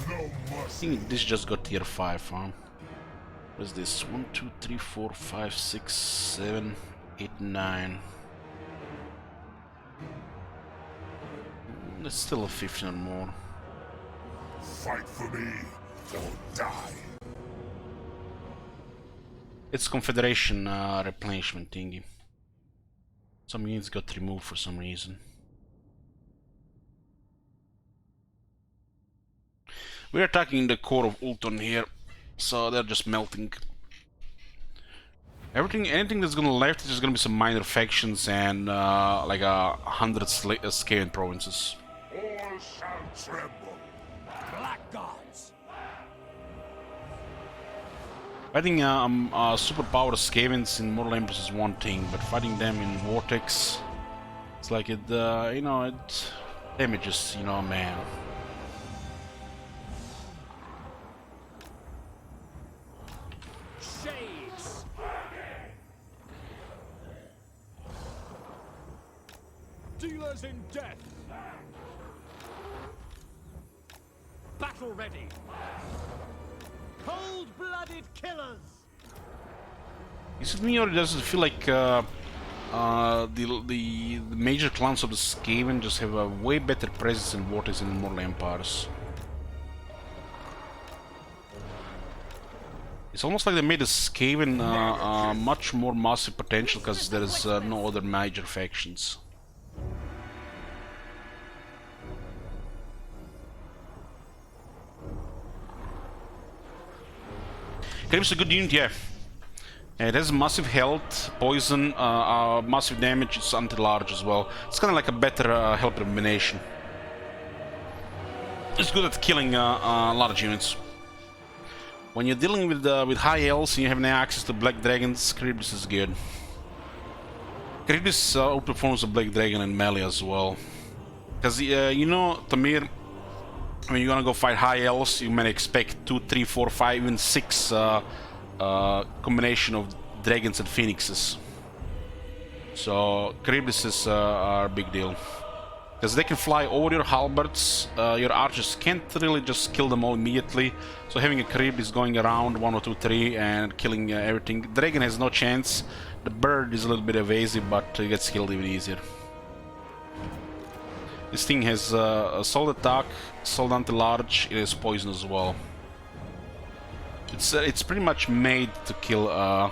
No I mercy. think this just got tier 5, huh? What is this? 1, 2, 3, 4, 5, 6, 7, 8, 9. There's still a 15 or more. Fight for me or die. It's Confederation replenishment thingy. Some units got removed for some reason. We're attacking the core of Ulton here, so they're just melting. Anything that's gonna left is just gonna be some minor factions and like 100 Skaven provinces. All shall tremble. Blackguards! Fighting superpowered Skavens in Mortal Empress is one thing, but fighting them in Vortex, it's like it, you know, it damages, you know, a man. Shades! Dealers in death! Battle ready! Cold-blooded killers! Is it me or does it feel like the major clans of the Skaven just have a way better presence in Vortex than in Mortal Empires? It's almost like they made the Skaven much more massive potential because there is no other major factions. Charybdis is a good unit, yeah. It has massive health, poison, massive damage, it's anti-large as well. It's kind of like a better health combination. It's good at killing large units. When you're dealing with high elves and you have no access to black dragons, Charybdis is good. Charybdis outperforms the black dragon in melee as well. Because you know, Tamir, when you're gonna go fight high elves, you may expect 2, 3, 4, 5, even 6 combination of dragons and phoenixes. So Charybdis are a big deal. Because they can fly over your halberds, your archers can't really just kill them all immediately. So having a Charybdis going around 1 or 2, 3 and killing everything. Dragon has no chance. The bird is a little bit evasive, but he gets killed even easier. This thing has a solid attack, solid anti-large, it has poison as well. It's pretty much made to kill the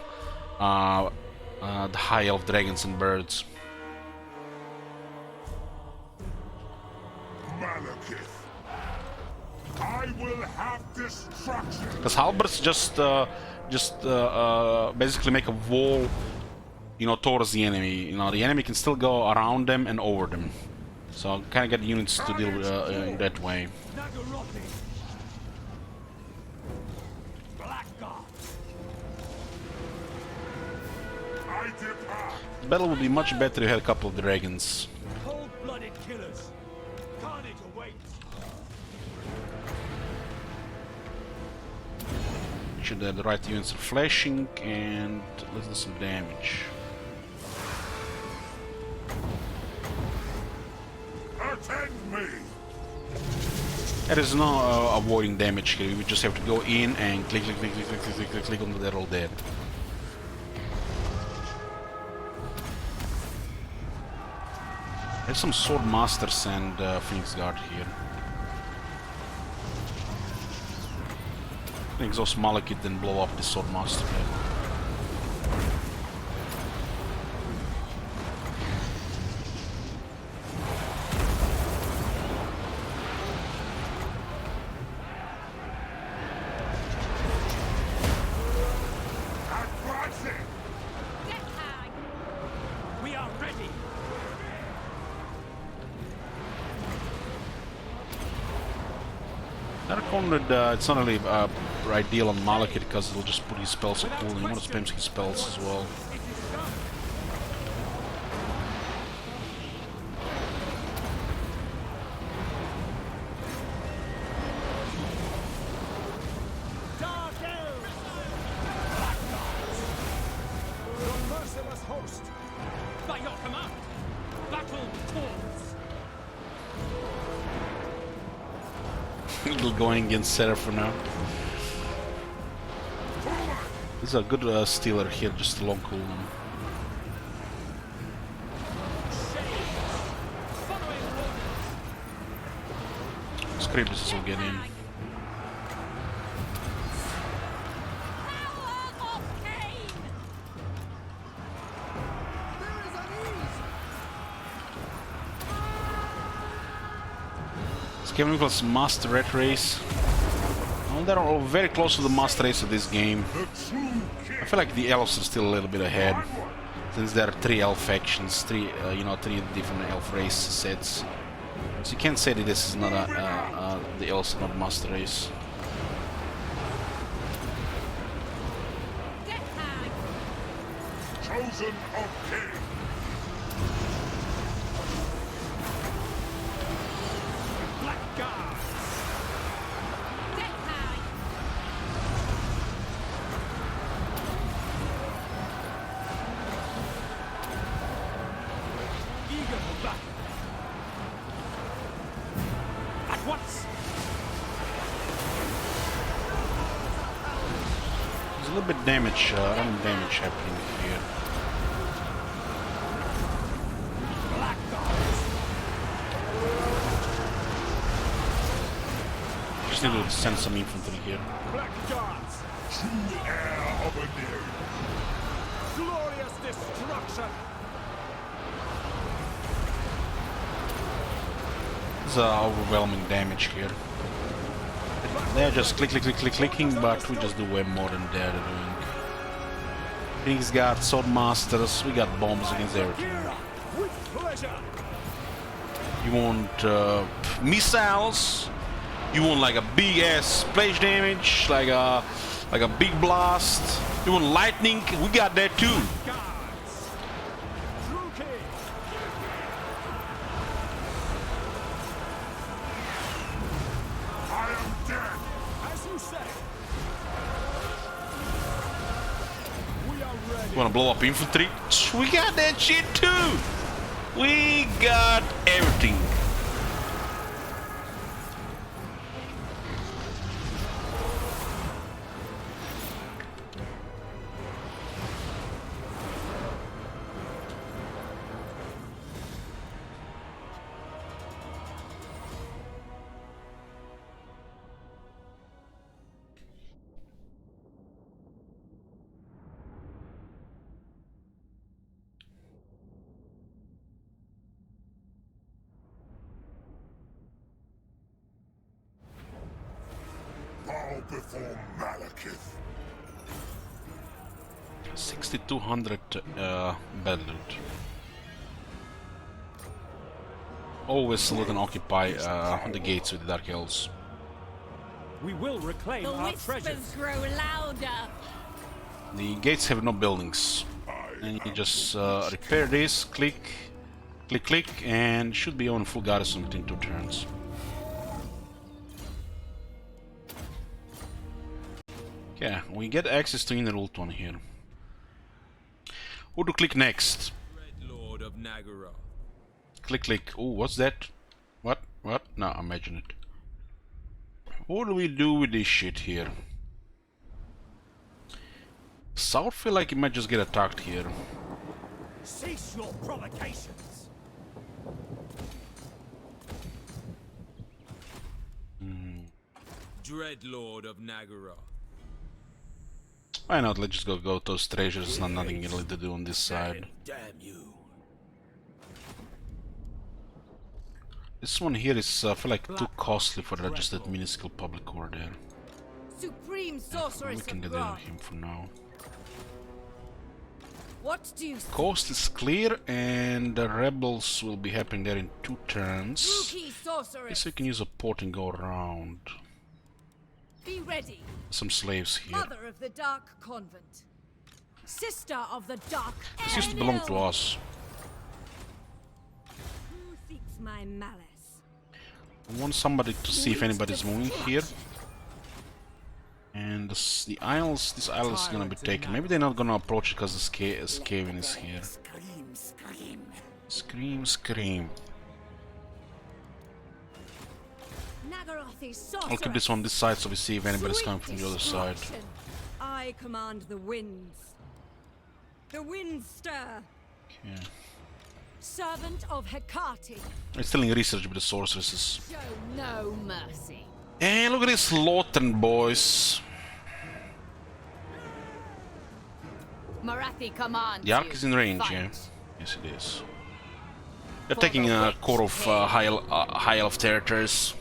high elf dragons and birds. Malekith, I will have destruction. Because halberds just basically make a wall, you know, towards the enemy. You know, the enemy can still go around them and over them. So kind of get units to deal with in that way. The battle would be much better if you had a couple of dragons. Cold-blooded killers! Carnage awaits! Should have the right units are flashing and let's do some damage. Attend me. There is no avoiding damage here. We just have to go in and click until they're all dead. There's some Sword Masters and Phoenix Guard here. Exhaust Malekith and blow up the Sword Master head. We are ready! Conrad, it's not really ideal on Malekith because it'll just put his spells so cool and you want to spam his spells as well. By your command! Battle towards! Eagle going against Seraph for now. This is a good stealer here, just a long cooldown. Charybdis will get in. Skaven equals Master Red Race. Well, they're all very close to the Master Race of this game. I feel like the elves are still a little bit ahead, since there are 3 elf factions, 3 different elf race sets. So you can't say that this is not the elves are not master race. Chosen of King. Blackguard! Eager for battle. At once! There's a little bit damage, random damage happening here. Just need to send some infantry here. Blackguards! True heir of a name. Glorious destruction! There's overwhelming damage here. They're just clicking, but we just do way more than they're doing. Things got sword masters, we got bombs against everything. With pleasure! You want missiles? You want like a big ass splash damage, like a big blast? You want lightning? We got that too. Guards! True king! I am dead. As you say! We are ready! You wanna blow up infantry? We got that shit too. We got everything. Bow before Malekith. 6,200 bad loot. Always salute and occupy the gates with the Dark Elves. We will reclaim The our whispers treasures. grow louder. The gates have no buildings. And you just repair this, click, and should be on full garrison within 2 turns. Okay, we get access to Inner Ultron here. Who to click next? Red Lord of Nagaroth. Click. Oh, what's that? What? No, imagine it. What do we do with this shit here? South feel like it might just get attacked here. Cease your provocations! Dread Lord of Nagaroth. Why not? Let's just go to those treasures. Not nothing really to do on this side. Damn you. This one here is I feel like too costly for just that minuscule public core there. Supreme We sorceress can of get rid of Grant. him for now. What do you Coast is clear, and the rebels will be happening there in 2 turns. Rookie sorceress. Guess we can use a port and go around. Be ready. Some slaves here. Mother of the Dark Convent. Sister of the Dark This used to belong to us. Who seeks my malice? I want somebody to see if anybody's moving here. And this isle is gonna be taken. Maybe they're not gonna approach it because the Skaven is here. Scream. Nagaroth is I'll keep this one on this side so we see if anybody's coming from the other side. I command the winds. The winds stir. Okay. Servant of Hecate. I'm still in research with the sorceresses. Show no mercy. And look at this Lothern, boys. Marathi commands The Ark you. is in range, Fight. yeah? Yes, it is. They're taking a core of high elf territories.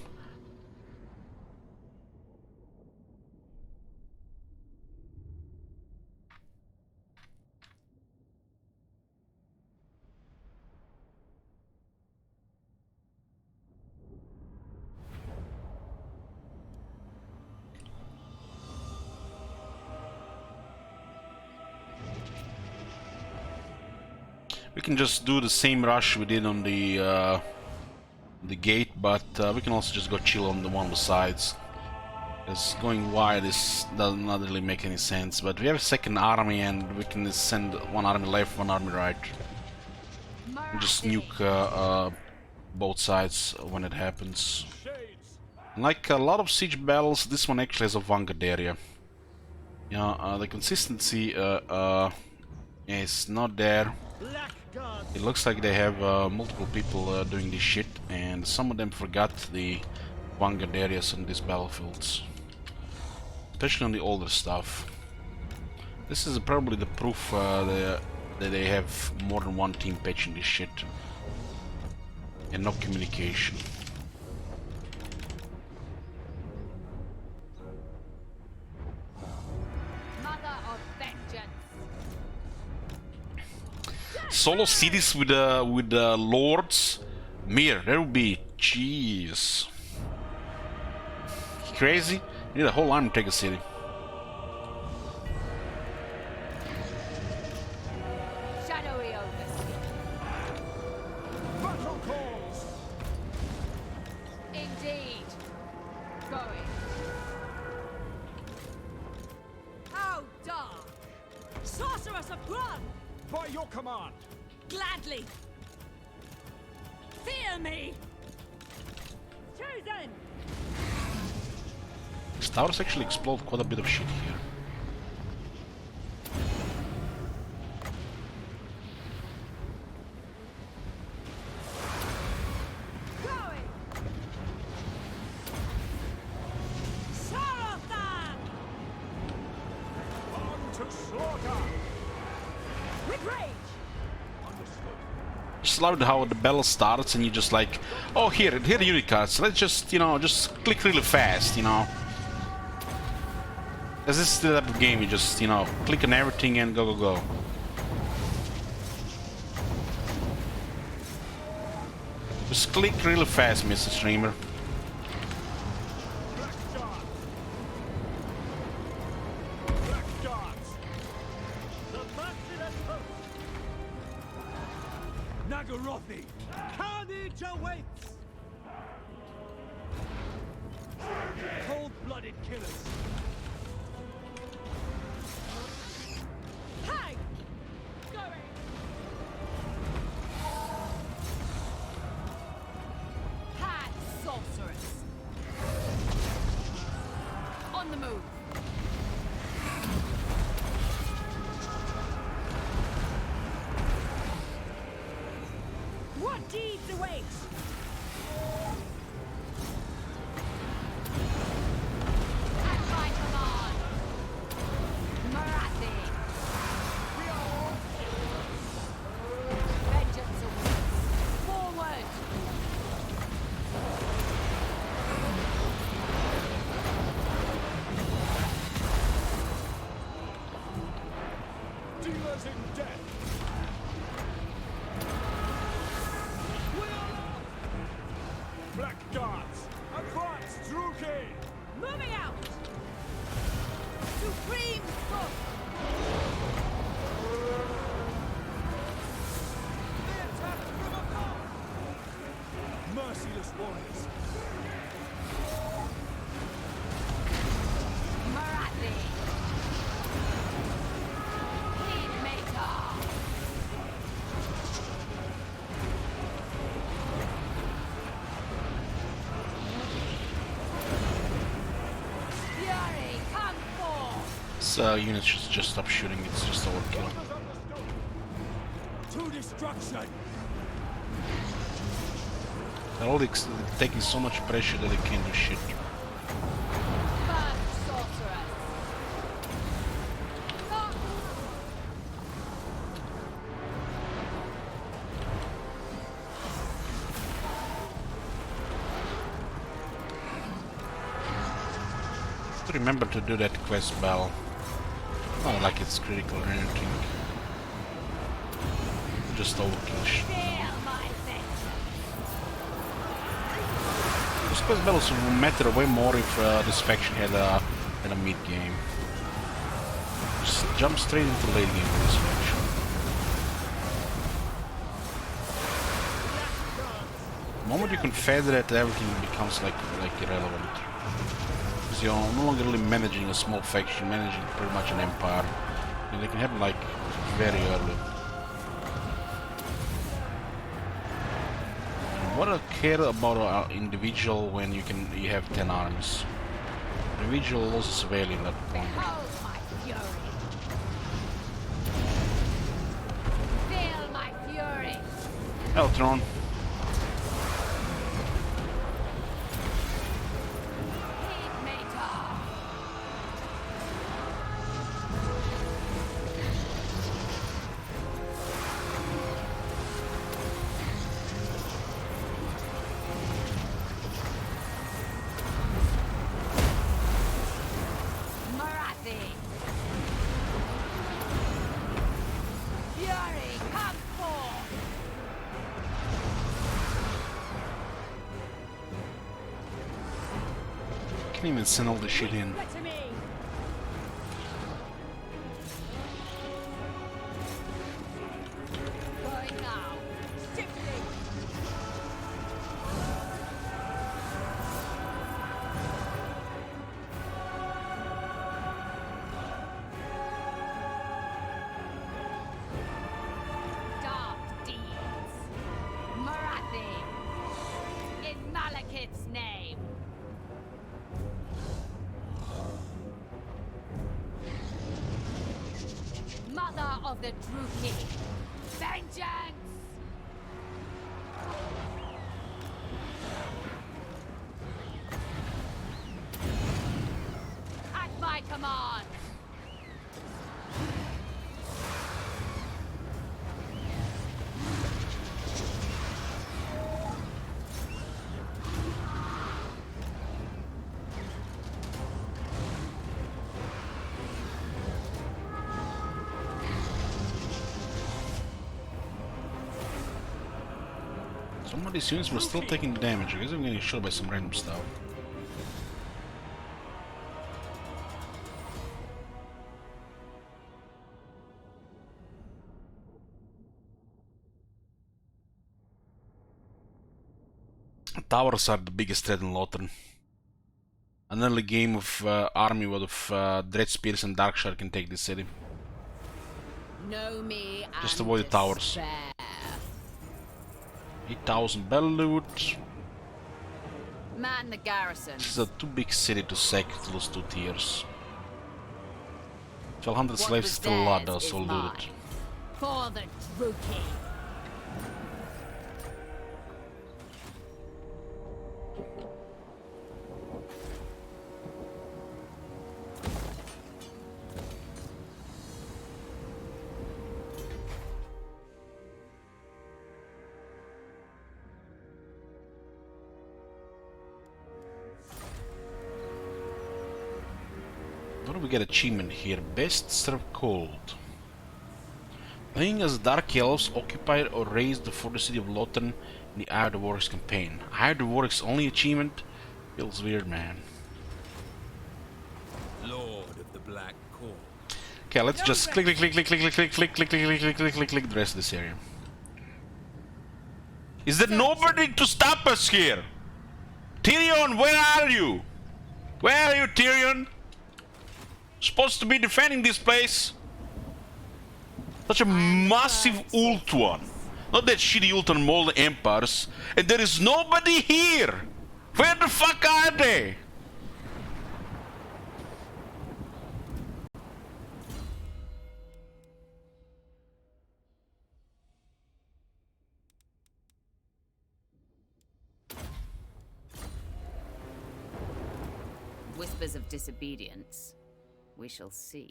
We can just do the same rush we did on the gate, but we can also just go chill on the one of the sides. Because going wide does not really make any sense. But we have a second army, and we can send one army left, one army right. And just nuke both sides when it happens. Like a lot of siege battles, this one actually has a vanguard area. Yeah, the consistency is not there. It looks like they have multiple people doing this shit, and some of them forgot the vanguard areas on these battlefields, especially on the older stuff. This is probably the proof that they have more than one team patching this shit and no communication. Solo cities with lords, Mir, there would be, jeez, crazy. You need a whole army to take a city. Shadowy overseer. Battle calls. Indeed. Going. How dark! Sorceress of blood! By your command. Gladly! Fear me! Chosen! These towers actually explode quite a bit of shit here. Going! Sarothan! On to slaughter. With rage! Just loved how the battle starts and you just like, oh here are the unit cards, let's just, you know, just click really fast, you know. Because this is the type of game you just, you know, click on everything and go, go, go. Just click really fast, Mr. Streamer. Black Guards. The merciless host. Nagarothi. Carnage awaits. Cold-blooded killers. Hang! Going! Hand sorceress. On the move. What deeds await? At my command. Marathi. Vengeance awaits. Forward. Dealers in death. Black Guards. Advance, Druki. Moving out! Supreme smoke! The attack from above. Merciless warriors. Marathi. Kingmaker. Fury, come forth. So units should just stop shooting, it's just overkill. To destruction. They're all taking so much pressure that they can't do shit. First sorceress. Just remember to do that quest bell. Not like it's critical or anything. Just overkill shit. Feel my vengeance. Those quest battles would matter way more if this faction had a mid game. Just jump straight into late game with this faction. The moment you confederate, everything becomes like irrelevant. Because you're no longer really managing a small faction, managing pretty much an empire. And they can happen like very early. What I care about an individual when you have 10 armies. Individual loses value at that point. Behold my fury. Feel my fury. Eltron. Heed me, Tar. Marathi. Fury, come forth. Can't even send all the shit in. To me. Going now. Shifting. Dark deeds. Marathi. In Malekith's name. Mother of the Druki. Vengeance! At my command! Some of these units were still taking damage. I guess I'm getting shot by some random stuff. Towers are the biggest threat in Lothern. An early game of army with Dread Spears and Darkshire can take this city. Know me Just and avoid the towers. despair. 8,000 battle loot. Man the garrison. This is a too big city to sack to those 2 tiers. 1,200 slaves is still a lot though, so we'll do it. For the Druki. What do we get achievement here? Best serve cold. Playing as Dark Elves occupied or raised for the city of Lothern in the Eye of the Warriors campaign. Eye of the Warriors only achievement? Feels weird, man. Lord of the Black Court. Okay, let's just click the rest of this area. Is there nobody to stop us here? Tyrion, where are you? Where are you, Tyrion? Supposed to be defending this place. Such a massive ult one. Not that shitty ult on all the empires. And there is nobody here. Where the fuck are they? Whispers of disobedience. We shall see.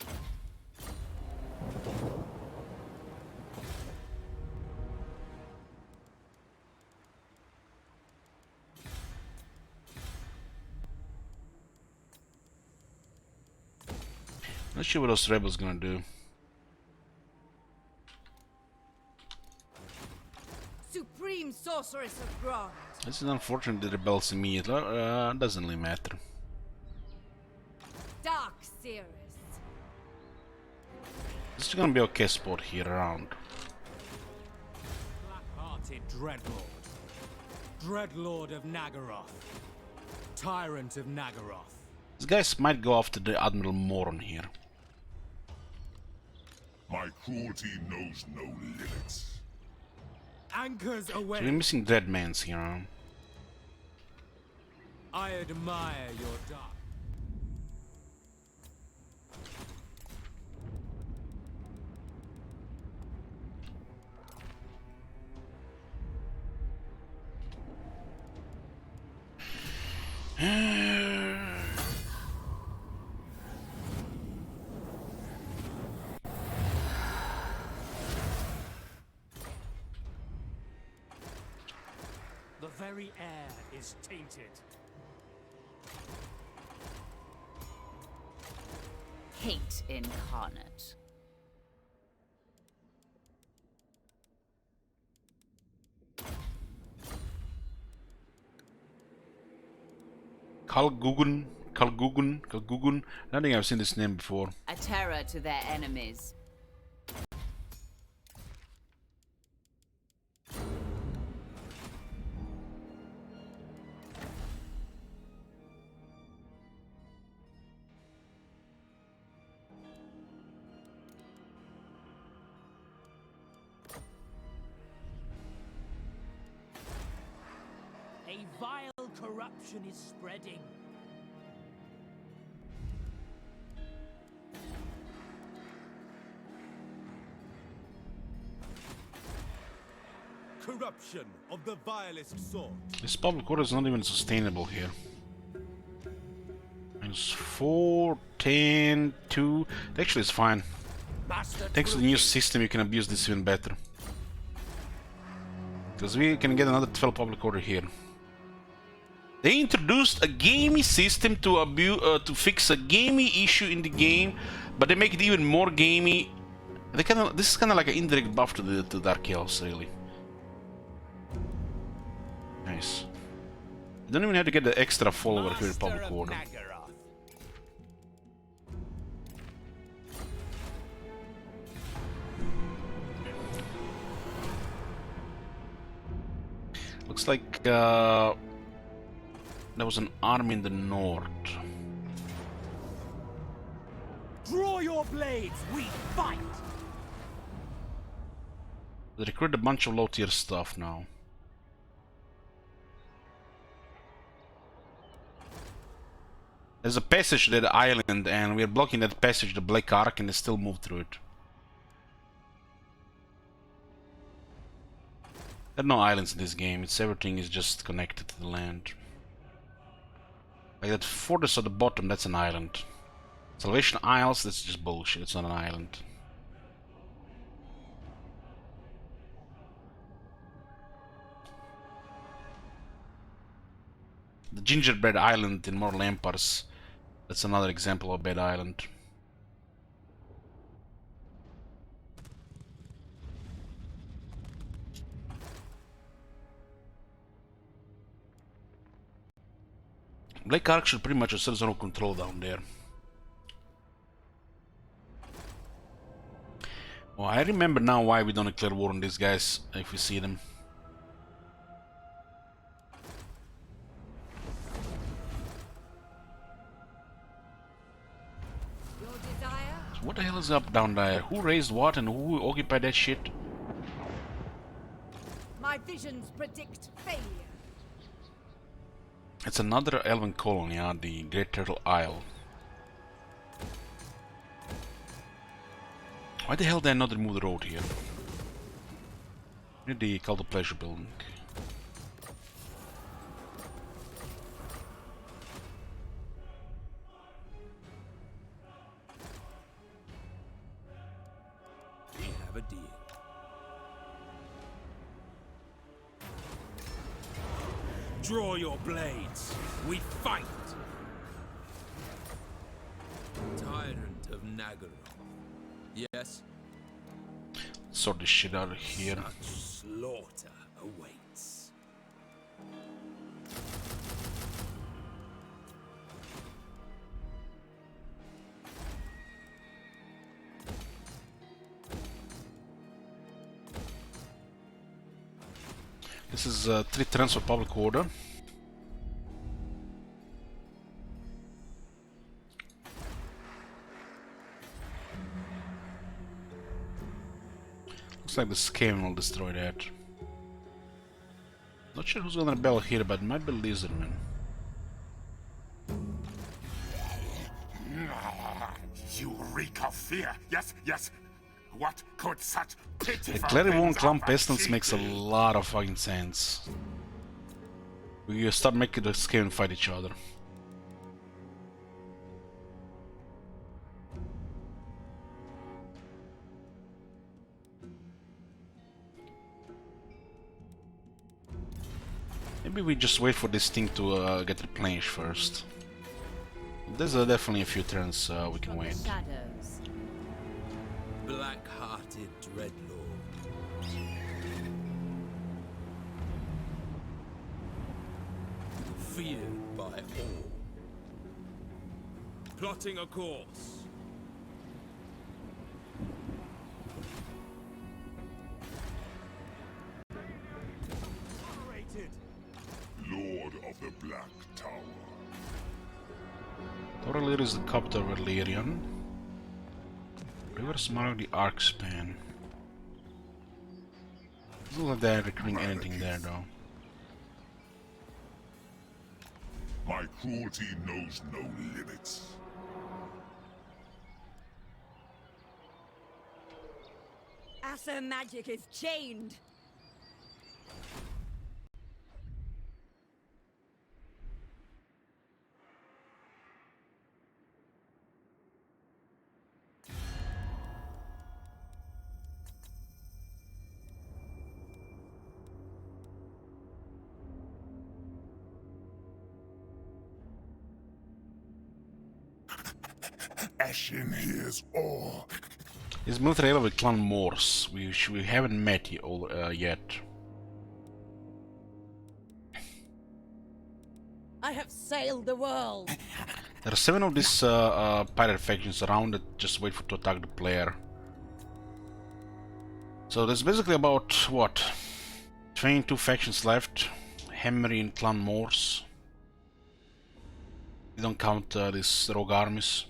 Let's see what those rebels gonna do. Supreme Sorceress of Bronze. This is unfortunate the rebels immediately. Doesn't really matter. Dark Seeress. This is gonna be okay spot here around. Black-hearted Dreadlord. Dreadlord of Nagaroth. Tyrant of Nagaroth. These guys might go after the Admiral Moron here. My cruelty knows no limits. Anchors So away. we're missing Dreadmans here, huh? I admire your dark. The very air is tainted. Hate incarnate. Kalgugun. I don't think I've seen this name before. A terror to their enemies. A vile corruption is spreading. Corruption of the vilest sort. This public order is not even sustainable here. -4, 10, 2. Actually, it's fine. Thanks to the new system, you can abuse this even better. Because we can get another 12 public order here. They introduced a gamey system to fix a gamey issue in the game, but they make it even more gamey. This is kind of like an indirect buff to the Dark Elves, really. Nice. You don't even have to get the extra follower here in public order. Looks like there was an army in the north. Draw your blades, we fight! They recruit a bunch of low tier stuff now. There's a passage to the island, and we're blocking that passage, the Black Ark, and they still move through it. There are no islands in this game, everything is just connected to the land. Like that fortress at the bottom, that's an island. Salvation Isles, that's just bullshit, it's not an island. The Gingerbread Island in Mortal Empires, that's another example of a bad island. Black Ark should pretty much assert zone of control down there. Well, I remember now why we don't declare war on these guys if we see them. So what the hell is up down there? Who raised what and who occupied that shit? My visions predict failure. It's another elven colony, the Great Turtle Isle. Why the hell did I not remove the road here? Near the Cult of Pleasure building. We have a deal. Draw your blades. We fight. Tyrant of Nagaroth. Yes. Sort this shit out of here. Such slaughter awaits. This is 3 turns for public order. Looks like the Skaven will destroy that. Not sure who's gonna rebel here, but it might be Lizardman. You reek of fear. Yes, yes. What could such pitiful The Clarion things Clan offer Pestilence makes a cheaply? lot of fucking sense. We start making the Skaven fight each other. Maybe we just wait for this thing to get replenished first. There's definitely a few turns we can wait. Shadows. Black-hearted dreadlord. Feared by all. Plotting a course. Lord of the Black Tower. Toralir is the capital of Valyrian. River Smaragd, the Arcspan. Doesn't look like they're recruiting anything there though. My cruelty knows no limits. Asa magic is chained. Ashen hears all. His military ally with Clan Morse, which we haven't met yet. I have sailed the world. There are 7 of these pirate factions around that just wait to attack the player. So there's basically about, what, 22 factions left. Hammery and Clan Morse. We don't count these rogue armies.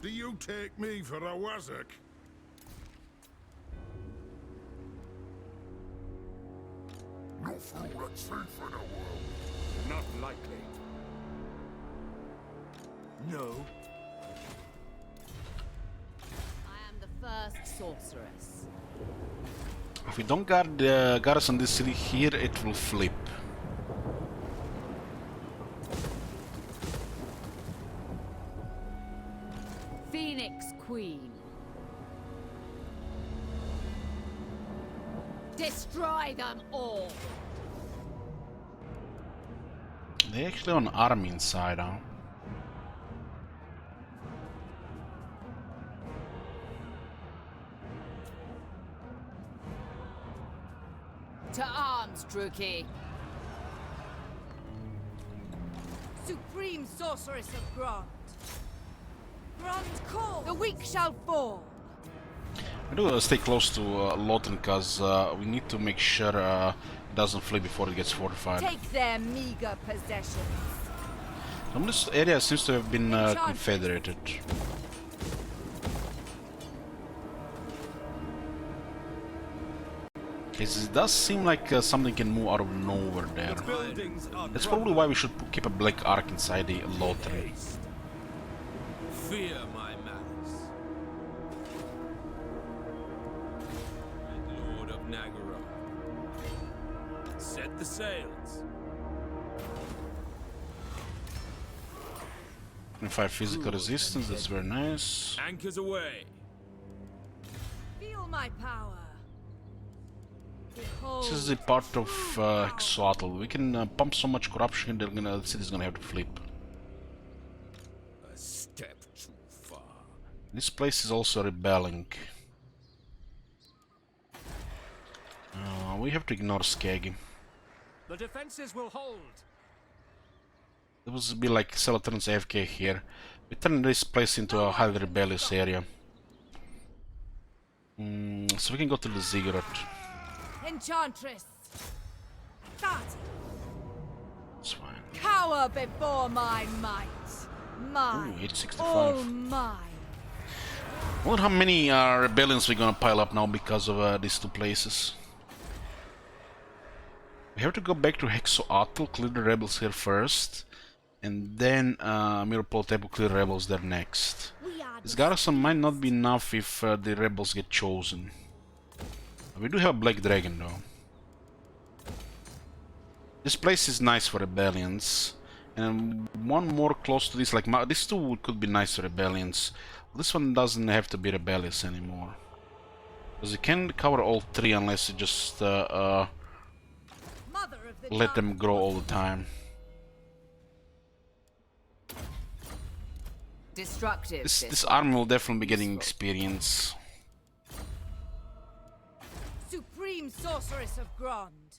Do you take me for a wazzock? No fool that's safe in the world. Not likely. No. I am the first sorceress. If we don't guard the garrison this city here, it will flip. Phoenix Queen. Destroy them all. They actually have an army inside, huh? To arms, Druki. Supreme sorceress of Grant. Grant call. The weak shall fall. I do stay close to Lawton because we need to make sure it doesn't flip before it gets fortified. Take their meager possessions. Some of this area seems to have been confederated. It does seem like something can move out of nowhere there. That's probably why we should keep a Black Ark inside the Lawton. Fear my malice. Red Lord of Nagara. Set the sails. 25 physical resistance, that's very nice. Anchors away. Feel my power. Behold. This is the part of Exoatl. We can pump so much corruption, the city's gonna have to flip. A step too far. This place is also rebelling. We have to ignore Skaggy. The defenses will hold. It was a bit like Celatron's AFK here. We turn this place into a highly rebellious area. So we can go to the ziggurat. Enchantress! Hecate! That's fine. Cower before my might! Mine! Ooh, 865. All mine! I wonder how many rebellions we're gonna pile up now because of these two places. We have to go back to Hexoatl, clear the rebels here first, and then Miropoltep clear rebels there next. This garrison might not be enough if the rebels get chosen. We do have a Black Dragon though. This place is nice for rebellions, and one more close to this, like these two could be nice for rebellions. This one doesn't have to be rebellious anymore, because you can't cover all three unless you just let them grow all the time. Destructive. This army will definitely be getting experience. Supreme Sorceress of Grond!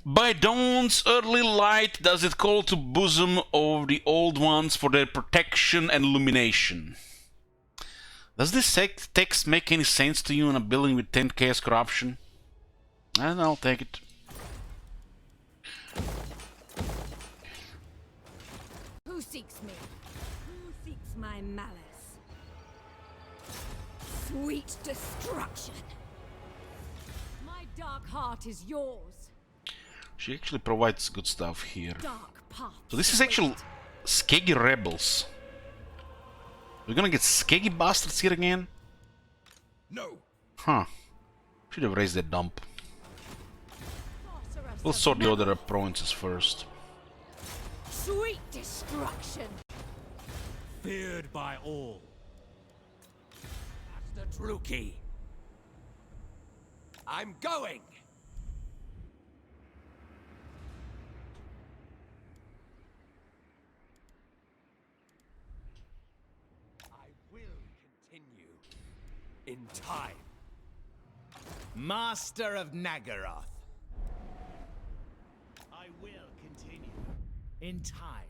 By dawn's early light does it call to bosom of the old ones for their protection and illumination. Does this text make any sense to you in a building with 10 chaos corruption? And I'll take it. Who seeks me? Who seeks my malice? Sweet destruction! My dark heart is yours. She actually provides good stuff here. Dark path. So this is actual Skeggy rebels. We're gonna get Skeggy bastards here again? No. Huh. Should have raised that dump. We'll sort the other provinces first. Sweet destruction! Feared by all. Master Druki. I'm going. I will continue in time. Master of Nagaroth. I will continue. In time.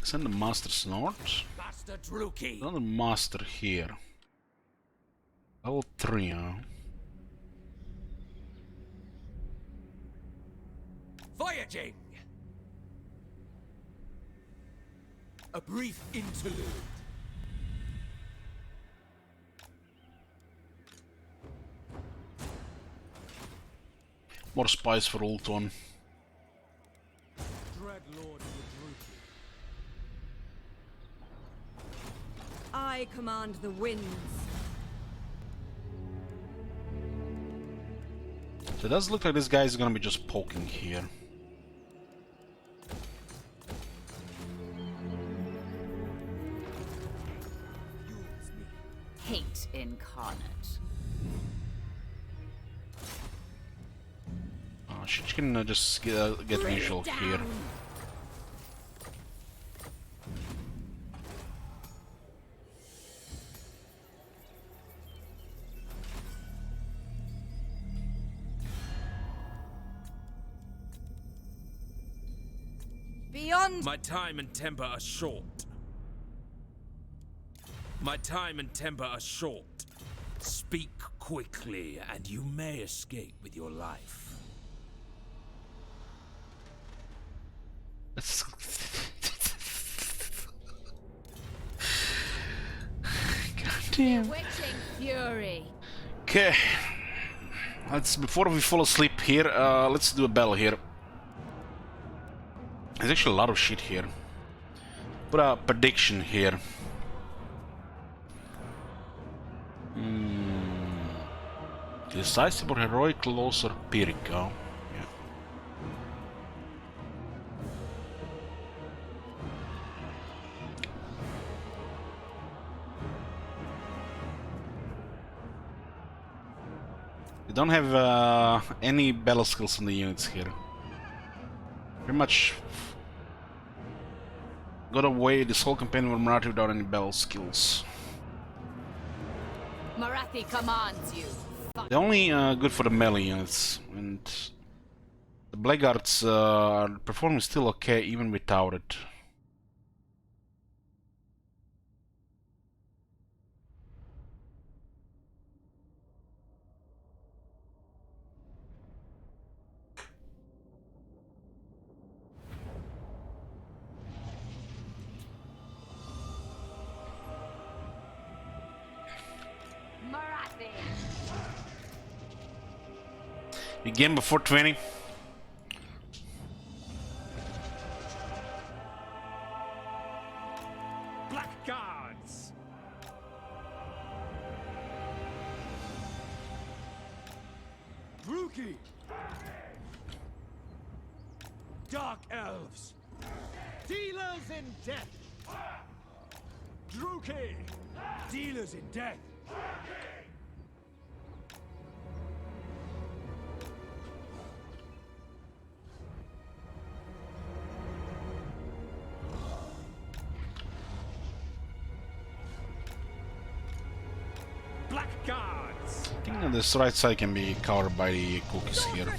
Send the masters north. Master Druki. Another master here. Level 3, huh? Voyaging. A brief interlude. More spies for Ultron. Dreadlord Druki. I command the winds. So it does look like this guy is gonna be just poking here. Hate incarnate. Oh, she can just get visual here. Beyond My time and temper are short. My time and temper are short. Speak quickly, and you may escape with your life. Goddamn. witching fury. Okay. Let's before we fall asleep here, let's do a battle here. There's actually a lot of shit here. Put a prediction here. Decisive or heroic loss or Pyrrhic, huh? Yeah. We don't have any battle skills on the units here. Pretty much got away this whole campaign with Marathi without any battle skills. Marathi commands you. They're only good for the melee units, and the The Blackguards performing still okay even without it. Again before 20. Blackguards! Druki! Dark elves! Dealers in death! Druki! Dealers in death! Blackguards! I think that this right side can be covered by the cookies here.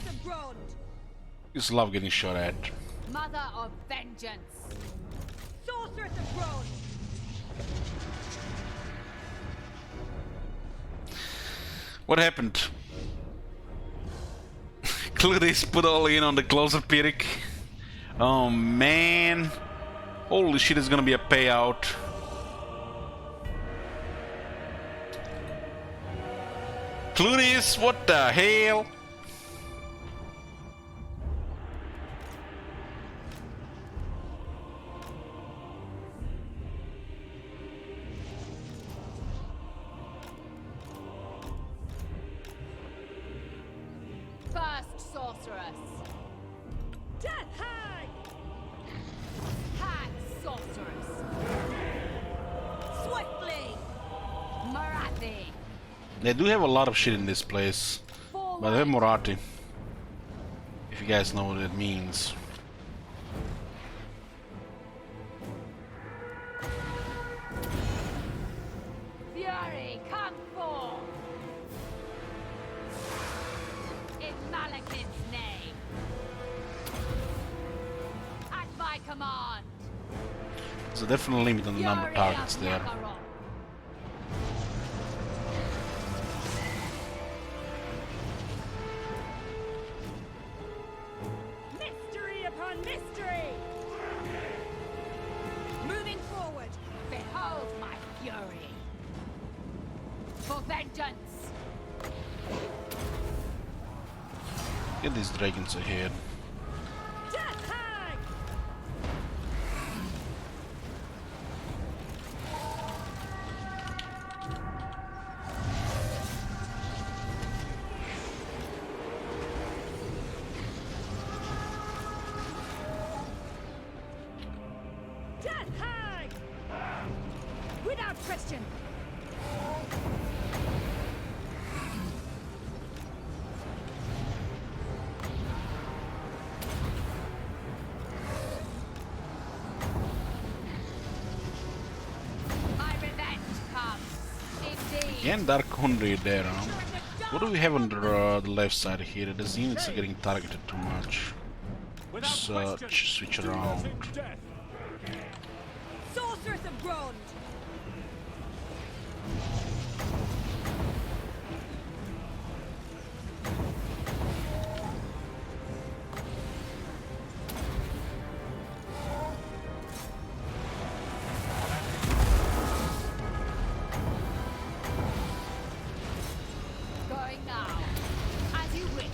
Just love getting shot at. Mother of vengeance. Sorceress of Grone! What happened? Clutis put all in on the closer Pyrrhic. Oh man. Holy shit, it's gonna be a payout. Clutis, what the hell? First sorceress. Death hag! Hag sorceress. Swiftly! Marathi. They do have a lot of shit in this place. But they have Moratti. If you guys know what it means. Fury, come forth! In Malekith's name. At my command. There's a definite limit on the number of targets there. Mystery upon mystery! Moving forward! Behold my fury. For vengeance. Get these dragons ahead. Death hag! Death hag! Without question! My revenge comes. Indeed. Again, Dark Hundred there. What do we have on the left side here? The units are getting targeted too much. Let's switch around. Sorceress of Grond! Going now. As you wish.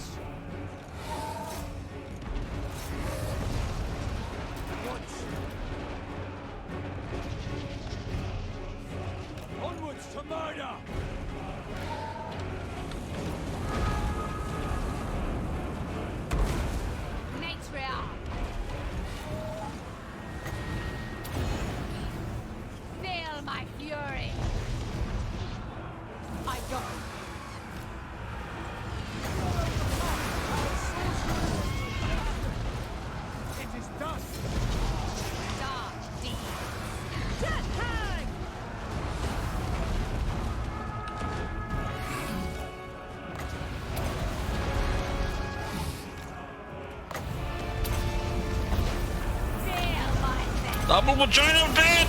Double vagina of death!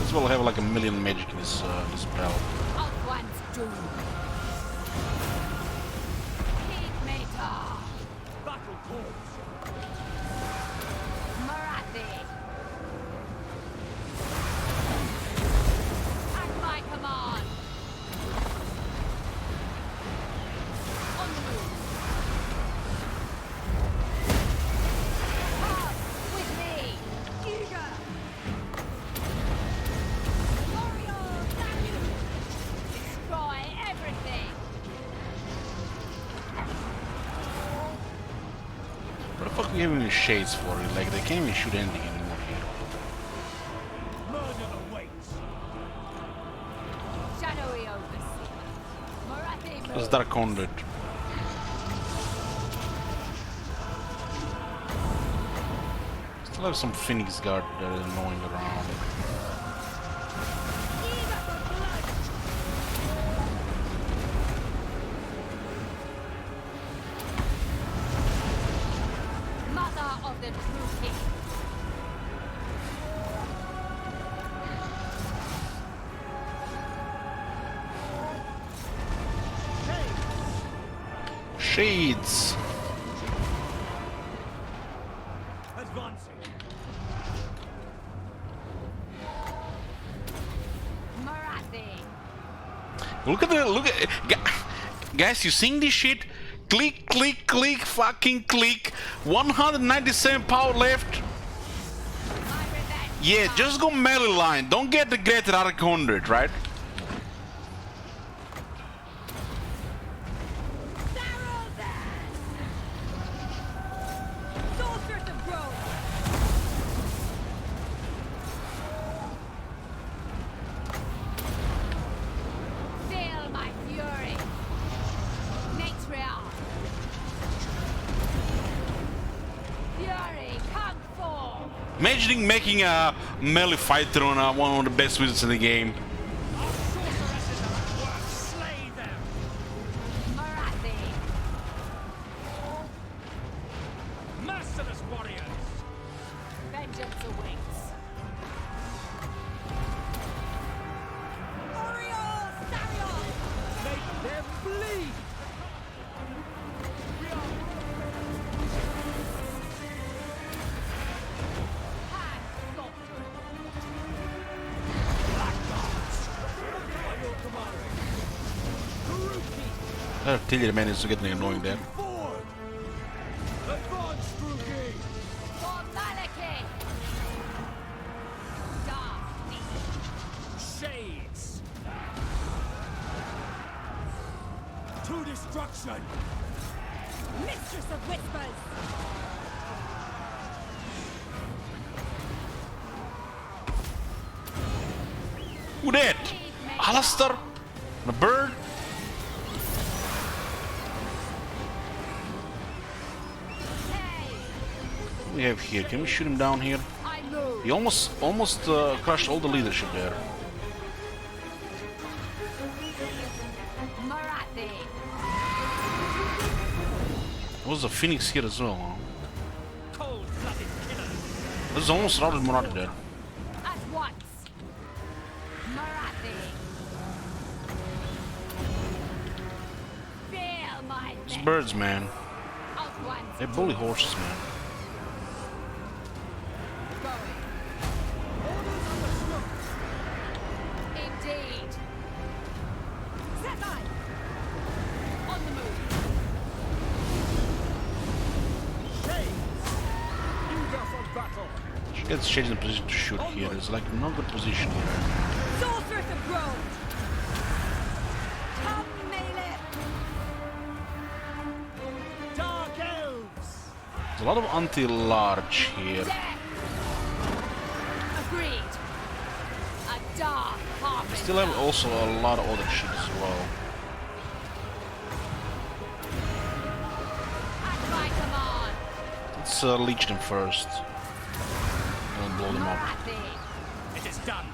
This will have like a million magic in this spell. Battle corps. Marathi. At my command. On the move. Come with me. Eager. Warrior, destroy everything. What the fuck are we having these shades for? Like, they can't even shoot anything anymore here. Murder awaits. Shadowy overseer. Marathi move. It's Dark Conduit. Still have some Phoenix Guard that is gnawing around. Mother of the true king. Shades! Advancing. Marathi. Look at guys, you seeing this shit? Click, click, click, fucking click. 197 power left. Yeah, just go melee line. Don't get the Greater Dark Conduit, right? Soldiers of growth. Feel my fury. Matriarch. Fury, come forth. Imagining making a melee fighter on one of the best wizards in the game. Slay them. Marathi. Merciless warriors. Vengeance awaits. Oriole, Sarion. Make them bleed. Hand sculpture. Artilleryman is getting annoying there. Forward. Advance, Drugi. For Maliki. Dark. Shades. To destruction. Mistress of whispers. Who that? Alistair? The bird? What do we have here? Can we shoot him down here? I move. He almost crushed all the leadership there. Marathi. There was a Phoenix here as well, huh? Cold-blooded killers. This is almost routed Marathi there. At once. Marathi. Feel my These neck. birds, man. At once. They're bully horses, man. Indeed. Set eye. On the move. Shades. Eager for battle. She gets changed in position to shoot here. It's like not good position here. Soldiers of growth. Come melee. Dark elves. There's a lot of anti-large here. Death. Agreed. A dark harvest. Still have also a lot of other shit as well. At my command. Let's leech them first. blow them up. It is done.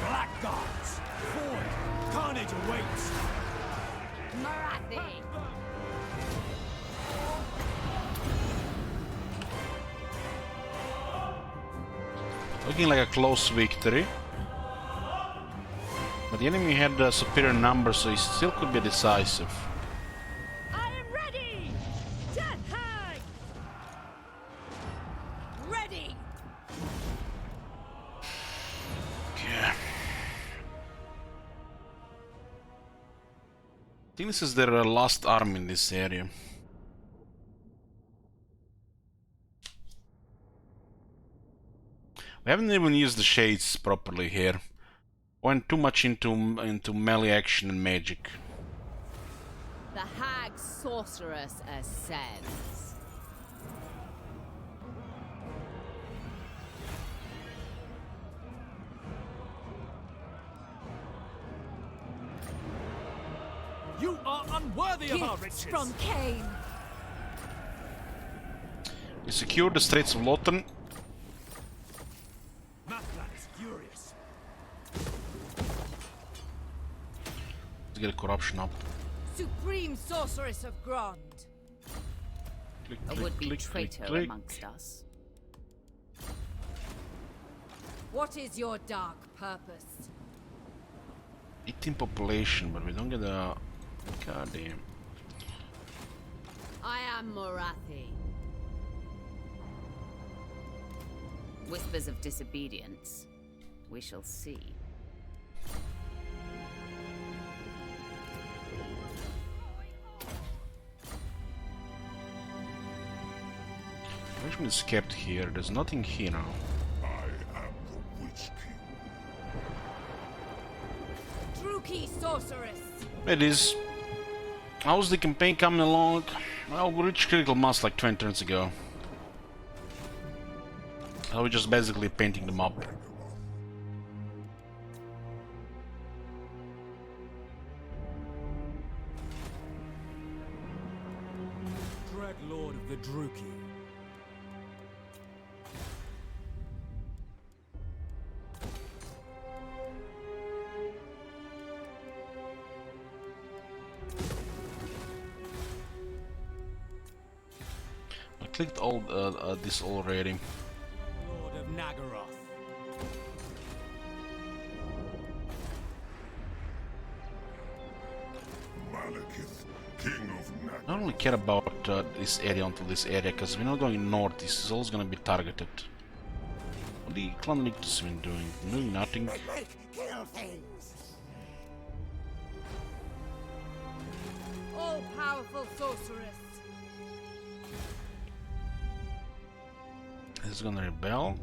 Blackguards! Forward! Carnage awaits! Marathi! Looking like a close victory. But the enemy had superior numbers, so he still could be decisive. I am ready! Death hag! Ready! Okay. I think this is their last army in this area. We haven't even used the shades properly here. Went too much into melee action and magic. The hag sorceress ascends. You are unworthy of our Gifts riches! from Cain! We secured the Straits of Lothern. Mathlan is furious. Let's get a corruption up. Supreme Sorceress of Grond. Click, A click, would-be click, traitor click, click. amongst us. What is your dark purpose? Eating population, but we don't get a... God damn. I am Morathi. Whispers of disobedience. We shall see. Richmond is kept here. There's nothing here now. I am the Witch King. Druki Sorceress. It is. How's the campaign coming along? Well, we reached critical mass like 20 turns ago. So we're just basically painting them up. Dread Lord of the Druki. I clicked all this already. Lord of Nagaroth. Malekith, King of Nag. I don't really care about this area until this area, because we're not going north. This is always gonna be targeted. What the Clan Nictus been doing? Doing nothing. Kill things. All-powerful sorceress. This is gonna rebel.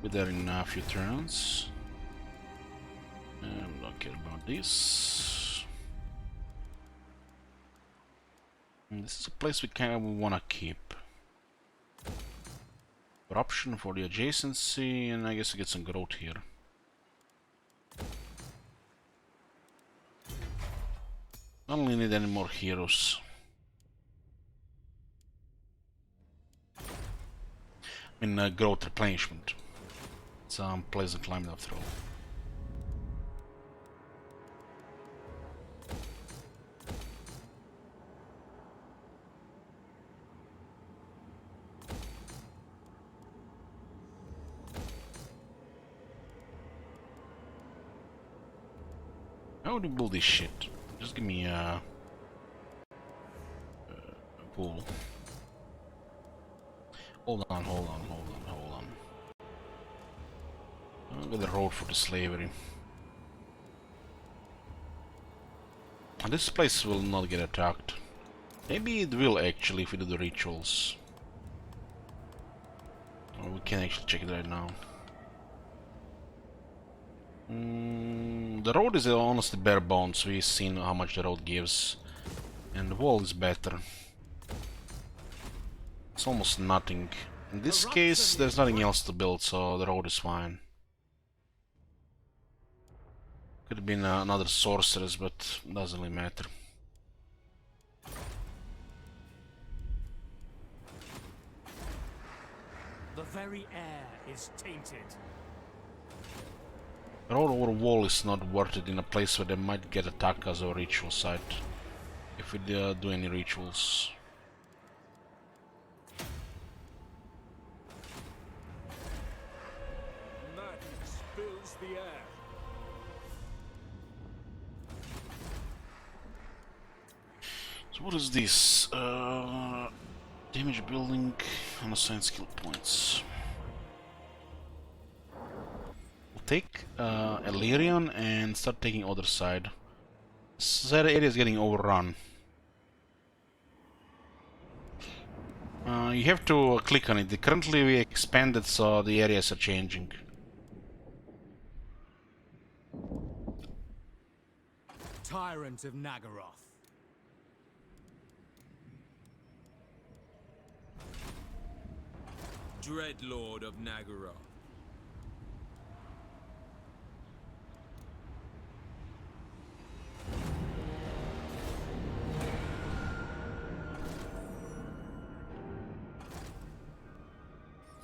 Be there in a few turns. And don't care about this. And this is a place we kind of wanna keep. Corruption for the adjacency, and I guess we get some growth here. Don't really need any more heroes. I mean, growth replenishment. It's a pleasant climb after all. How would you build this shit? Just give me a pool. Hold on. I'll get the road for the slavery. And this place will not get attacked. Maybe it will actually if we do the rituals. Or we can actually check it right now. The road is honestly bare bones. We've seen how much the road gives. And the wall is better. It's almost nothing. In this case, there's nothing else to build, so the road is fine. Could have been another sorceress, but doesn't really matter. The very air is tainted. The road over wall is not worth it in a place where they might get attacked as a ritual site. If we do any rituals. Madness fills the air. So what is this? Damage building, unassigned skill points. We'll take Illyrian and start taking other side. This area is getting overrun. You have to click on it. Currently we expanded, so the areas are changing. Tyrant of Nagaroth. Dreadlord of Nagaroth.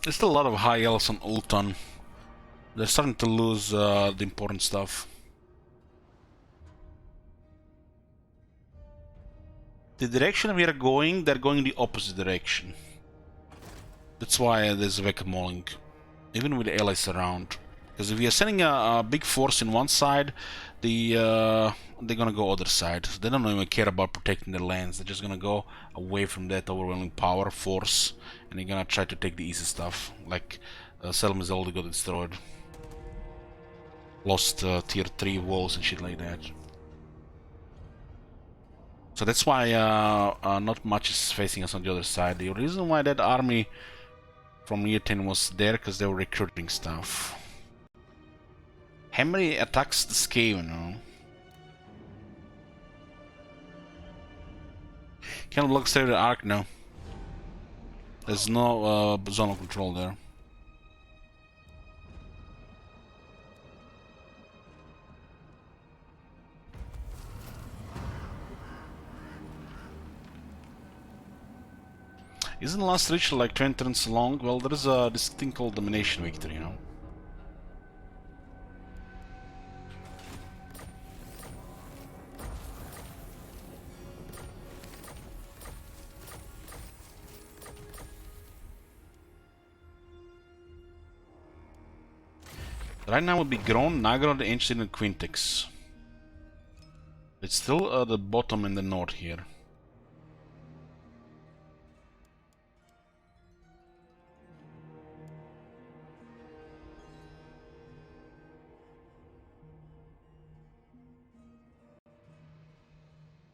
There's still a lot of high elves on Ultan. They're starting to lose the important stuff. The direction we are going, they're going the opposite direction. That's why there's whack-a-moling, even with the allies around. Because if we are sending a big force in one side, they're gonna go other side. They don't even care about protecting their lands. They're just gonna go away from that overwhelming power force, and they're gonna try to take the easy stuff, like Selma Zelda got destroyed, lost tier 3 walls and shit like that. So that's why not much is facing us on the other side. The reason why that army from year 10 was there, because they were recruiting stuff. Henry attacks the Skaven, no? Can block straight the arc now. There's no zone of control there. Isn't the last ritual like 20 turns long? Well, there is this thing called Domination Victory, you know. Right now would be Gron, Nagaroth, Ancient and Quintex. It's still the bottom in the north here.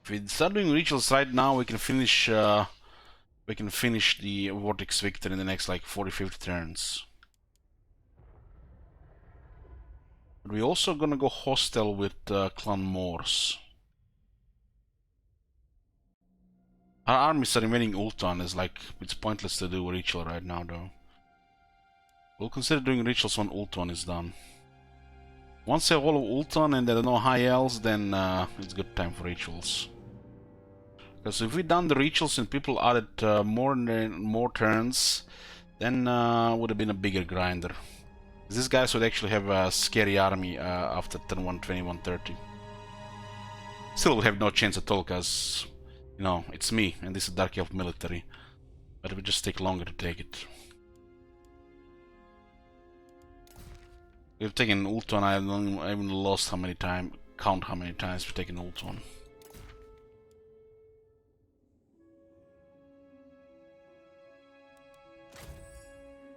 If we start doing rituals right now, we can finish the Vortex Victor in the next like 40-50 turns. But we're also gonna go hostile with Clan Morse. Our armies are invading Ultan. It's pointless to do a ritual right now, though. We'll consider doing rituals when Ultan is done. Once they have all of Ultan and there are no high elves, then it's good time for rituals. Because if we done the rituals and people added more turns, then would have been a bigger grinder. These guys would actually have a scary army after turn 120, 130. Still would have no chance at all, because, you know, it's me, and this is Dark Elf military. But it would just take longer to take it. We've taken Ultan, I haven't lost count how many times we've taken Ultan.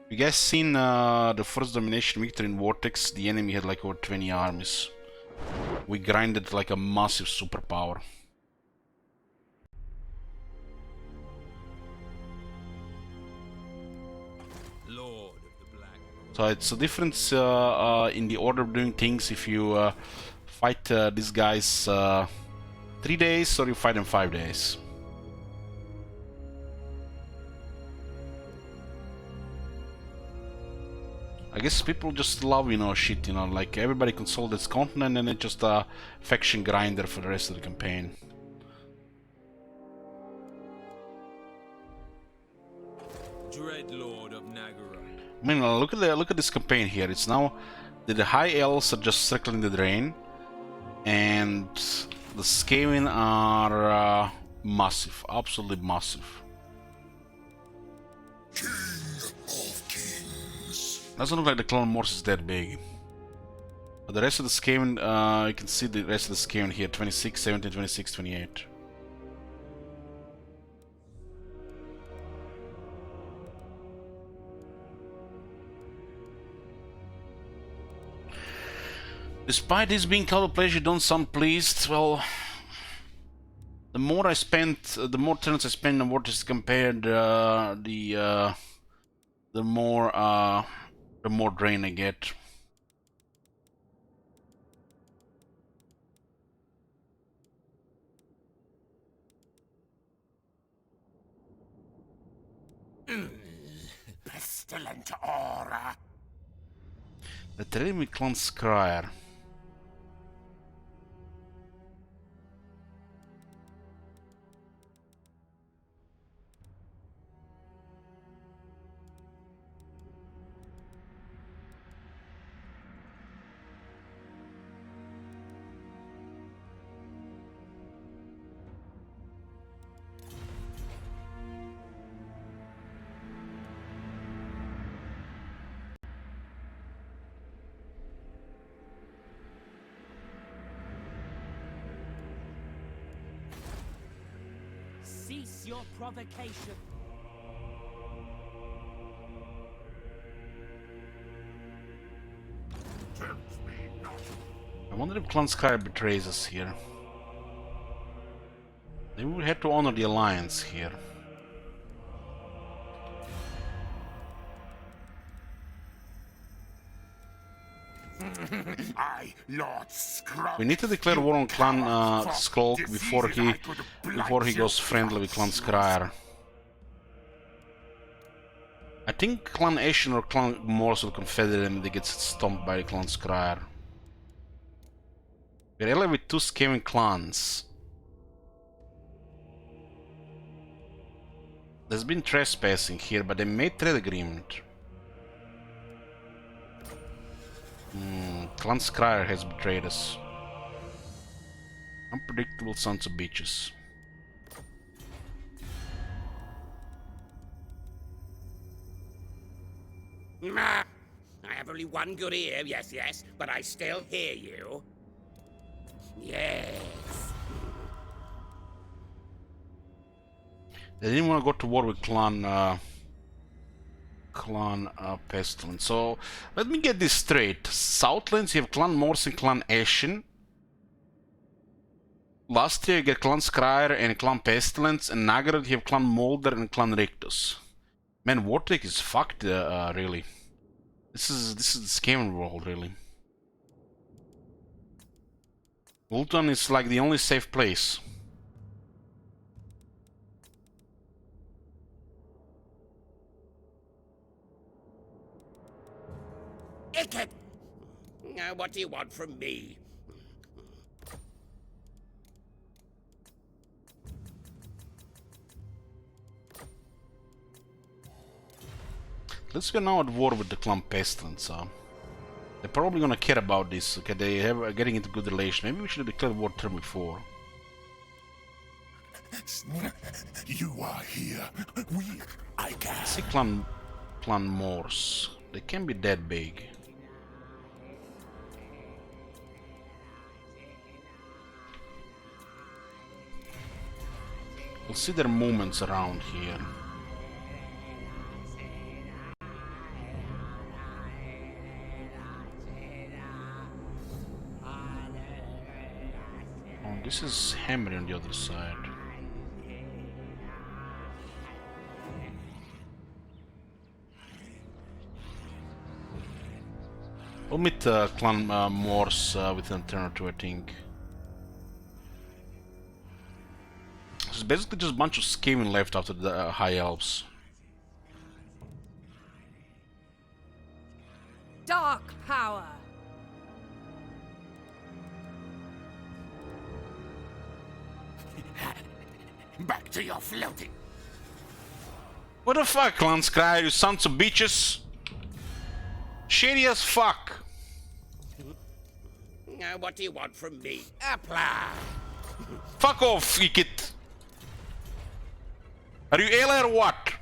You guys seen the first domination victory in Vortex? The enemy had like over 20 armies. We grinded like a massive superpower. Lord of the Black. So it's a difference in the order of doing things if you fight these guys 3 days or you fight them 5 days. I guess people just love, you know, shit, you know, like everybody consolidates continent and it's just a faction grinder for the rest of the campaign. Dreadlord of Nagara. I mean, look at this campaign here. It's now the high elves are just circling the drain, and the Skaven are massive, absolutely massive. King of Kings. Doesn't look like the Clan Morse is that big. But the rest of the Skaven, you can see the rest of the Skaven here: 26, 17, 26, 28. Despite this being Cloud of Pleasure, you don't sound pleased. Well, the more I spend, the more turns I spend on Vortex compared, the more drain I get. Pestilent aura. The Teremi Clan Scryer. Cease your provocation. I wonder if Clan Scryer betrays us here. They would have to honor the alliance here. We need to declare war on Clan Skulk before he goes friendly with Clan Scryer. I think Clan Ashen or Clan Morse will confederate him if they get stomped by Clan Scryer. We're allied with two Skaven clans. There's been trespassing here, but they made trade agreement. Clan Scryer has betrayed us. Unpredictable sons of bitches. I have only one good ear, yes, but I still hear you. Yes. They didn't want to go to war with Clan Pestilence. So let me get this straight. Southlands, you have Clan Morse and Clan Ashen. Last year you get Clan Scryer and Clan Pestilence, and Nagarad you have Clan Molder and Clan Rictus. Man, Vortex is fucked, really. This is the Skaven world, really. Ultron is like the only safe place. Icket! Now, what do you want from me? Let's go now at war with the Clan Pestilence. They're probably gonna care about this. Okay, they are getting into good relation. Maybe we should have declared war turn before. You are here. I can. See Clan Morse. They can't be that big. We'll see their movements around here. Oh, this is Hammer on the other side. We'll meet Clan Morse within a turn or two, I think. There's basically just a bunch of Skaven left after the High Elves. dark power. Back to your floating. What the fuck, Clan Scryer, you sons of bitches? Shady as fuck. Now, what do you want from me? Apply. Fuck off, Ikit. Are you ill or what?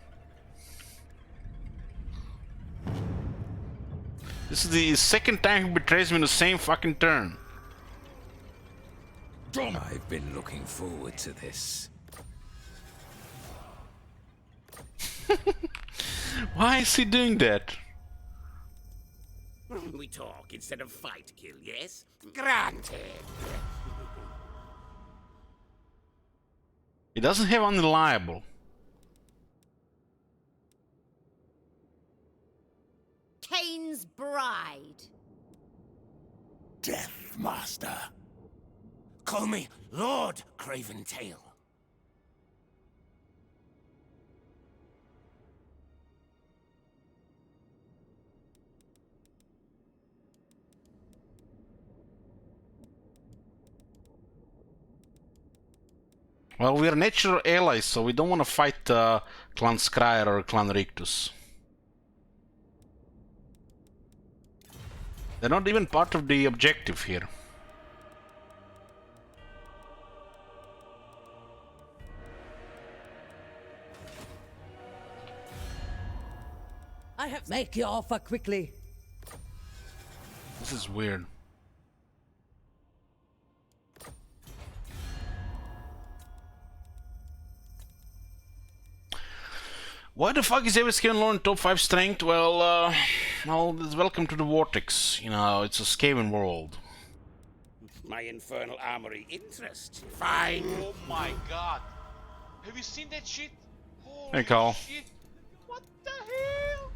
This is the second time he betrays me in the same fucking turn. I've been looking forward to this. Why is he doing that? We talk instead of fight, kill, yes? Granted. He doesn't have unreliable. Kane's bride. Death Master. Call me Lord Craventail. Well, we are natural allies, so we don't want to fight Clan Scryer or Clan Rictus. They're not even part of the objective here. I have make your offer quickly. This is weird. Why the fuck is Everscaven Lord top 5 strength? Well, welcome to the Vortex. You know, it's a Skaven world. My infernal armory interest. Fine. Oh my god. Have you seen that shit? Holy Hey, Carl. shit. What the hell?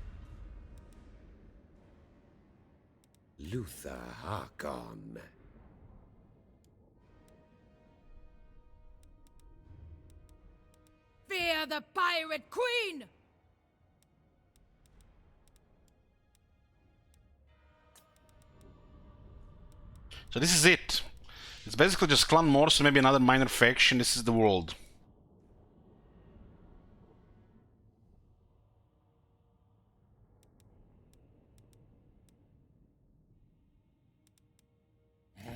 Luther Harkon. Fear the Pirate Queen! So this is it. It's basically just Clan Morse and maybe another minor faction. This is the world.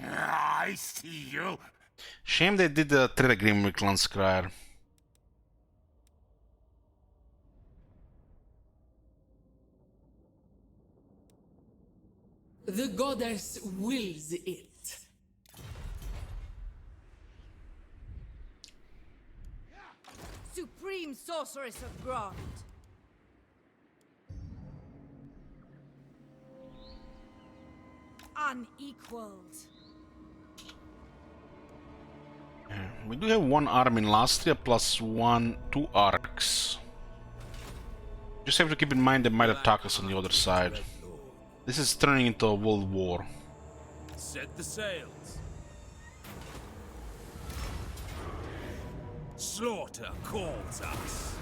I see you. Shame they did the trade agreement with Clan Scryer. The goddess wills it. Supreme Sorceress of Grant. Unequaled. We do have one arm in Lastria plus 2 arcs. Just have to keep in mind they might attack us on the other side. This is turning into a world war. Set the sails. Slaughter calls us.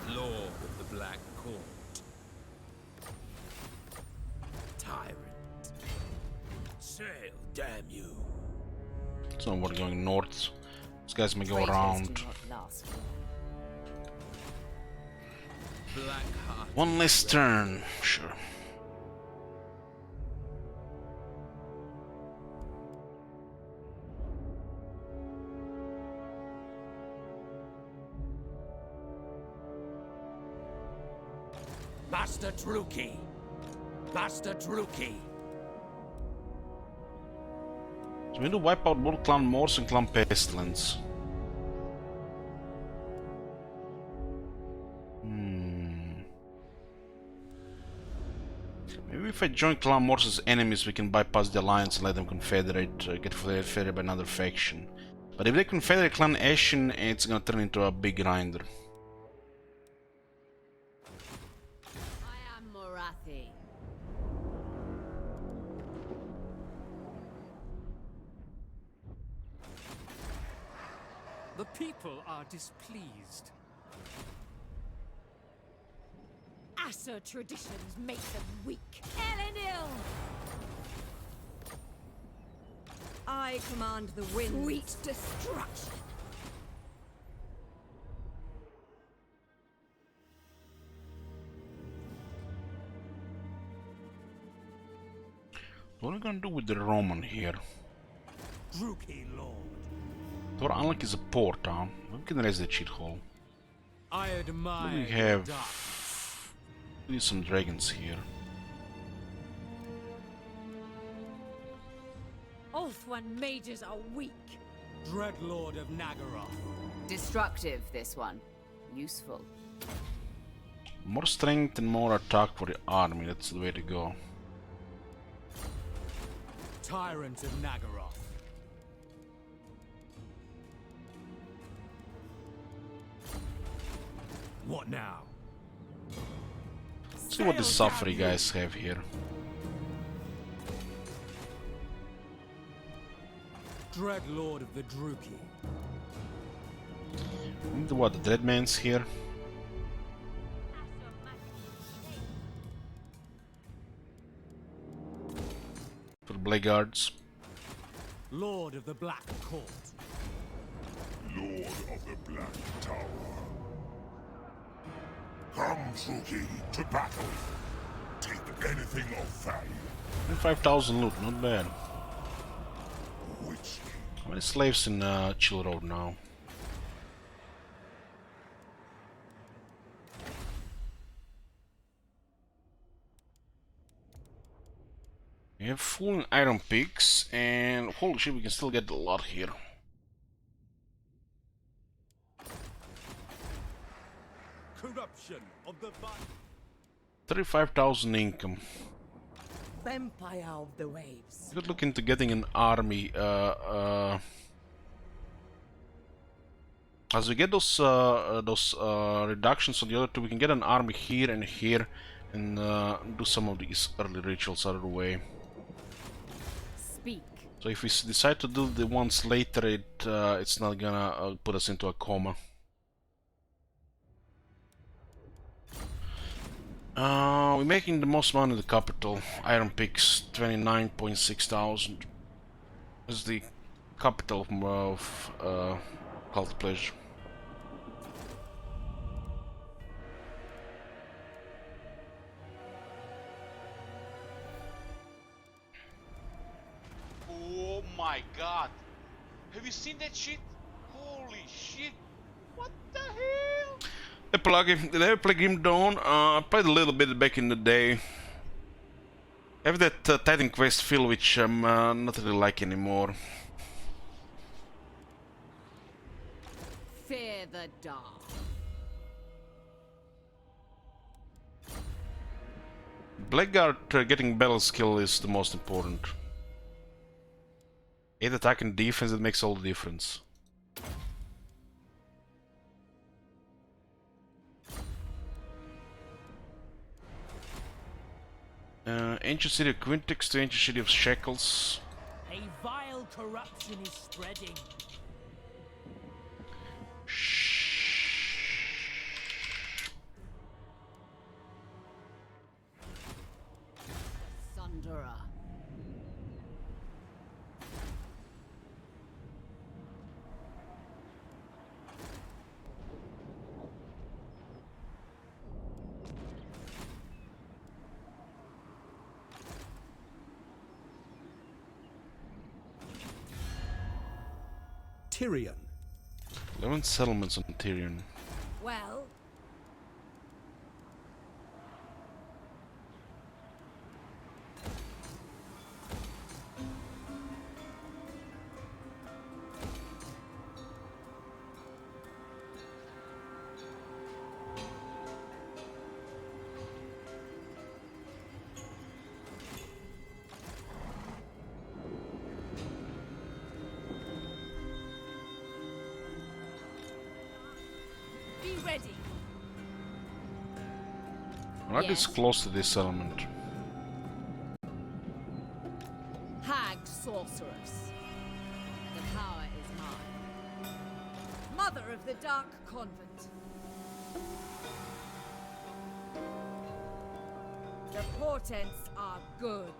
Lord of the Black Court. Tyrant. Sail, damn you. So we're going north. These guys may go around. One less turn, sure. Master Druki. Master Druki. So we need to wipe out both Clan Morse and Clan Pestilence. Maybe if I join Clan Morse's enemies, we can bypass the alliance and let them confederate, get confederated by another faction. But if they confederate Clan Ashen, it's gonna turn into a big grinder. I am Morathi. The people are displeased. Acer traditions make them weak. Elenil! I command the wind. Sweet destruction. What are we gonna do with the Roman here? Druki Lord. Our unlock is a port town. We can raise the cheat hole. I admire We your have darkness. some dragons here. Ulthuan mages are weak. Dreadlord of Nagaroth. Destructive, this one. Useful. More strength and more attack for the army. That's the way to go. Tyrant of Nagaroth. What now? See what the Safari guys have here. Dreadlord of the Druki. And what, the Dreadman's here? For Blackguards. Lord of the Black Court. Lord of the Black Tower. Come, Druki, to battle. Take anything of value. 5,000 loot, not bad. Which How many slaves in Chill Road now? We have full iron picks, and holy shit, we can still get a lot here. Corruption of the 35,000 income. Vampire of the waves. Good look into getting an army. As we get those reductions on the other two, we can get an army here and here, and do some of these early rituals out of the way. Speak. So if we decide to do the ones later, it's not gonna put us into a coma. We're making the most money in the capital. Iron picks 29.6 thousand. This is the capital of Cult Pleasure. Oh my god! Have you seen that shit? Holy shit! What the hell? Did I ever play Grim Dawn? I played a little bit back in the day. I have that Titan Quest feel, which I'm not really like anymore. Fear the dark. Blackguard getting battle skill is the most important. 8 attack and defense, that makes all the difference. Ancient City of Quintex to Ancient City of Shackles. A vile corruption is spreading. Sundera. Tyrion. 11 settlements on Tyrion. Well, be ready. We're not this close to this settlement. Hag sorceress. The power is mine. Mother of the Dark Convent. portents are good.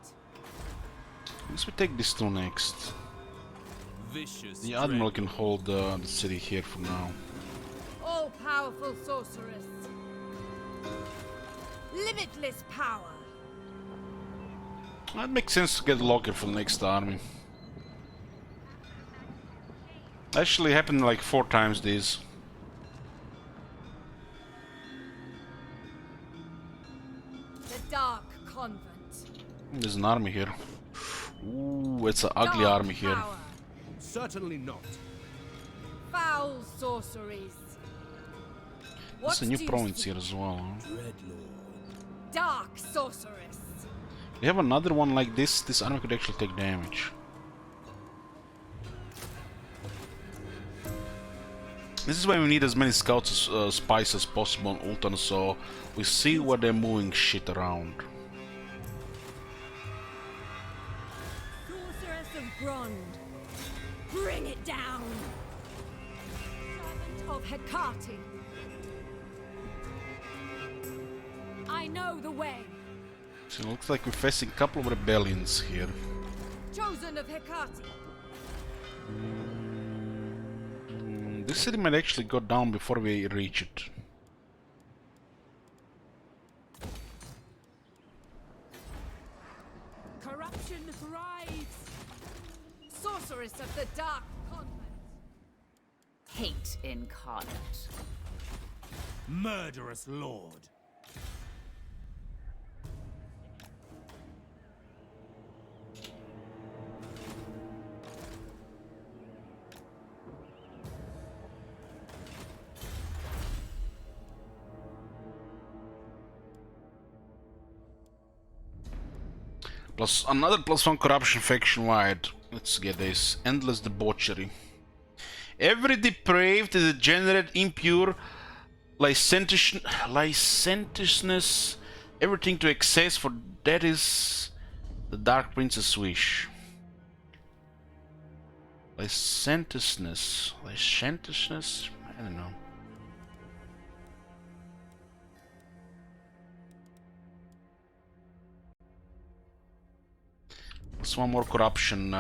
I guess we take this two next. Vicious. The Admiral can hold the city here for now. All-powerful sorceress. Limitless power. That makes sense to get Locker for the next army. Actually happened like 4 times these. The Dark Convent. There's an army here. Ooh, it's an ugly Dark army here. power. Certainly not. Foul sorceries. There's a new do you province see? here as well. Huh? Dark sorceress. We have another one like this. This army could actually take damage. This is why we need as many scouts as spies as possible on Ultan, so we see where they're moving shit around. Sorceress of Grond. Bring it down. Servant of Hecate. I know the way. So it looks like we're facing a couple of rebellions here. Chosen of Hecate. This city might actually go down before we reach it. Corruption thrives. Sorceress of the Dark Convent. Hate incarnate. Murderous lord. Plus another +1 corruption faction wide. Let's get this. Endless debauchery. Every depraved, degenerate, impure, licentiousness, everything to excess, for that is the Dark Prince's wish. Licentiousness. I don't know. It's one more corruption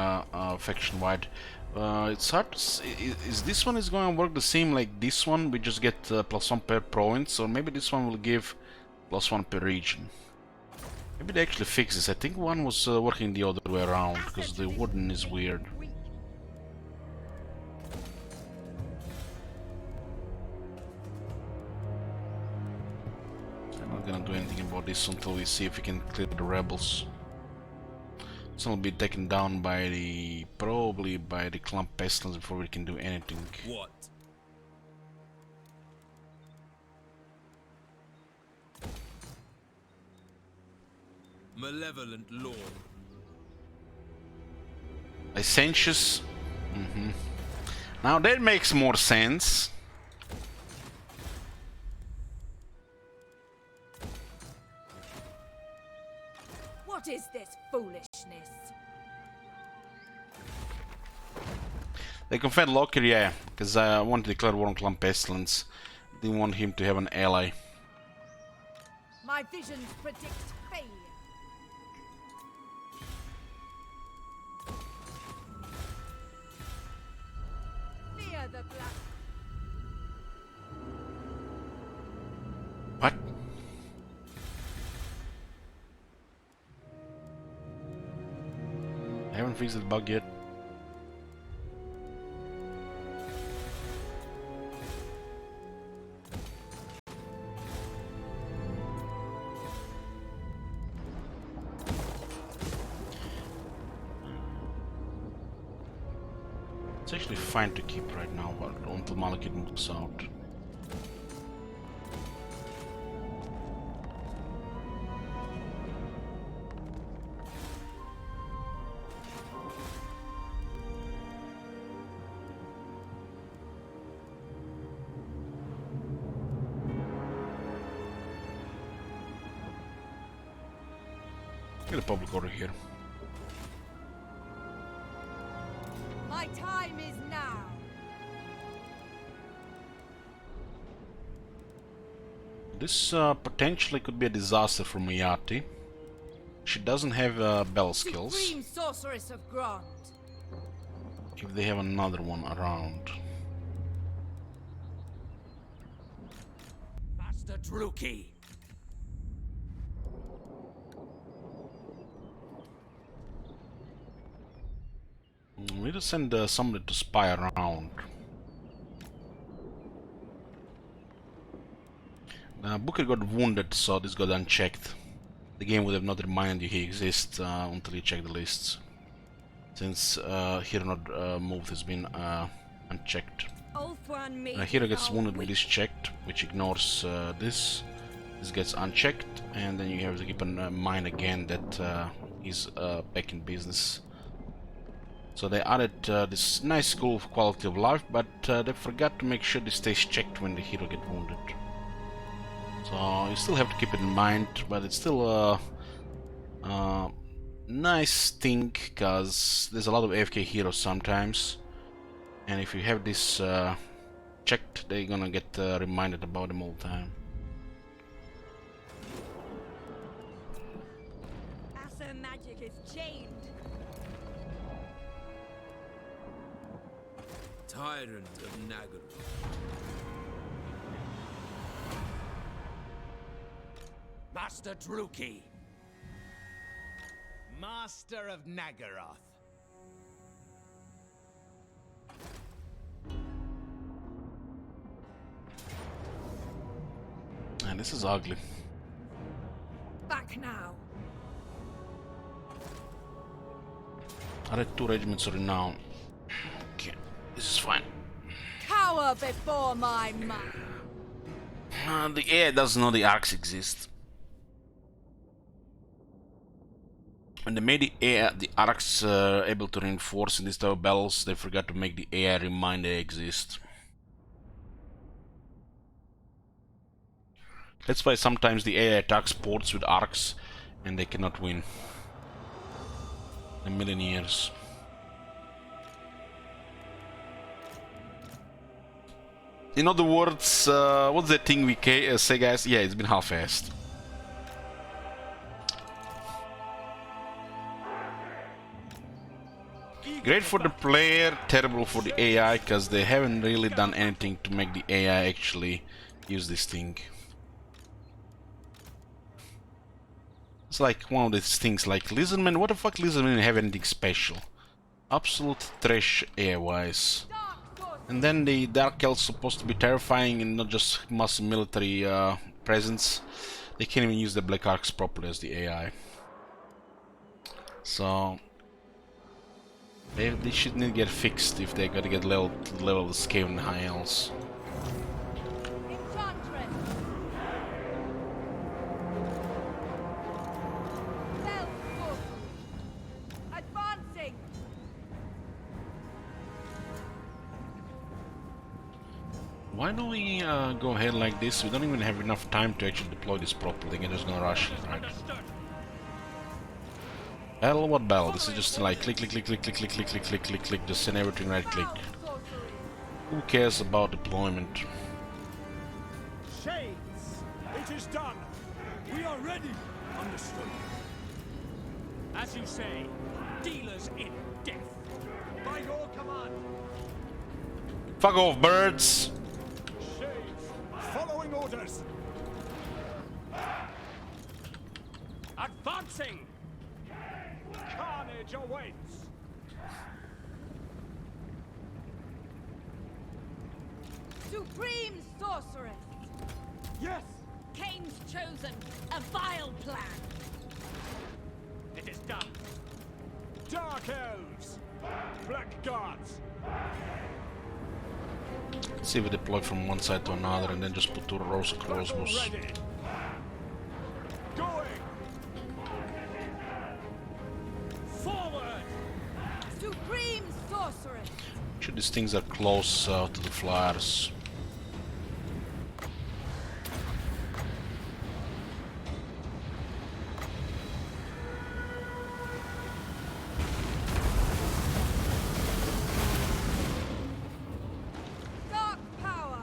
faction wide. It's hard to see. Is this one is going to work the same like this one? We just get +1 per province, or maybe this one will give +1 per region. Maybe they actually fix this. I think one was working the other way around because the wooden is weird. I'm not gonna do anything about this until we see if we can clear the rebels. This will be taken down by the probably by the Clump Pestilence before we can do anything. What? Malevolent lord. Licentious. Now that makes more sense. What is this foolishness? They confed Locker, yeah, because I wanted to declare war on Clump Pestilence. Didn't want him to have an ally. My visions predict failure. Fear the black. What? I haven't fixed the bug yet. It's actually fine to keep right now, but until Malekith moves out. Get a public order here. My time is now. This potentially could be a disaster for Miyati. She doesn't have bell skills. Supreme Sorceress of Grond. If they have another one around. Master Druki. We need to send somebody to spy around. Booker got wounded, so this got unchecked. The game would have not reminded you he exists until you check the lists. Since Hero not moved has been unchecked. Hero gets wounded with this checked, which ignores this. This gets unchecked, and then you have to keep in mind again that he's back in business. So they added this nice school of quality of life, but they forgot to make sure this stays checked when the hero gets wounded. So you still have to keep it in mind, but it's still a nice thing, because there's a lot of AFK heroes sometimes, and if you have this checked, they're gonna get reminded about them all the time. Asa magic is chained. Tyrant of Nagaroth. Master Druki. Master of Nagaroth. And this is ugly. Back now. Added 2 regiments of renown. Okay, this is fine. Cower before my might. The AI doesn't know the arcs exist. When they made the arcs able to reinforce in these type of battles, they forgot to make the AI remind they exist. That's why sometimes the AI attacks ports with arcs and they cannot win. A million years. In other words, what's that thing we say, guys? Yeah, it's been half-assed. Great for the player, terrible for the AI, because they haven't really done anything to make the AI actually use this thing. It's like one of these things like Lizardman. What the fuck Lizardman have anything special? Absolute trash AI-wise. And then the Dark Elves supposed to be terrifying and not just muscle military presence. They can't even use the Black Arcs properly as the AI. So they should need to get fixed if they gotta get level the Skaven and High Elves. Why don't we go ahead like this? We don't even have enough time to actually deploy this properly. They're just gonna rush it, right? Battle? What battle? This is just like click, click, click, click, click, click, click, click, click, click, click, just send everything right click. Who cares about deployment? Shades! It is done! We are ready! Understood. As you say, dealers in death. By your command. Fuck off, birds! Shades, following orders. Advancing! Carnage awaits! Supreme Sorceress! Yes! Kane's chosen a vile plan. It is done! Dark Elves! Black Guards! Let's see if we deploy from one side to another and then just put 2 rows of crossbows. Going! Forward! Supreme Sorceress! Sure, these things are close to the flyers. Dark power!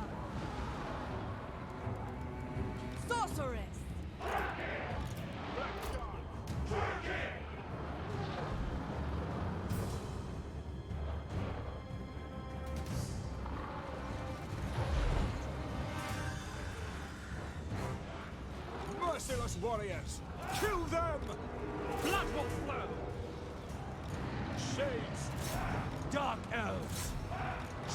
Sorceress! Merciless warriors! Kill them! Blood will flow! Shades! Dark elves!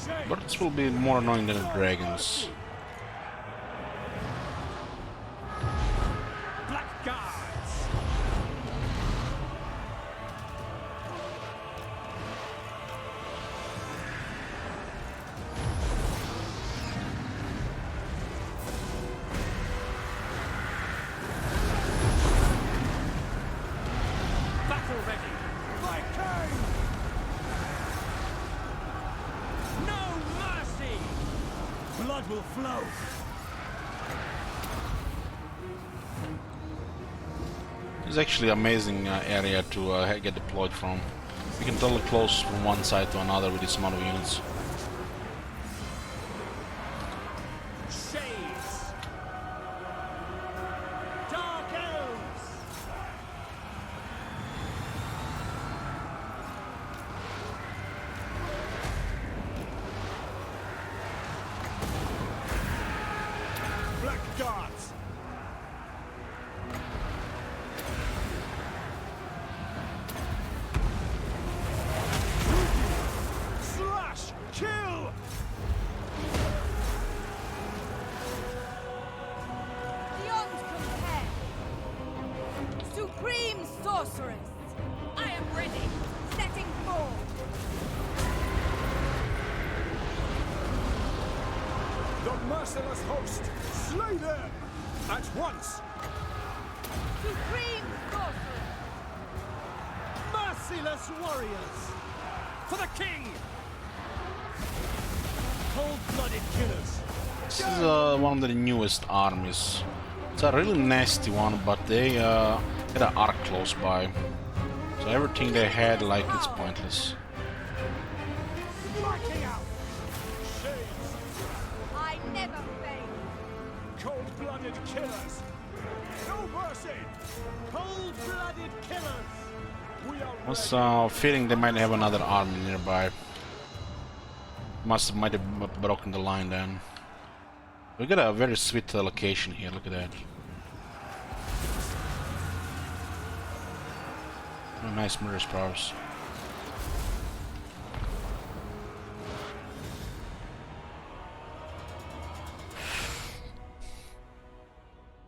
Shades! But this will be more annoying than the dragons. Black guards! Battle ready! My king! No mercy! Blood will flow! It's actually an amazing area to get deployed from. You can totally close from one side to another with this amount of units. Shades! Dark elves! Black guards! Slash! Kill! Beyond compare. Supreme sorceress. I am ready. Setting forth. The merciless host! Slay them! At once! Supreme sorceress. Merciless warriors! For the king! Cold-blooded killers! This is one of the newest armies. It's a really nasty one, but they had an arc close by. So everything they had, like, it's pointless. Marking out! Shades! I never fail. Cold-blooded killers! No mercy! Cold-blooded killers! We are Was feeling they might have another army nearby. Might have broken the line then. We got a very sweet location here. Look at that. Oh, nice murderous prowess.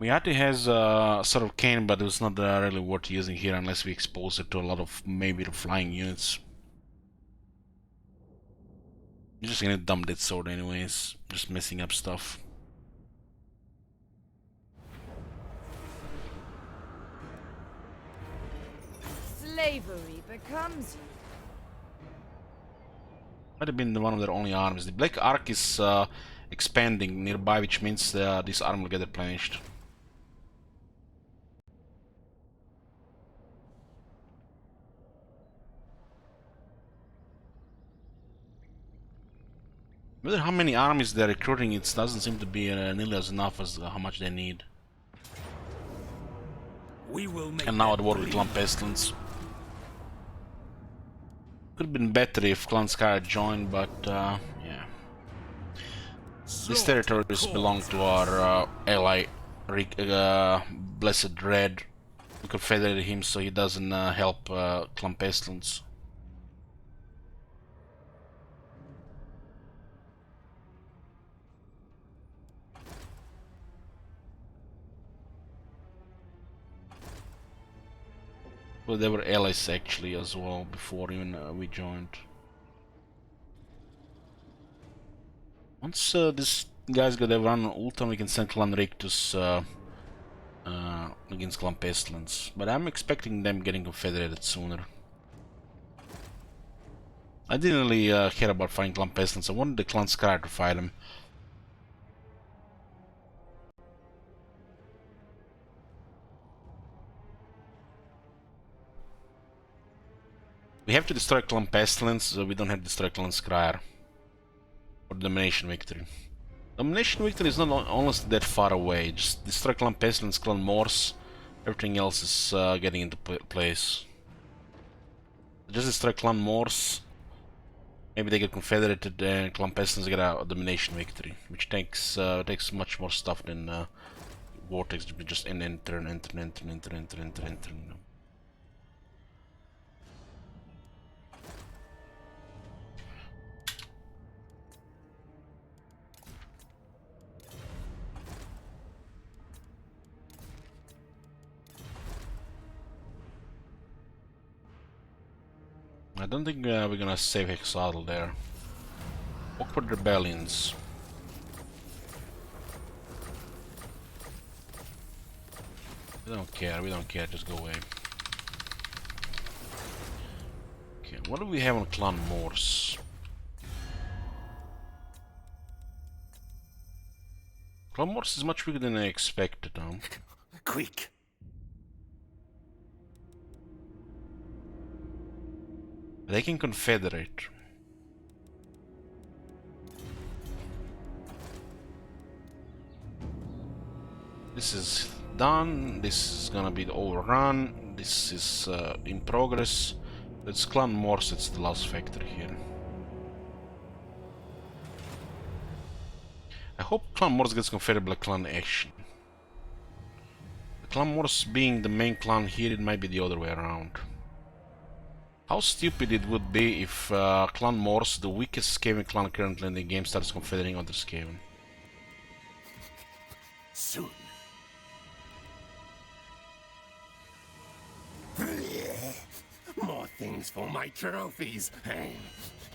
Miati has sort of cane, but it's not really worth using here unless we expose it to a lot of maybe the flying units. You're just gonna dump that sword anyways, just messing up stuff. Slavery becomes you. Might have been one of their only armies. The Black Ark is expanding nearby, which means this arm will get replenished. Whether how many armies they're recruiting, it doesn't seem to be nearly as enough as how much they need. We will make And now at war with Clan Pestilence. Could have been better if Clan Sky had joined, but yeah. These territories belong to our ally, Blessed Red. We confederated him so he doesn't help Clan Pestilence. Well, they were allies actually as well before even we joined. Once this guy's got everyone on Ulton, we can send Clan Rictus against Clan Pestilence. But I'm expecting them getting confederated sooner. I didn't really care about fighting Clan Pestilence. I wanted the Clan Scar to fight him. We have to destroy Clan Pestilence, so we don't have to destroy Clan Skryre. For Domination Victory. Domination Victory is not honestly that far away. Just destroy Clan Pestilence, Clan Morse. Everything else is getting into place. Just destroy Clan Morse. Maybe they get confederated and Clan Pestilence get a Domination Victory. Which takes much more stuff than vortex to be just enter and enter and enter and enter and enter and enter and enter. You know. I don't think we're gonna save Hexadal there. Awkward rebellions. We don't care, just go away. Okay, what do we have on Clan Morse? Clan Morse is much bigger than I expected, huh? Quick! They can confederate. This is done. This is gonna be the overrun. This is in progress. It's Clan Morse. It's the last factory here. I hope Clan Morse gets confederate by Clan Ashen. Clan Morse being the main clan here, it might be the other way around. How stupid it would be if Clan Morse, the weakest Skaven clan currently in the game, starts confederating other Skaven. Soon. More things for my trophies.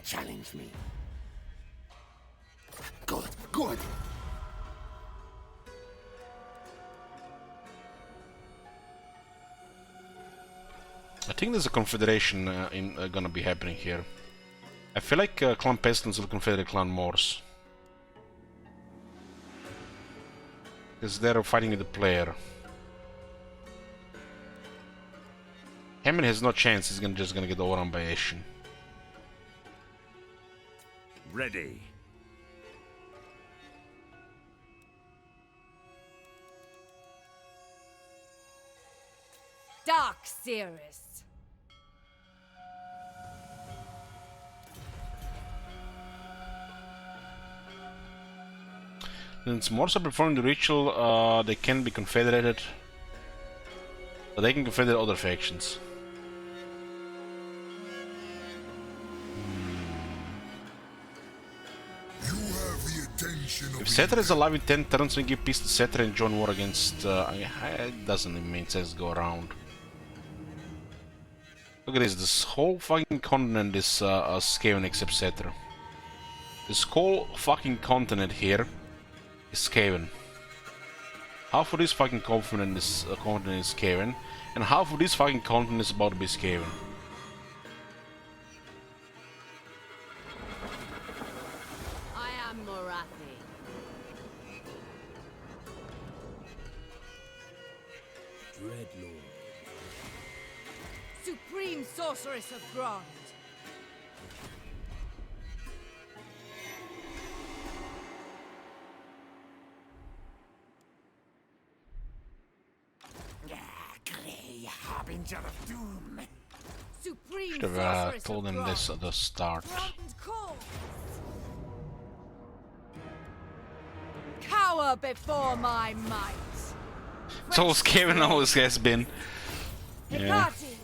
Challenge me. Good, good. I think there's a confederation gonna be happening here. I feel like Clan Pestilence will confederate Clan Morse. Because they're fighting with the player. Hammond has no chance, he's just gonna get overrun by Ashen. Ready. Dark Seeress. Since Morse are performing the ritual, they can be confederated. But they can confederate other factions. If Setter is alive in 10 turns, we give peace to Setter and join war against... it doesn't even make sense to go around. Look at this whole fucking continent is Skaven except Setter. This whole fucking continent here is Skaven. Half of this fucking continent is Skaven, and half of this fucking continent is about to be Skaven. I am Morathi. Dreadlord. Supreme Sorceress of Grond. Grey Harbinger of Doom. Supreme Should have Sorceress told of him this Grond. at the start. Cower before my might. So Skaven always has been. Yeah. Hecate,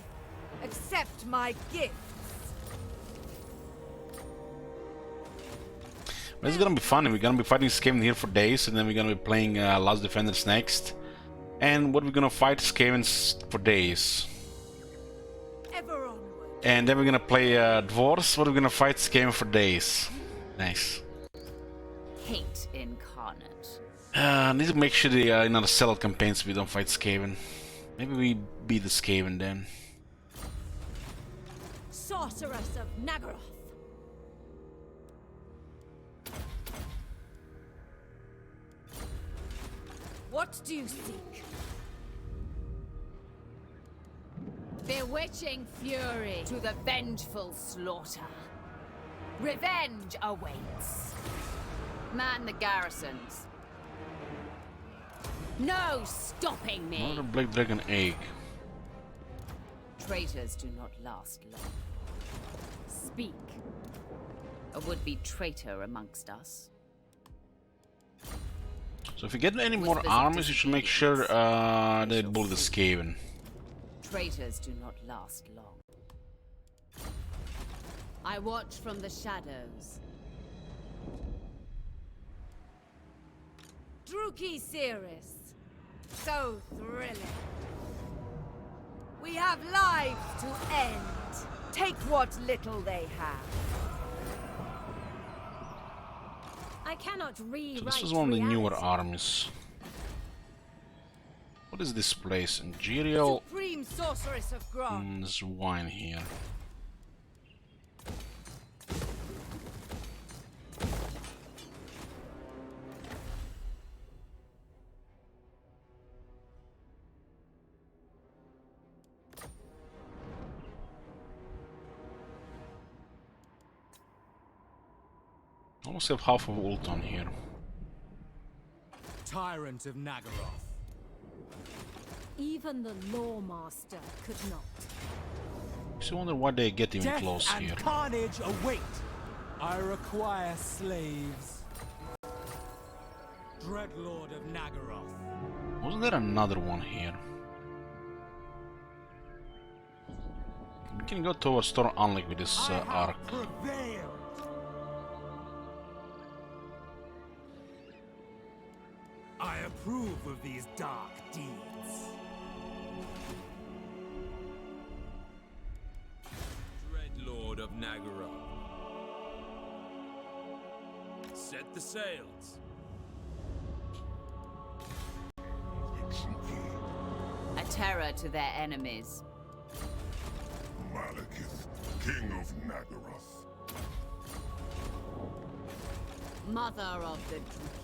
accept my gifts. But it's gonna be fun. We're gonna be fighting Skaven here for days, and then we're gonna be playing Last Defenders next. And what we're gonna fight Skavens for days. Ever onward. And then we're gonna play Dwarves. What we're gonna fight Skaven for days. Nice. Hate incarnate. Need to make sure the in our settled campaigns we don't fight Skaven. Maybe we beat the Skaven then. Sorceress of Nagaroth. What do you seek? Bewitching fury to the vengeful slaughter. Revenge awaits. Man the garrisons. No stopping me. Another Black Dragon egg. Traitors do not last long. Speak. A would-be traitor amongst us. So if you get any more armies, you should make sure they bully the Skaven. Traitors do not last long. I watch from the shadows. Druki Cirrus. So thrilling. We have lives to end. Take what little they have. I cannot rewrite. So this is one of the newer armies. What is this place? Imperial. Supreme Sorceress of Grog. There's wine here. Almost have half of Ulton here. Tyrant of Nagaroth. Even the Lawmaster could not. So I wonder why they get even close Death and here. carnage await. I require slaves. Dreadlord of Nagaroth. Wasn't there another one here? We can go towards Storm Unlike with this arc. Prevailed. I approve of these dark deeds. Dreadlord of Nagaroth. Set the sails. A terror to their enemies. Malekith, King of Nagaroth. Mother of the Druki.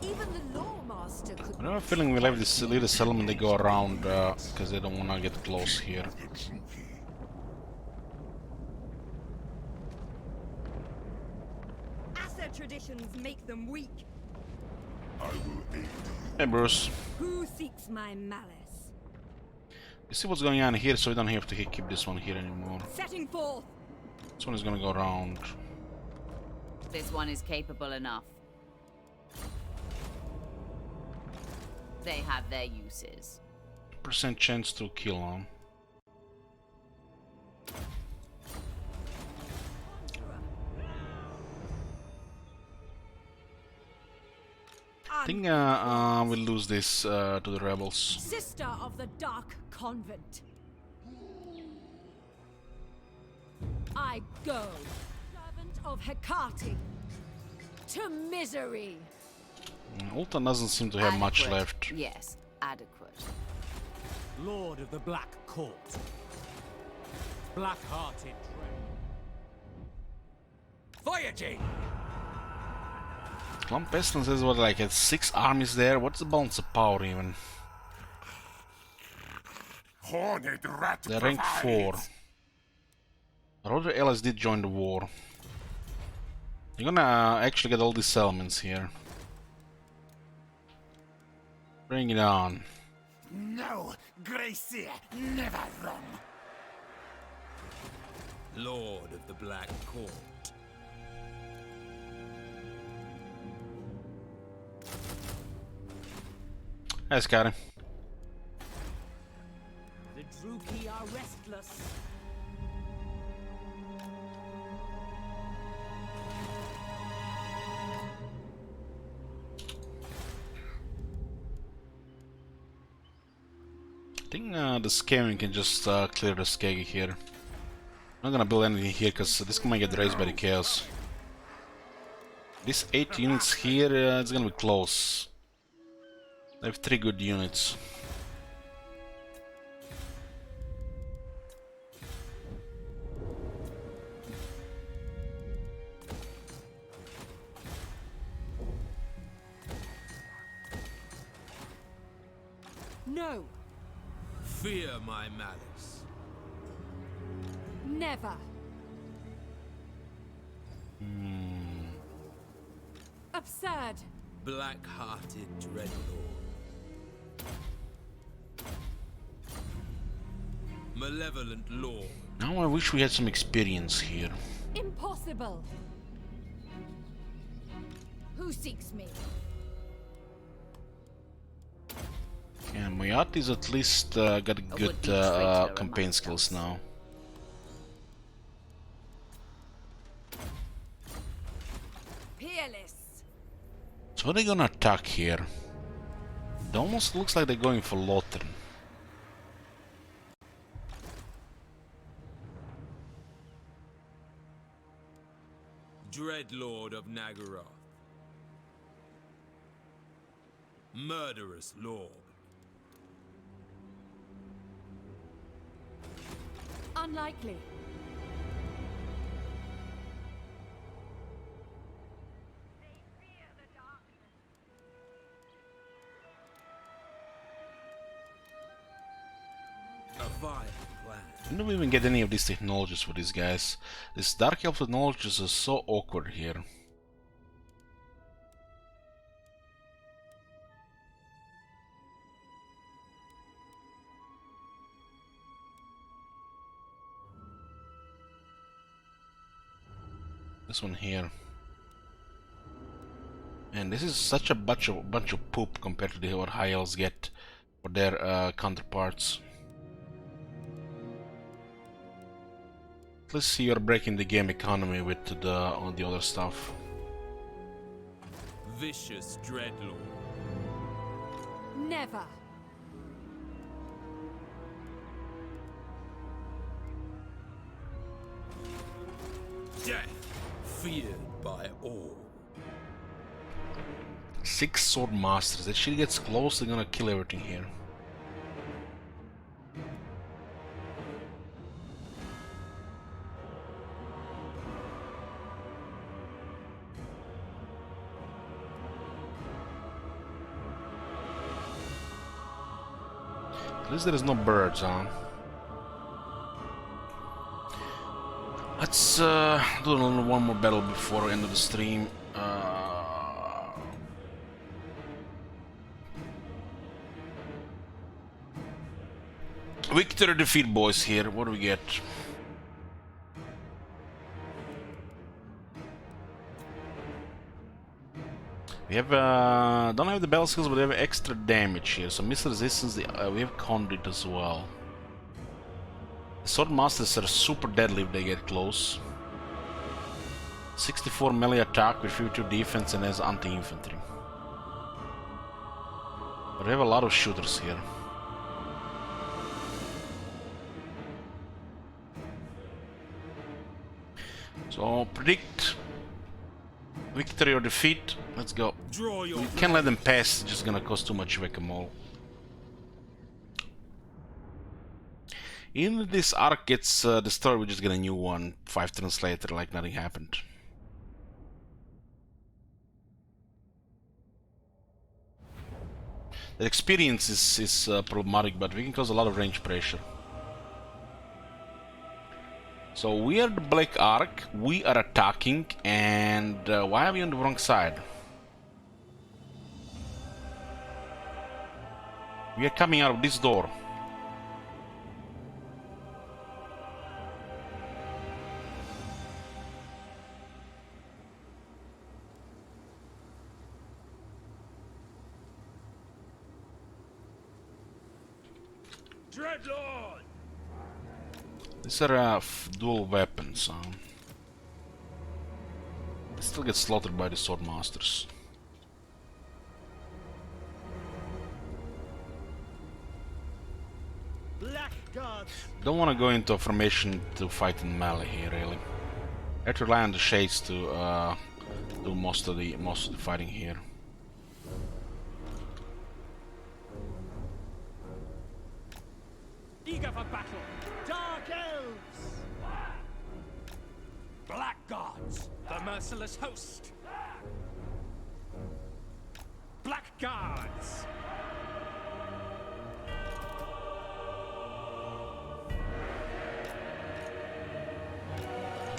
Even the Lawmaster could. I have a feeling we'll have this little settlement they go around because they don't want to get close here. As their traditions make them weak. I will aid you. Hey Bruce. Who seeks my malice? You see what's going on here, so we don't have to keep this one here anymore. Setting forth. This one is gonna go around. This one is capable enough. They have their uses. % chance to kill him. I think we'll lose this to the rebels. Sister of the Dark Convent. I go. Servant of Hecate. To misery. Ultan doesn't seem to have much left. Yes, adequate. Lord of the Black Court. Black-hearted dread. Voyaging! Clump Pestilence is what, like, 6 armies there? What's the balance of power even? Horned rat. They're rank 4. Roger Ellis did join the war. You're gonna actually get all these settlements here. Bring it on. No, Gracia, never wrong. Lord of the Black Court. Hi, Scotty. The Druki are restless. I think the Skaven can just clear the Skaggy here. I'm not gonna build anything here because this might get raised by the Chaos. These 8 units here, it's gonna be close. They have 3 good units. No, Fear my malice. never. Absurd. Black-hearted Dreadlord. Malevolent Lord. Now I wish we had some experience here. Impossible. Who seeks me? And Moyati's at least got good campaign skills now. Peerless. So are they gonna attack here? It almost looks like they're going for Lothern. Dreadlord of Nagaroth. Murderous Lord. Unlikely. A vile plan. I don't even get any of these technologies for these guys. This Dark Elf technologies is so awkward here. This one here. And this is such a bunch of poop compared to what High Elves get for their counterparts. Let's see, you're breaking the game economy with all the other stuff. Vicious Dreadlord. Never. Death feared by all. 6 sword masters. If she gets close, they're gonna kill everything here. At least there is no birds, huh? Let's do one more battle before we end of the stream. Victory defeat, boys. Here, what do we get? We have don't have the battle skills, but we have extra damage here. So missile resistance. We have conduit as well. The sword masters are super deadly if they get close. 64 melee attack with 52 defense and has anti-infantry. But we have a lot of shooters here. So predict victory or defeat. Let's go. We can't let them pass. It's just gonna cost too much whack-a-mole. Even if this arc gets destroyed, we just get a new one 5 turns later, like nothing happened. The experience is problematic, but we can cause a lot of range pressure. So we are the Black Ark, we are attacking, and why are we on the wrong side? We are coming out of this door. Dreadlord! These are dual weapons. They still get slaughtered by the sword masters. Blackguards! Don't want to go into a formation to fight in melee here, really. I have to rely on the shades to do most of the fighting here. Eager for battle! Dark Elves! Blackguards! The merciless host! Blackguards!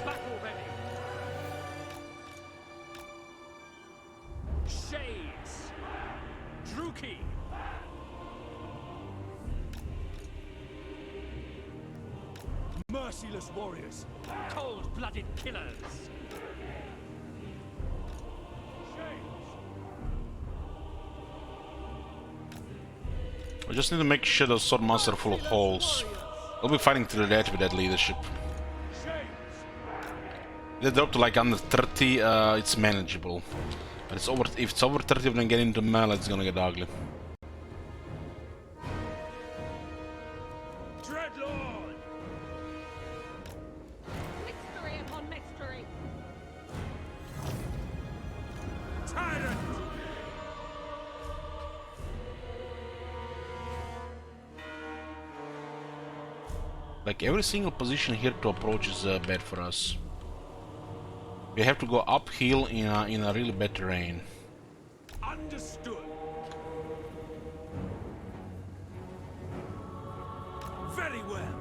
Battle ready! Shades! Druki! Merciless warriors, cold-blooded killers. Shades. We just need to make sure the sword monster are full of holes. We'll be fighting to the death with that leadership. They drop to like under 30, it's manageable. But it's over. If it's over 30, when I get into melee, it's gonna get ugly. Dreadlord! Mystery upon mystery. Tyrant! Like every single position here to approach is bad for us. We have to go uphill in a really bad terrain. Understood. Very well.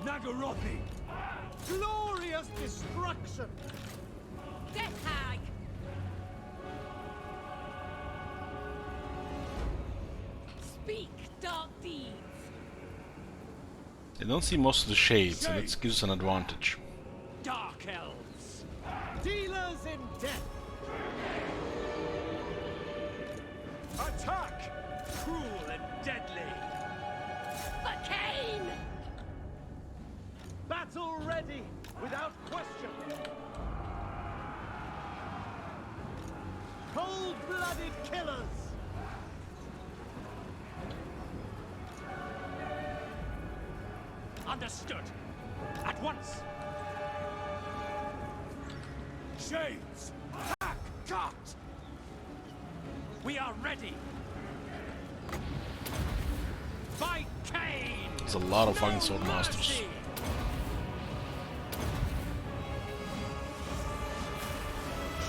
Nagarothi! Glorious destruction! Death Hag! Speak, dark deeds! They don't see most of the shades, and it gives us an advantage. Dark elves! Dealers in death! Attack! Cruel and deadly! For Cain! Battle ready, without question! Cold-blooded killers! Understood! At once! Shades! Hack! Cut! We are ready! By Cain! There's a lot of fucking sword masters. Mercy!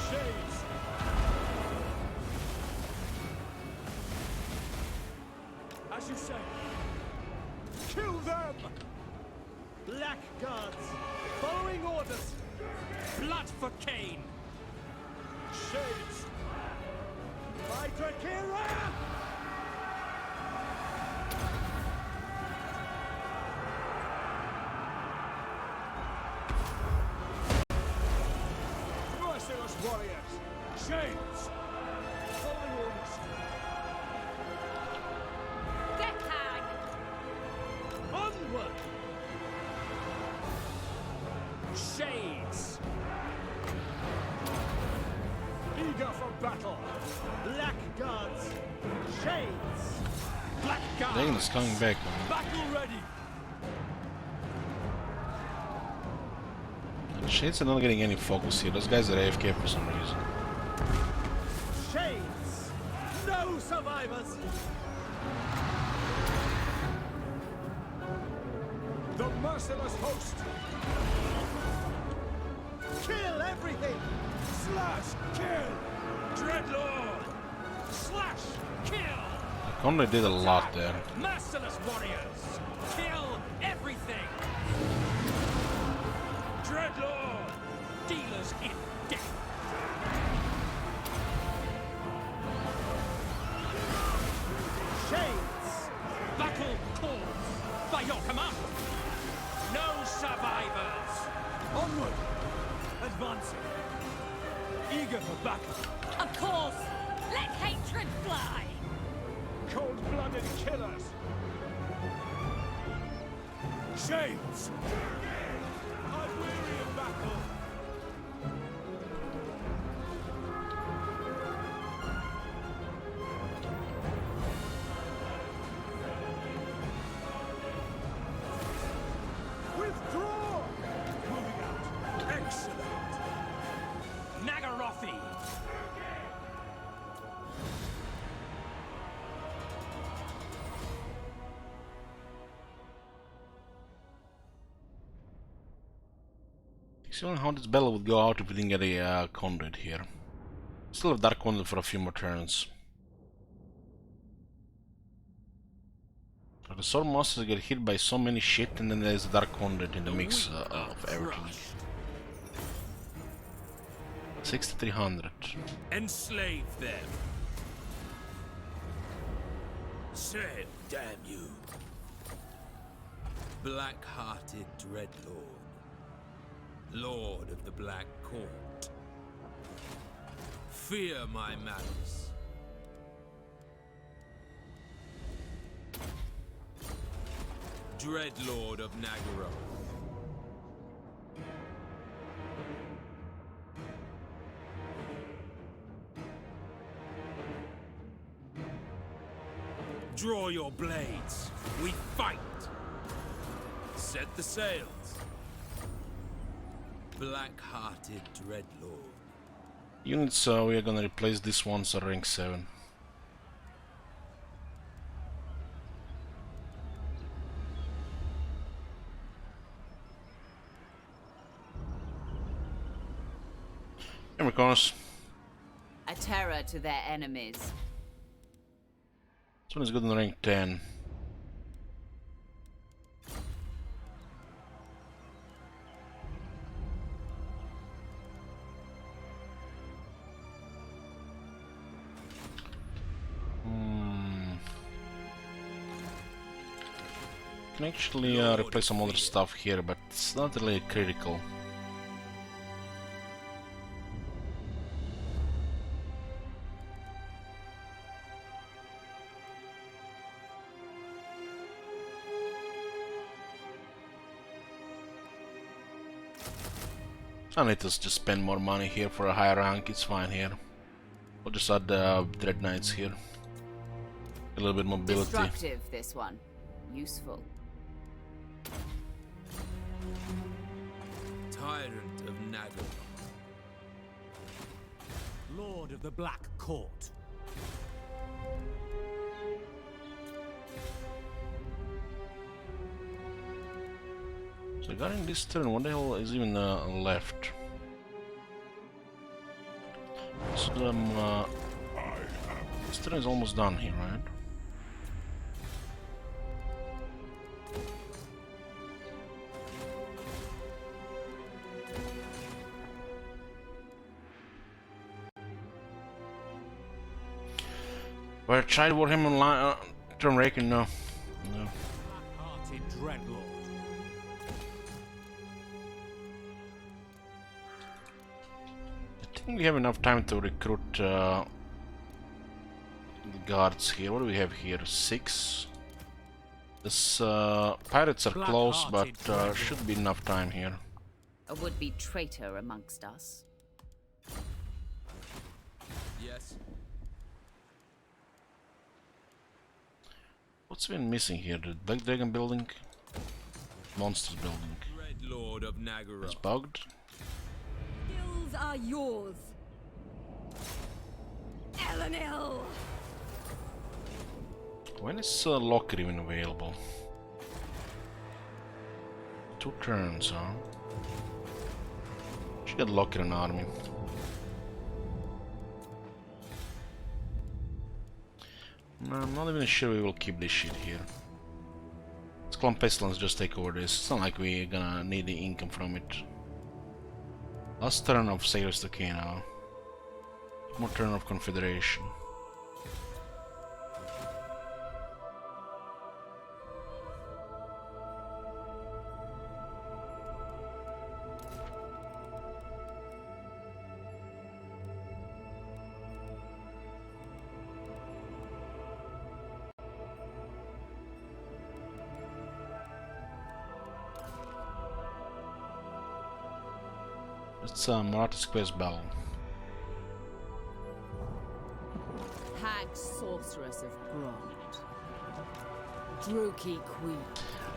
Shades! As you say, kill them! Blackguards, following orders! Blood for Cain! Shades! By Drakira! Merciless warriors! Shades! Following orders! Death Hag! Onward! Shades! Eager for battle! Blackguards! Shades! Blackguards! Dagon is coming back, man. Battle ready! And Shades are not getting any focus here. Those guys are AFK for some reason. Shades! No survivors! The merciless host! Kill everything! Slash! Kill! Dreadlord! Slash! Kill! Conde did a lot there. Merciless warriors! Kill everything! Dreadlord! Dealers in death! Shades! Battle calls! By your command! No survivors! Onward! Advancing! Eager for battle! Of course! Let hatred fly! Cold-blooded killers! Shades! I'm weary of battle! See how this battle would go out if we didn't get a conduit here. Still have Dark Conduit for a few more turns. The Sword Monsters get hit by so many shit, and then there's a Dark Conduit in the mix of everything. 6,300. Enslave them. Say, damn you. Black-hearted Dreadlord, Lord of the Black Court. Fear my malice. Dreadlord of Nagaroth. Draw your blades. We fight. Set the sails. Black-hearted Dreadlord. Units, we are gonna replace this one, so rank 7. Americanos. A terror to their enemies. This one is good in rank 10. Can actually replace some other stuff here, but it's not really critical. I need to just spend more money here for a higher rank, it's fine here. We'll just add Dread Knights here. A little bit mobility. Destructive, this one. Useful. Tyrant of Nagaroth. Lord of the Black Court. So regarding this turn, what the hell is even left? So this turn is almost done here, right? Where Child Warhammer Online turn Raken? No. No. Black-hearted Dreadlord. I think we have enough time to recruit the guards here. What do we have here? 6. This pirates are close, but should be enough time here. A would-be traitor amongst us. Yes. What's been missing here? The Black Dragon building? Monsters building. Dreadlord of Nagaroth. It's bugged. Skills are yours. Elenil! When is Locker even available? 2 turns, huh? Should get Locker in army. No, I'm not even sure we will keep this shit here. Let's Clone Pestilence just take over this. It's not like we're gonna need the income from it. Last turn of Sailors to Kano. More turn of Confederation. It's Marty's Quest Battle. Hag Sorceress of Bronze. Druki Queen.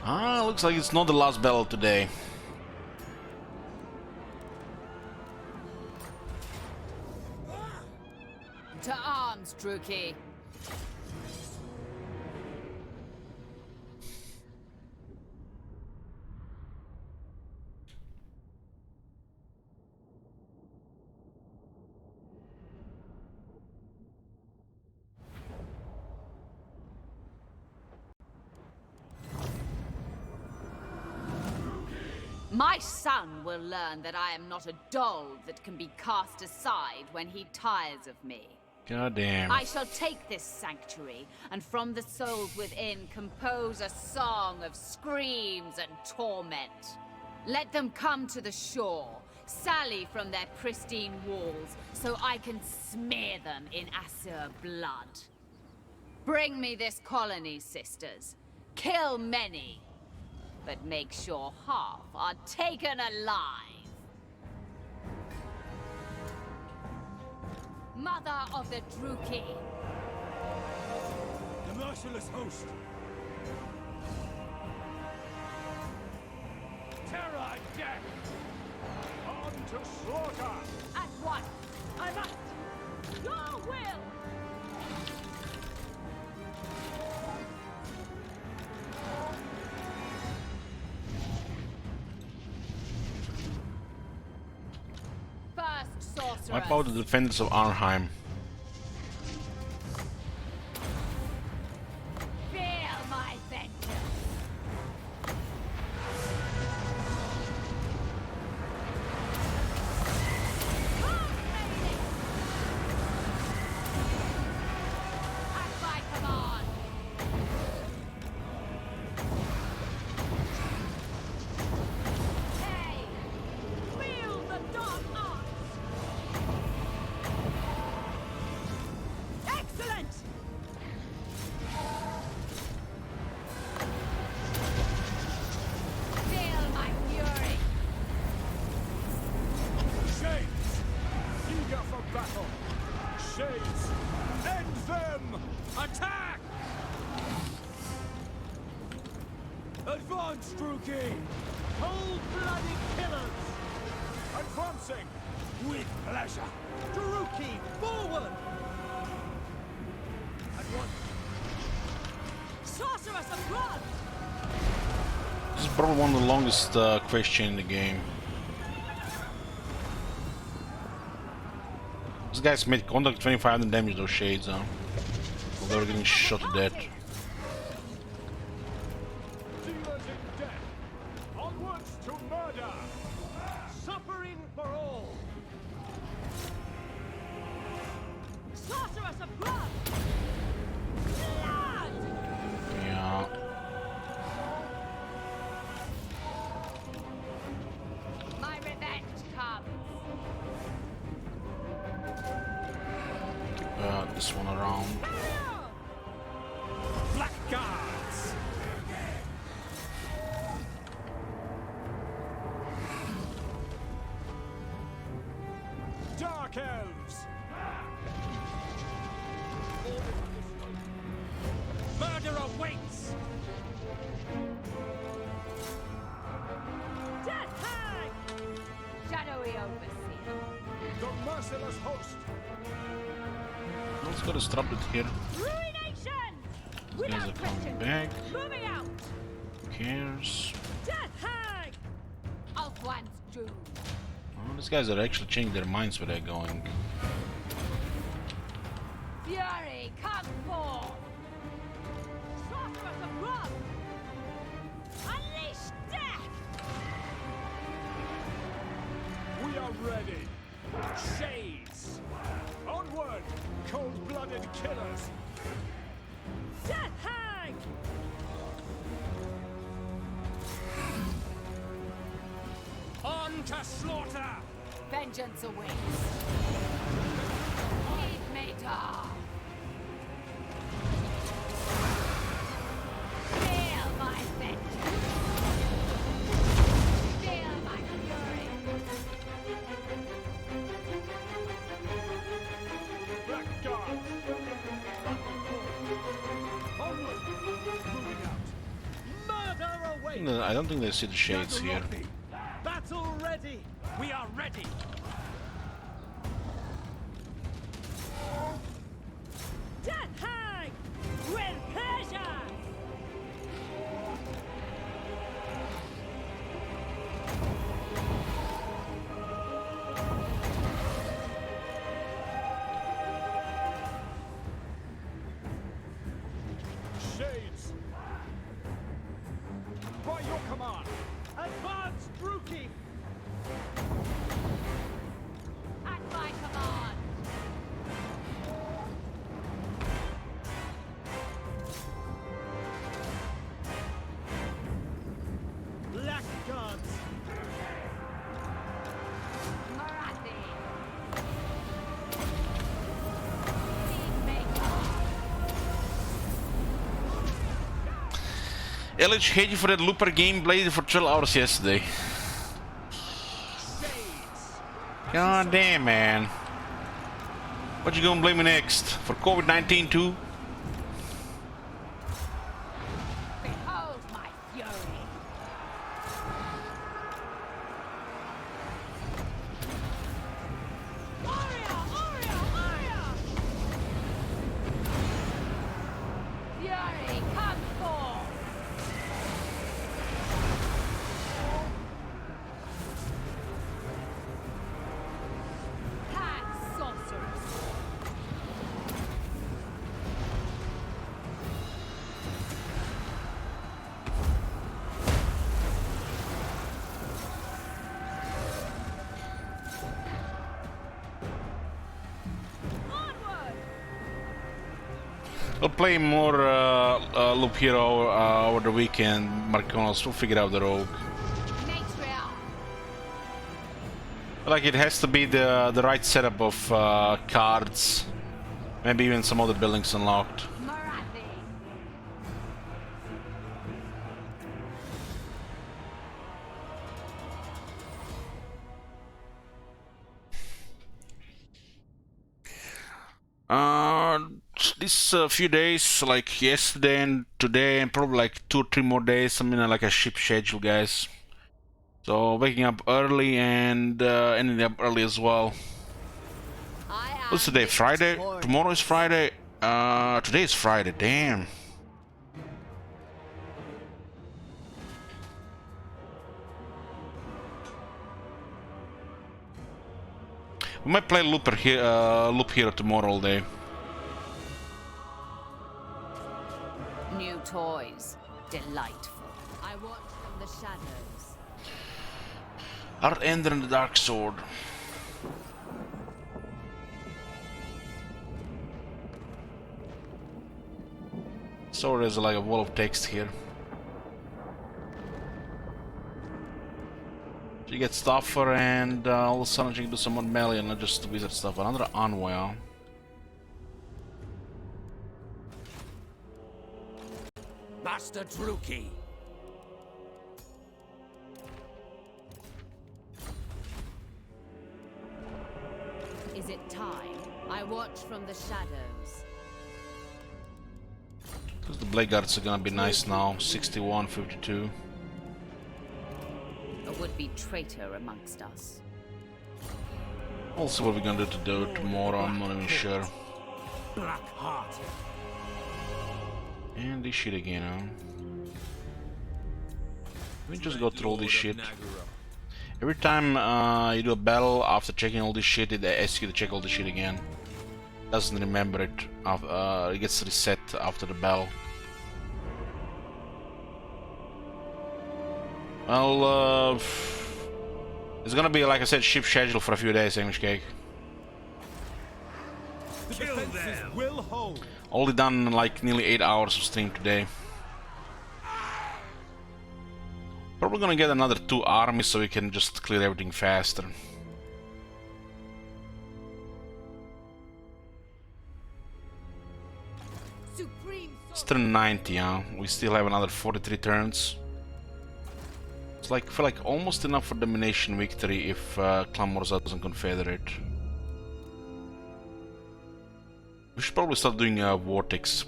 Ah, looks like it's not the last battle today. To arms, Druki. My son will learn that I am not a doll that can be cast aside when he tires of me. God damn. I shall take this sanctuary, and from the souls within compose a song of screams and torment. Let them come to the shore, sally from their pristine walls, so I can smear them in Aesir blood. Bring me this colony, sisters. Kill many, but make sure half are taken alive. Mother of the Druki. The merciless host. Terror and death. On to slaughter. At once. I must. Your will. First sorceress. Wipe out the defenders of Arnheim. Feel my vengeance. At my command. Hey, Wield the dark arts. Excellent. feel my fury. Shades. Eager for battle. Shades. End them. Attack. Advance, Druki. Cold-blooded killers. Advancing. With pleasure. Druki, forward. At once. Sorceress of blood. This is probably one of the longest quest chain in the game. These guys made contact 25 and damage those shades, huh? Well, they were getting shot to death. Dealers in death. Onwards to murder. Suffering for all. Sorceress of blood. Blood. Yeah. My revenge comes. This one around. Blackguards. Dark elves. Murder awaits. Death hag. Shadowy overseer. The merciless host. Let's go to stop it here. Ruination. These guys are coming back. Moving out. Who cares? Death hag. Of one's doom. Oh, these guys are actually changing their minds where they're going. Fury, come forth. Sorceress of blood. Unleash death. We are ready. Shades. Onward, cold-blooded killers. Death hag. On to slaughter. Vengeance awaits. Heed me, dog. Feel my vengeance. Feel my fury. Blackguard. Onward. Moving out. Murder awaits. I don't think they see the shades here. Battle ready. We are ready. Death hag. With pleasure. Shades. By your command. Advance LH hate you for that Looper game, played it for 12 hours yesterday. God damn, man. What you gonna blame me next? For COVID-19 too? Behold my fury. Fury, come forth! Pack sorcerers! I'll play more Loop Hero over the weekend. Marconos will figure out the rogue. Like it has to be the right setup of cards. Maybe even some other buildings unlocked. This few days, like yesterday and today, and probably like 2 or 3 more days, I'm in like a ship schedule, guys. So waking up early and ending up early as well. What's today? Friday? Tomorrow is Friday. Today is Friday. Damn. We might play Loop Hero tomorrow all day. New toys. Delightful. I watch from the shadows. Art Ender and the Dark Sword. So there's like a wall of text here. You get Stuffer and all of a sudden you can do some more melee and not just wizard stuff. Another Envoy. Master Druki. Is it time? I watch from the shadows. Because the Blade Guards are gonna be nice now. 61, 52. A would-be traitor amongst us. Also, what we're gonna do tomorrow, I'm not even sure. Black-hearted. And this shit again, huh? Let me just go through all this shit. Every time you do a battle, after checking all this shit, it asks you to check all the shit again. Doesn't remember it. It gets reset after the battle. Well, it's gonna be, like I said, ship schedule for a few days, English Cake. Kill them. Will hold. Only done like nearly 8 hours of stream today. Probably gonna get another 2 armies so we can just clear everything faster. It's turn 90, huh? We still have another 43 turns. It's like, feel like almost enough for domination victory if Clan Morza doesn't confederate. We should probably start doing Vortex.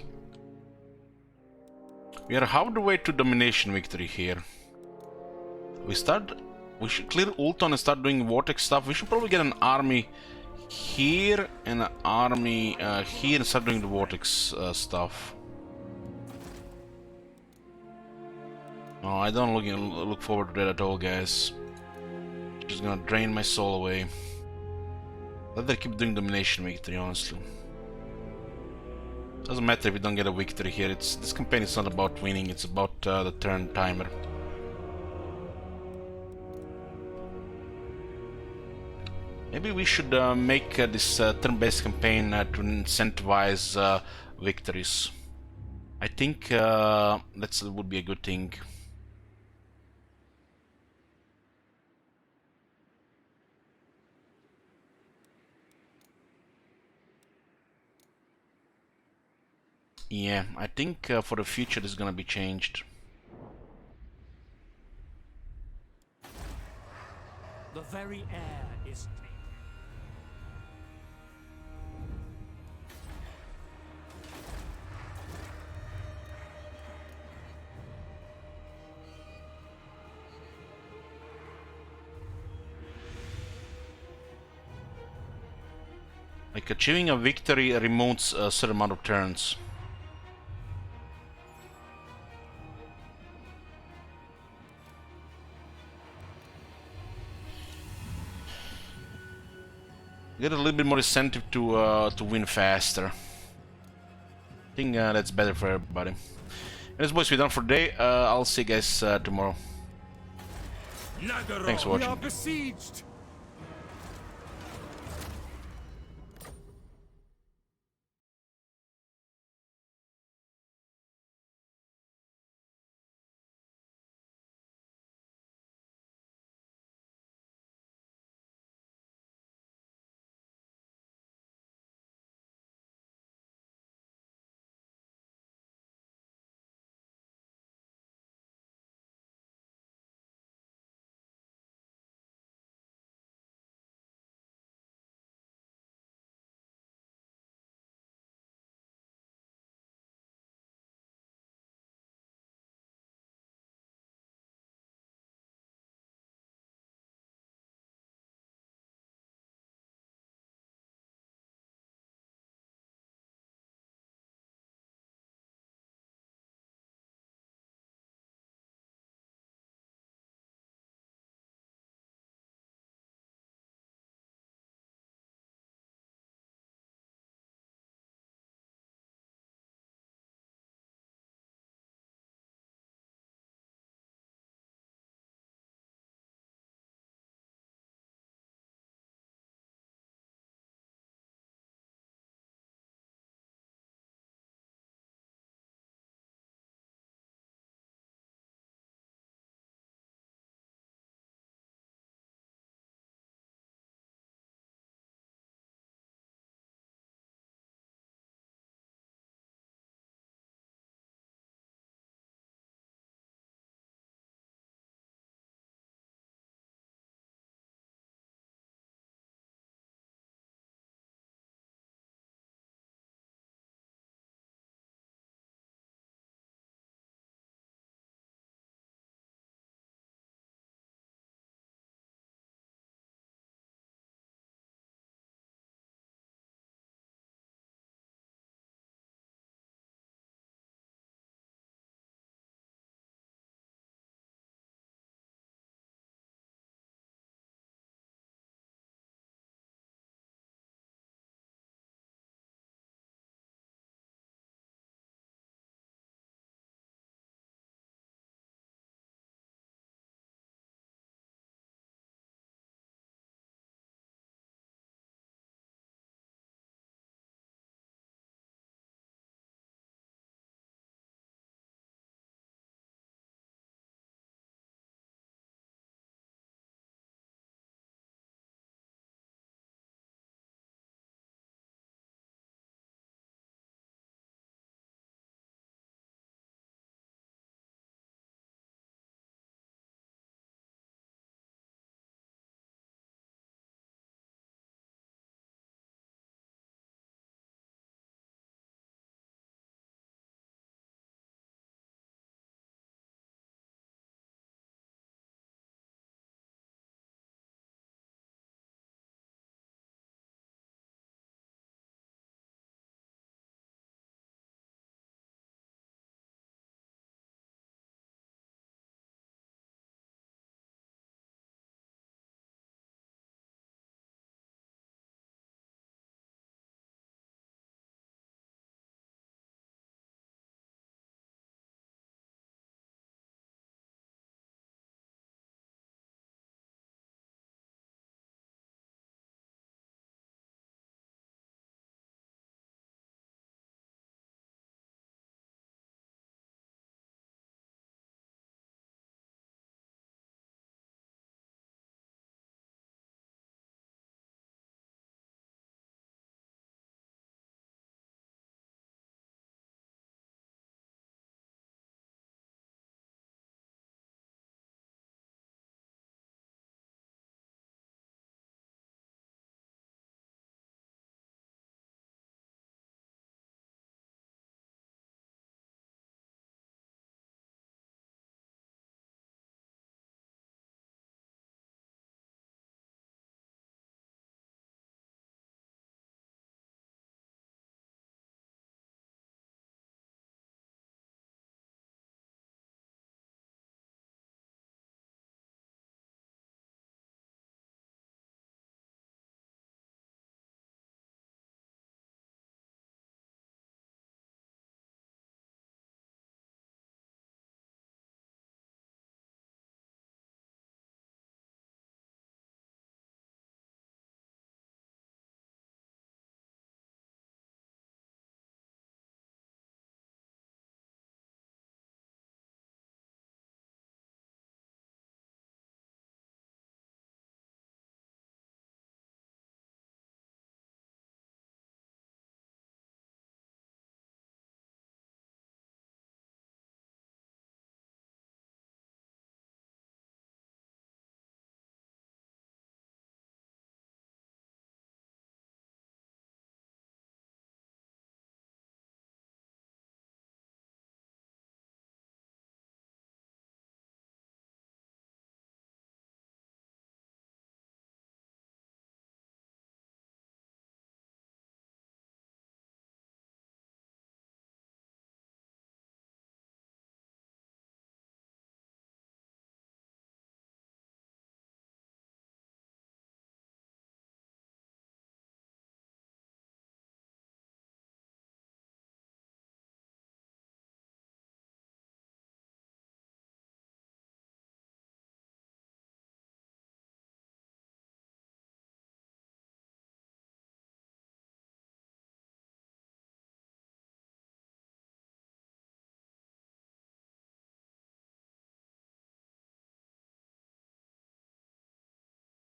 We are half the way to domination victory here. We should clear Ulton and start doing Vortex stuff. We should probably get an army here and an army here and start doing the Vortex stuff. No, I don't look forward to that at all, guys. Just gonna drain my soul away. Let them keep doing domination victory, honestly. Doesn't matter if we don't get a victory here. This campaign is not about winning. It's about the turn timer. Maybe we should make this turn-based campaign to incentivize victories. I think that would be a good thing. Yeah, I think for the future this is gonna be changed. very air is tainted. Like achieving a victory removes a certain amount of turns. Get a little bit more incentive to win faster. I think that's better for everybody. Anyways, boys, we're done for today. I'll see you guys tomorrow. Thanks for watching. We are besieged!